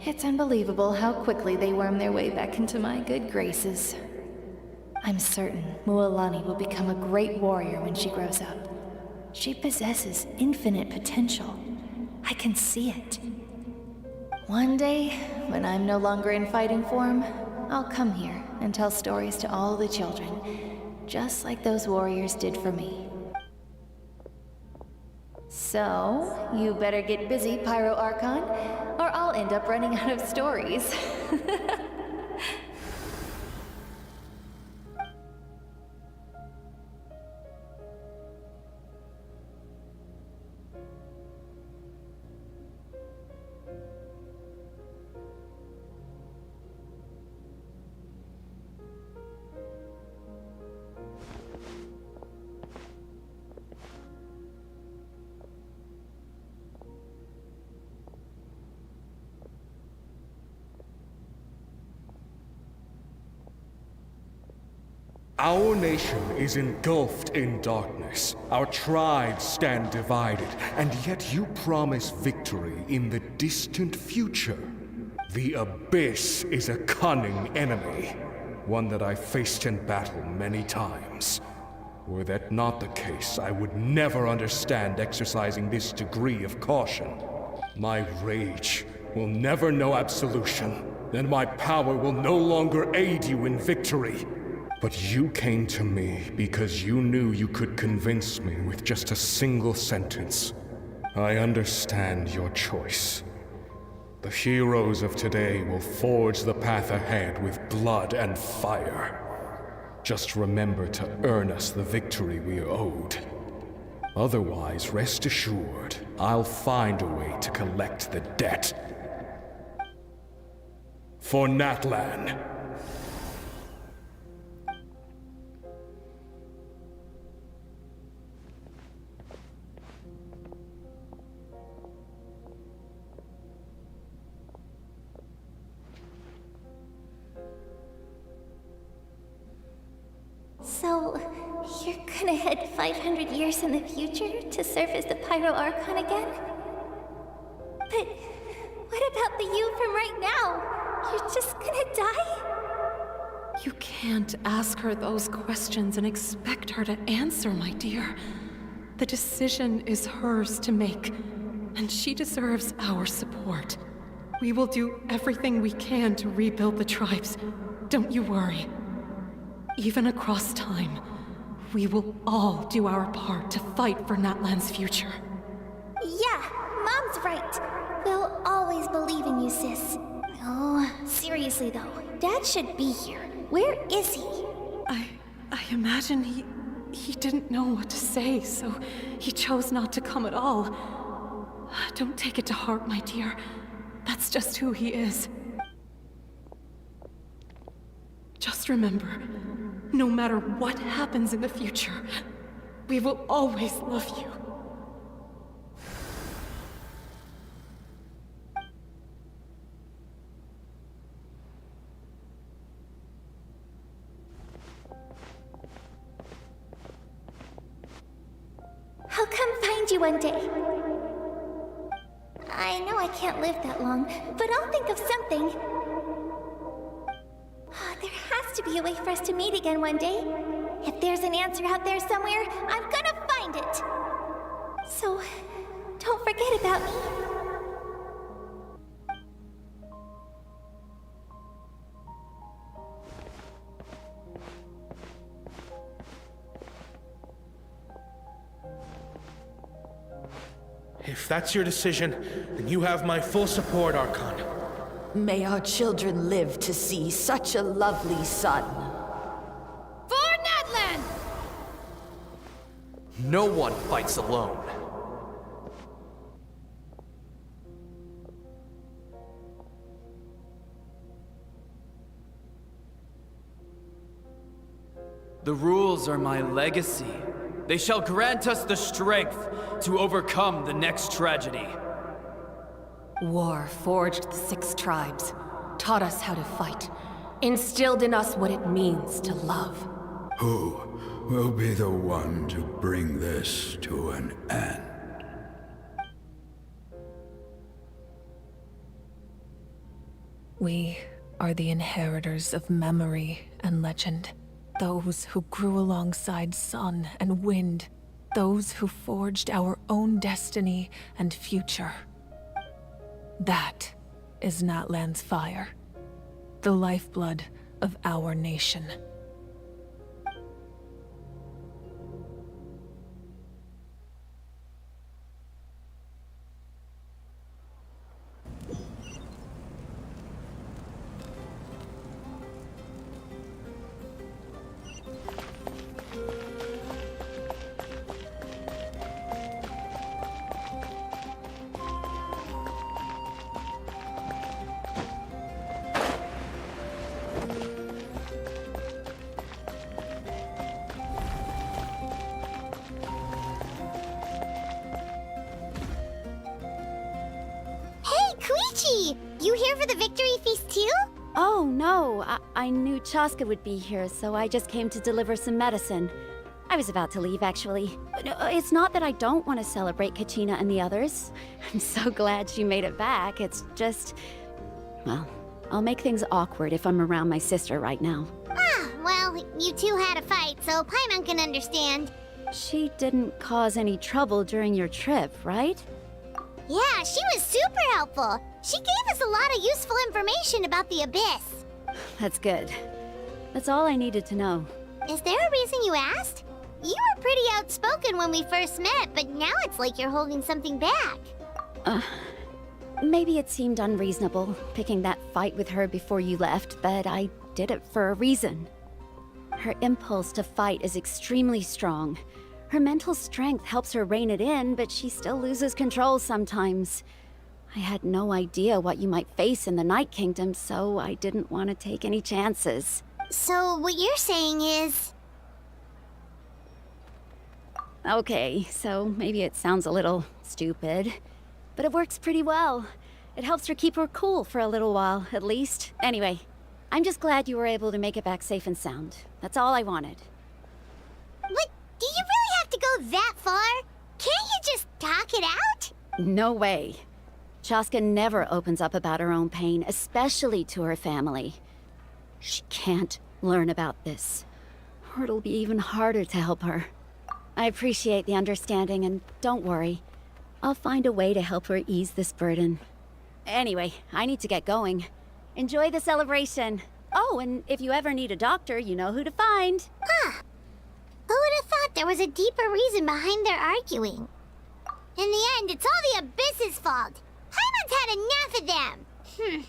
It's unbelievable how quickly they worm their way back into my good graces. I'm certain Mualani will become a great warrior when she grows up. She possesses infinite potential. I can see it. One day, when I'm no longer in fighting form, I'll come here and tell stories to all the children, just like those warriors did for me. So, you better get busy, Pyro Archon, or I'll end up running out of stories. Our nation is engulfed in darkness. Our tribes stand divided, and yet you promise victory in the distant future. The Abyss is a cunning enemy, one that I faced in battle many times. Were that not the case, I would never understand exercising this degree of caution. My rage will never know absolution, and my power will no longer aid you in victory. But you came to me because you knew you could convince me with just a single sentence. I understand your choice. The heroes of today will forge the path ahead with blood and fire. Just remember to earn us the victory we are owed. Otherwise, rest assured, I'll find a way to collect the debt. For Natlan. So, you're gonna head 500 years in the future to serve as the Pyro Archon again? But what about the you from right now? You're just gonna die? You can't ask her those questions and expect her to answer, my dear. The decision is hers to make, and she deserves our support. We will do everything we can to rebuild the tribes. Don't you worry. Even across time, we will all do our part to fight for Natlan's future. Yeah, Mom's right. We'll always believe in you, sis. Oh, seriously though, Dad should be here. Where is he? I imagine he didn't know what to say, so he chose not to come at all. Don't take it to heart, my dear. That's just who he is. Just remember, no matter what happens in the future, we will always love you. I'll come find you one day. I know I can't live that long, but I'll think of something. There has to be a way for us to meet again one day. If there's an answer out there somewhere, I'm gonna find it. So, don't forget about me. If that's your decision, then you have my full support, Archon. May our children live to see such a lovely son. For Natlan! No one fights alone. The rules are my legacy. They shall grant us the strength to overcome the next tragedy. War forged the 6 tribes, taught us how to fight, instilled in us what it means to love. Who will be the one to bring this to an end? We are the inheritors of memory and legend. Those who grew alongside sun and wind. Those who forged our own destiny and future. That is Natlan's fire. The lifeblood of our nation. You here for the victory feast too? Oh, no. I knew Chaska would be here, so I just came to deliver some medicine. I was about to leave, actually. No, it's not that I don't want to celebrate Kachina and the others. I'm so glad she made it back. It's just... well, I'll make things awkward if I'm around my sister right now. Ah, well, you two had a fight, so Paimon can understand. She didn't cause any trouble during your trip, right? Yeah, she was super helpful. She gave us a lot of useful information about the Abyss. That's good. That's all I needed to know. Is there a reason you asked? You were pretty outspoken when we first met, but now it's like you're holding something back. Maybe it seemed unreasonable, picking that fight with her before you left, but I did it for a reason. Her impulse to fight is extremely strong. Her mental strength helps her rein it in, but she still loses control sometimes. I had no idea what you might face in the Night Kingdom, so I didn't want to take any chances. So what you're saying is... Okay, so maybe it sounds a little stupid, but it works pretty well. It helps her keep her cool for a little while, at least. Anyway, I'm just glad you were able to make it back safe and sound. That's all I wanted. What? Do you really have to go that far? Can't you just talk it out? No way. Chaska never opens up about her own pain, especially to her family. She can't learn about this, or it'll be even harder to help her. I appreciate the understanding, and don't worry. I'll find a way to help her ease this burden. Anyway, I need to get going. Enjoy the celebration. Oh, and if you ever need a doctor, you know who to find. Huh. Who would have thought there was a deeper reason behind their arguing? In the end, it's all the Abyss's fault. Paimon's had enough of them.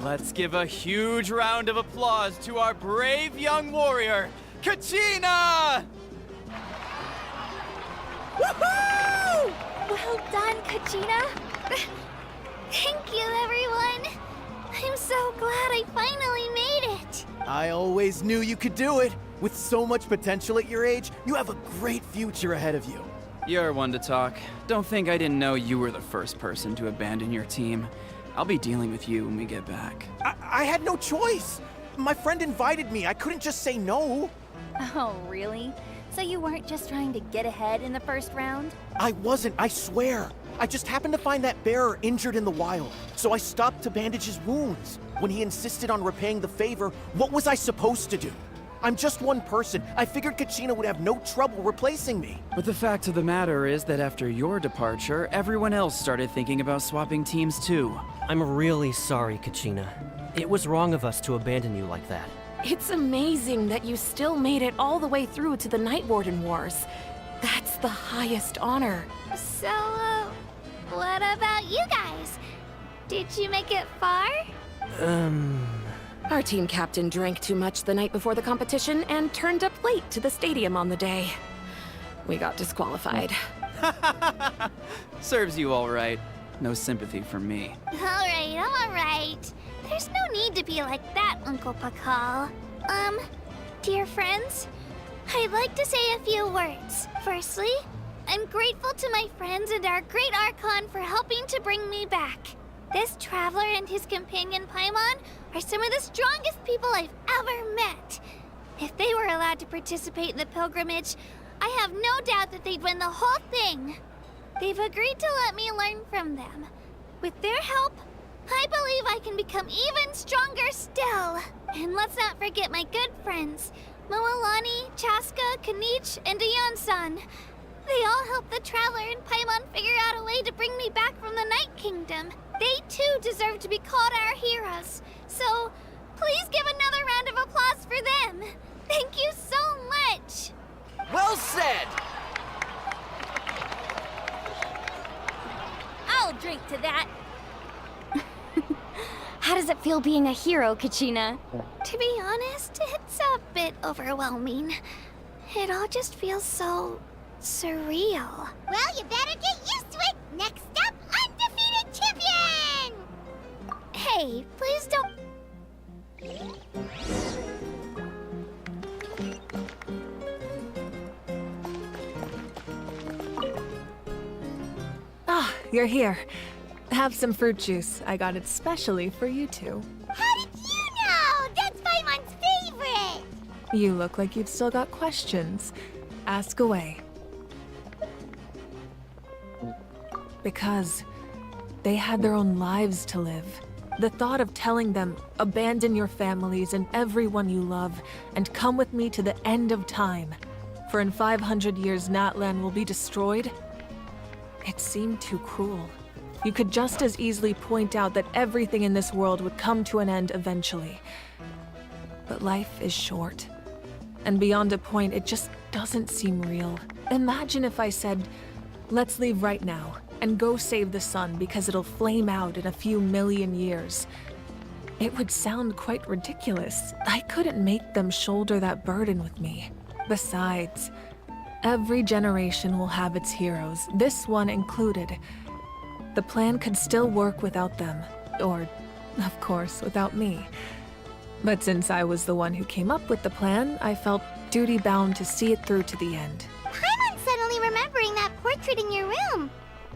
Let's give a huge round of applause to our brave young warrior, Kachina! Woohoo! Well done, Kachina. Thank you, everyone. I'm so glad I finally made it. I always knew you could do it. With so much potential at your age, you have a great future ahead of you. You're one to talk. Don't think I didn't know you were the first person to abandon your team. I'll be dealing with you when we get back. I had no choice. My friend invited me. I couldn't just say no. Oh, really? So you weren't just trying to get ahead in the first round? I wasn't, I swear. I just happened to find that bearer injured in the wild, so I stopped to bandage his wounds. When he insisted on repaying the favor, what was I supposed to do? I'm just one person. I figured Kachina would have no trouble replacing me. But the fact of the matter is that after your departure, everyone else started thinking about swapping teams too. I'm really sorry, Kachina. It was wrong of us to abandon you like that. It's amazing that you still made it all the way through to the Night Warden Wars. That's the highest honor. So, what about you guys? Did you make it far? Our team captain drank too much the night before the competition and turned up late to the stadium on the day. We got disqualified. Serves you all right. No sympathy from me. Alright. There's no need to be like that, Uncle Pakal. Dear friends, I'd like to say a few words. Firstly, I'm grateful to my friends and our great Archon for helping to bring me back. This traveler and his companion Paimon are some of the strongest people I've ever met. If they were allowed to participate in the pilgrimage, I have no doubt that they'd win the whole thing. They've agreed to let me learn from them. With their help, I believe I can become even stronger still. And let's not forget my good friends, Moalani, Chaska, Kanich, and Aeon-san. They all helped the Traveler and Paimon figure out a way to bring me back from the Night Kingdom. They too deserve to be called our heroes. So, please give another round of applause for them. Thank you so much. Well said! I'll drink to that. How does it feel being a hero, Kachina? To be honest, it's a bit overwhelming. It all just feels so surreal. Well, you better get used to it. Next up, undefeated champion! Hey, please don't... Ah, you're here. Have some fruit juice. I got it specially for you two. How did you know? That's Paimon's favorite! You look like you've still got questions. Ask away. Because they had their own lives to live. The thought of telling them, abandon your families and everyone you love, and come with me to the end of time, for in 500 years Natlan will be destroyed, it seemed too cruel. You could just as easily point out that everything in this world would come to an end eventually. But life is short. And beyond a point, it just doesn't seem real. Imagine if I said, let's leave right now, and go save the sun because it'll flame out in a few million years. It would sound quite ridiculous. I couldn't make them shoulder that burden with me. Besides, every generation will have its heroes, this one included. The plan could still work without them, or, of course, without me. But since I was the one who came up with the plan, I felt duty-bound to see it through to the end.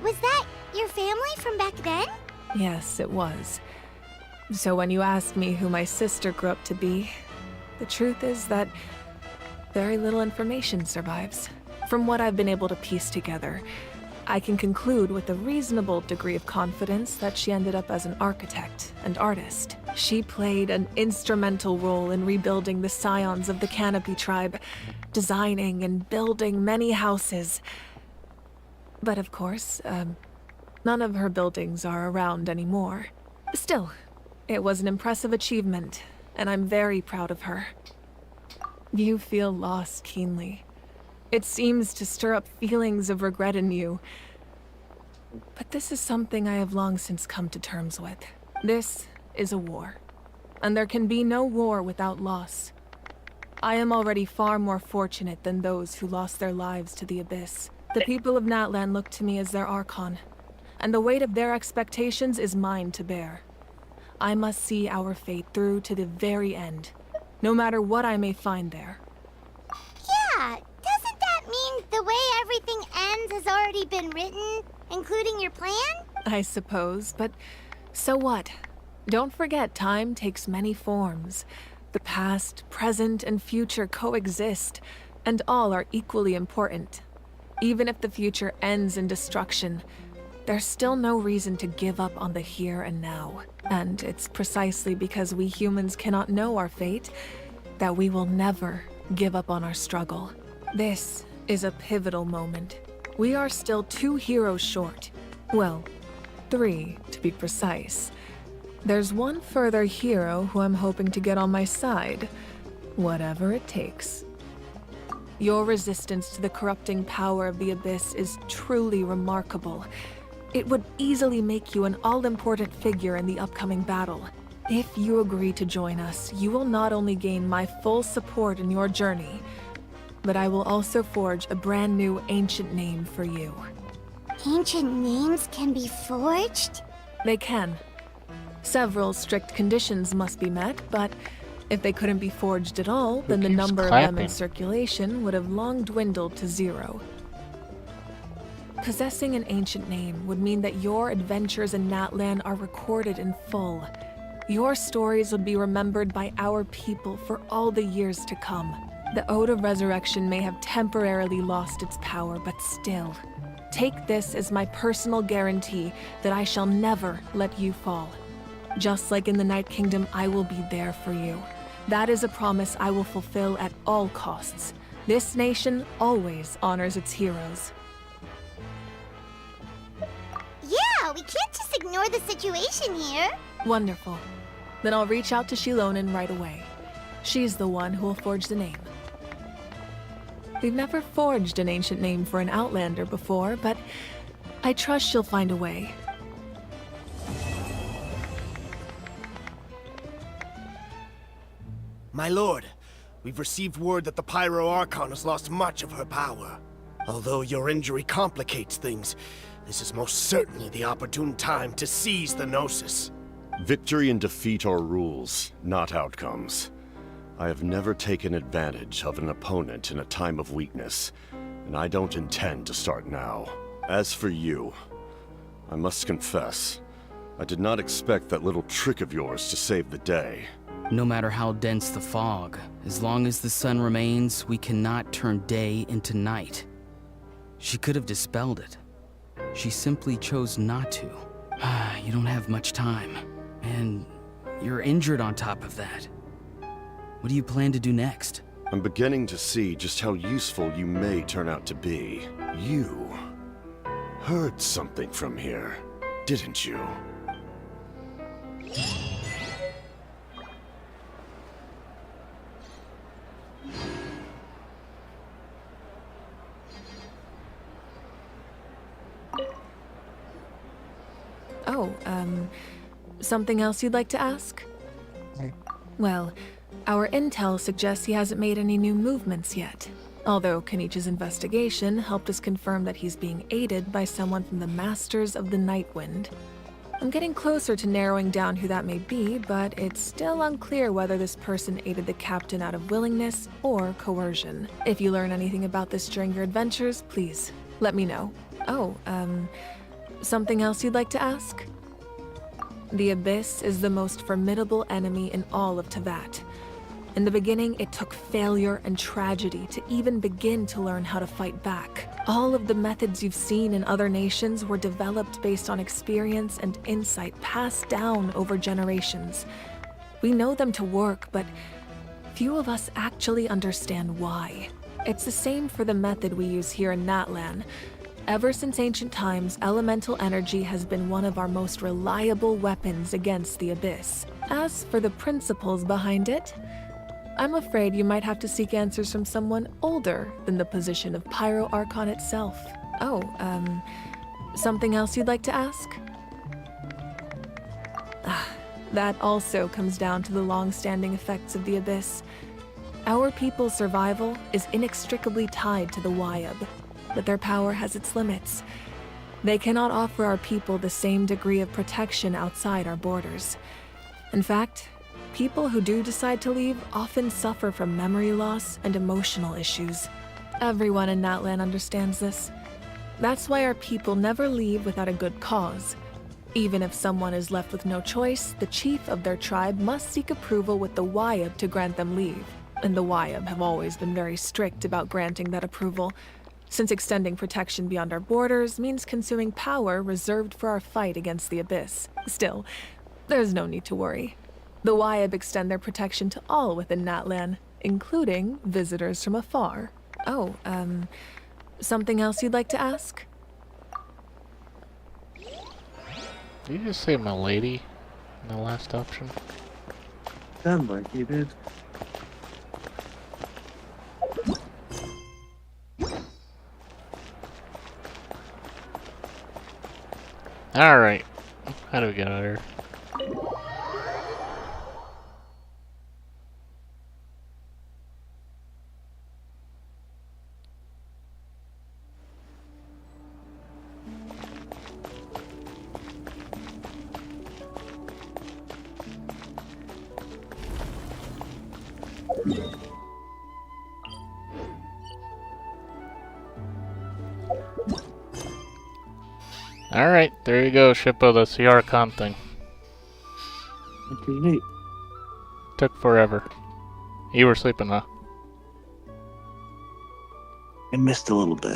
Was that your family from back then? Yes, it was. So when you asked me who my sister grew up to be, the truth is that very little information survives. From what I've been able to piece together, I can conclude with a reasonable degree of confidence that she ended up as an architect and artist. She played an instrumental role in rebuilding the scions of the Canopy tribe, designing and building many houses. But of course, none of her buildings are around anymore. Still, it was an impressive achievement, and I'm very proud of her. You feel loss keenly. It seems to stir up feelings of regret in you. But this is something I have long since come to terms with. This is a war, and there can be no war without loss. I am already far more fortunate than those who lost their lives to the Abyss. The people of Natlan look to me as their Archon, and the weight of their expectations is mine to bear. I must see our fate through to the very end, no matter what I may find there. Yeah, doesn't that mean the way everything ends has already been written, including your plan? I suppose, but so what? Don't forget, time takes many forms. The past, present, and future coexist, and all are equally important. Even if the future ends in destruction, there's still no reason to give up on the here and now. And it's precisely because we humans cannot know our fate that we will never give up on our struggle. This is a pivotal moment. We are still 2 heroes short. Well, 3 to be precise. There's one further hero who I'm hoping to get on my side, whatever it takes. Your resistance to the corrupting power of the Abyss is truly remarkable. It would easily make you an all-important figure in the upcoming battle. If you agree to join us, you will not only gain my full support in your journey, but I will also forge a brand new ancient name for you. Ancient names can be forged? They can. Several strict conditions must be met, but if they couldn't be forged at all, then the number of them in circulation would have long dwindled to 0. Possessing an ancient name would mean that your adventures in Natlan are recorded in full. Your stories would be remembered by our people for all the years to come. The Ode of Resurrection may have temporarily lost its power, but still, take this as my personal guarantee that I shall never let you fall. Just like in the Night Kingdom, I will be there for you. That is a promise I will fulfill at all costs. This nation always honors its heroes. Yeah, we can't just ignore the situation here. Wonderful. Then I'll reach out to Shilonen right away. She's the one who will forge the name. We've never forged an ancient name for an Outlander before, but I trust she'll find a way. My lord, we've received word that the Pyro Archon has lost much of her power. Although your injury complicates things, this is most certainly the opportune time to seize the Gnosis. Victory and defeat are rules, not outcomes. I have never taken advantage of an opponent in a time of weakness, and I don't intend to start now. As for you, I must confess, I did not expect that little trick of yours to save the day. No matter how dense the fog, as long as the sun remains, we cannot turn day into night. She could have dispelled it. She simply chose not to. You don't have much time, and you're injured on top of that. What do you plan to do next? I'm beginning to see just how useful you may turn out to be. You heard something from here, didn't you? Oh, something else you'd like to ask? Well, our intel suggests he hasn't made any new movements yet. Although Kenichi's investigation helped us confirm that he's being aided by someone from the Masters of the Nightwind. I'm getting closer to narrowing down who that may be, but it's still unclear whether this person aided the captain out of willingness or coercion. If you learn anything about this during your adventures, please let me know. Oh, Something else you'd like to ask? The Abyss is the most formidable enemy in all of Teyvat. In the beginning, it took failure and tragedy to even begin to learn how to fight back. All of the methods you've seen in other nations were developed based on experience and insight passed down over generations. We know them to work, but few of us actually understand why. It's the same for the method we use here in Natlan. Ever since ancient times, elemental energy has been one of our most reliable weapons against the Abyss. As for the principles behind it, I'm afraid you might have to seek answers from someone older than the position of Pyro Archon itself. Oh, something else you'd like to ask? That also comes down to the long-standing effects of the Abyss. Our people's survival is inextricably tied to the Wyab, but their power has its limits. They cannot offer our people the same degree of protection outside our borders. In fact, people who do decide to leave often suffer from memory loss and emotional issues. Everyone in Natlan understands this. That's why our people never leave without a good cause. Even if someone is left with no choice, the chief of their tribe must seek approval with the Wyab to grant them leave. And the Wyab have always been very strict about granting that approval, since extending protection beyond our borders means consuming power reserved for our fight against the Abyss. Still, there's no need to worry. The Wyab extend their protection to all within Natlan, including visitors from afar. Oh, something else you'd like to ask? Did you just say my lady in the last option? Sound like you did. Alright. How do we get out of here? Alright, there you go, Shippo, that's the Archon thing. Okay, neat. Took forever. You were sleeping, huh? I missed a little bit.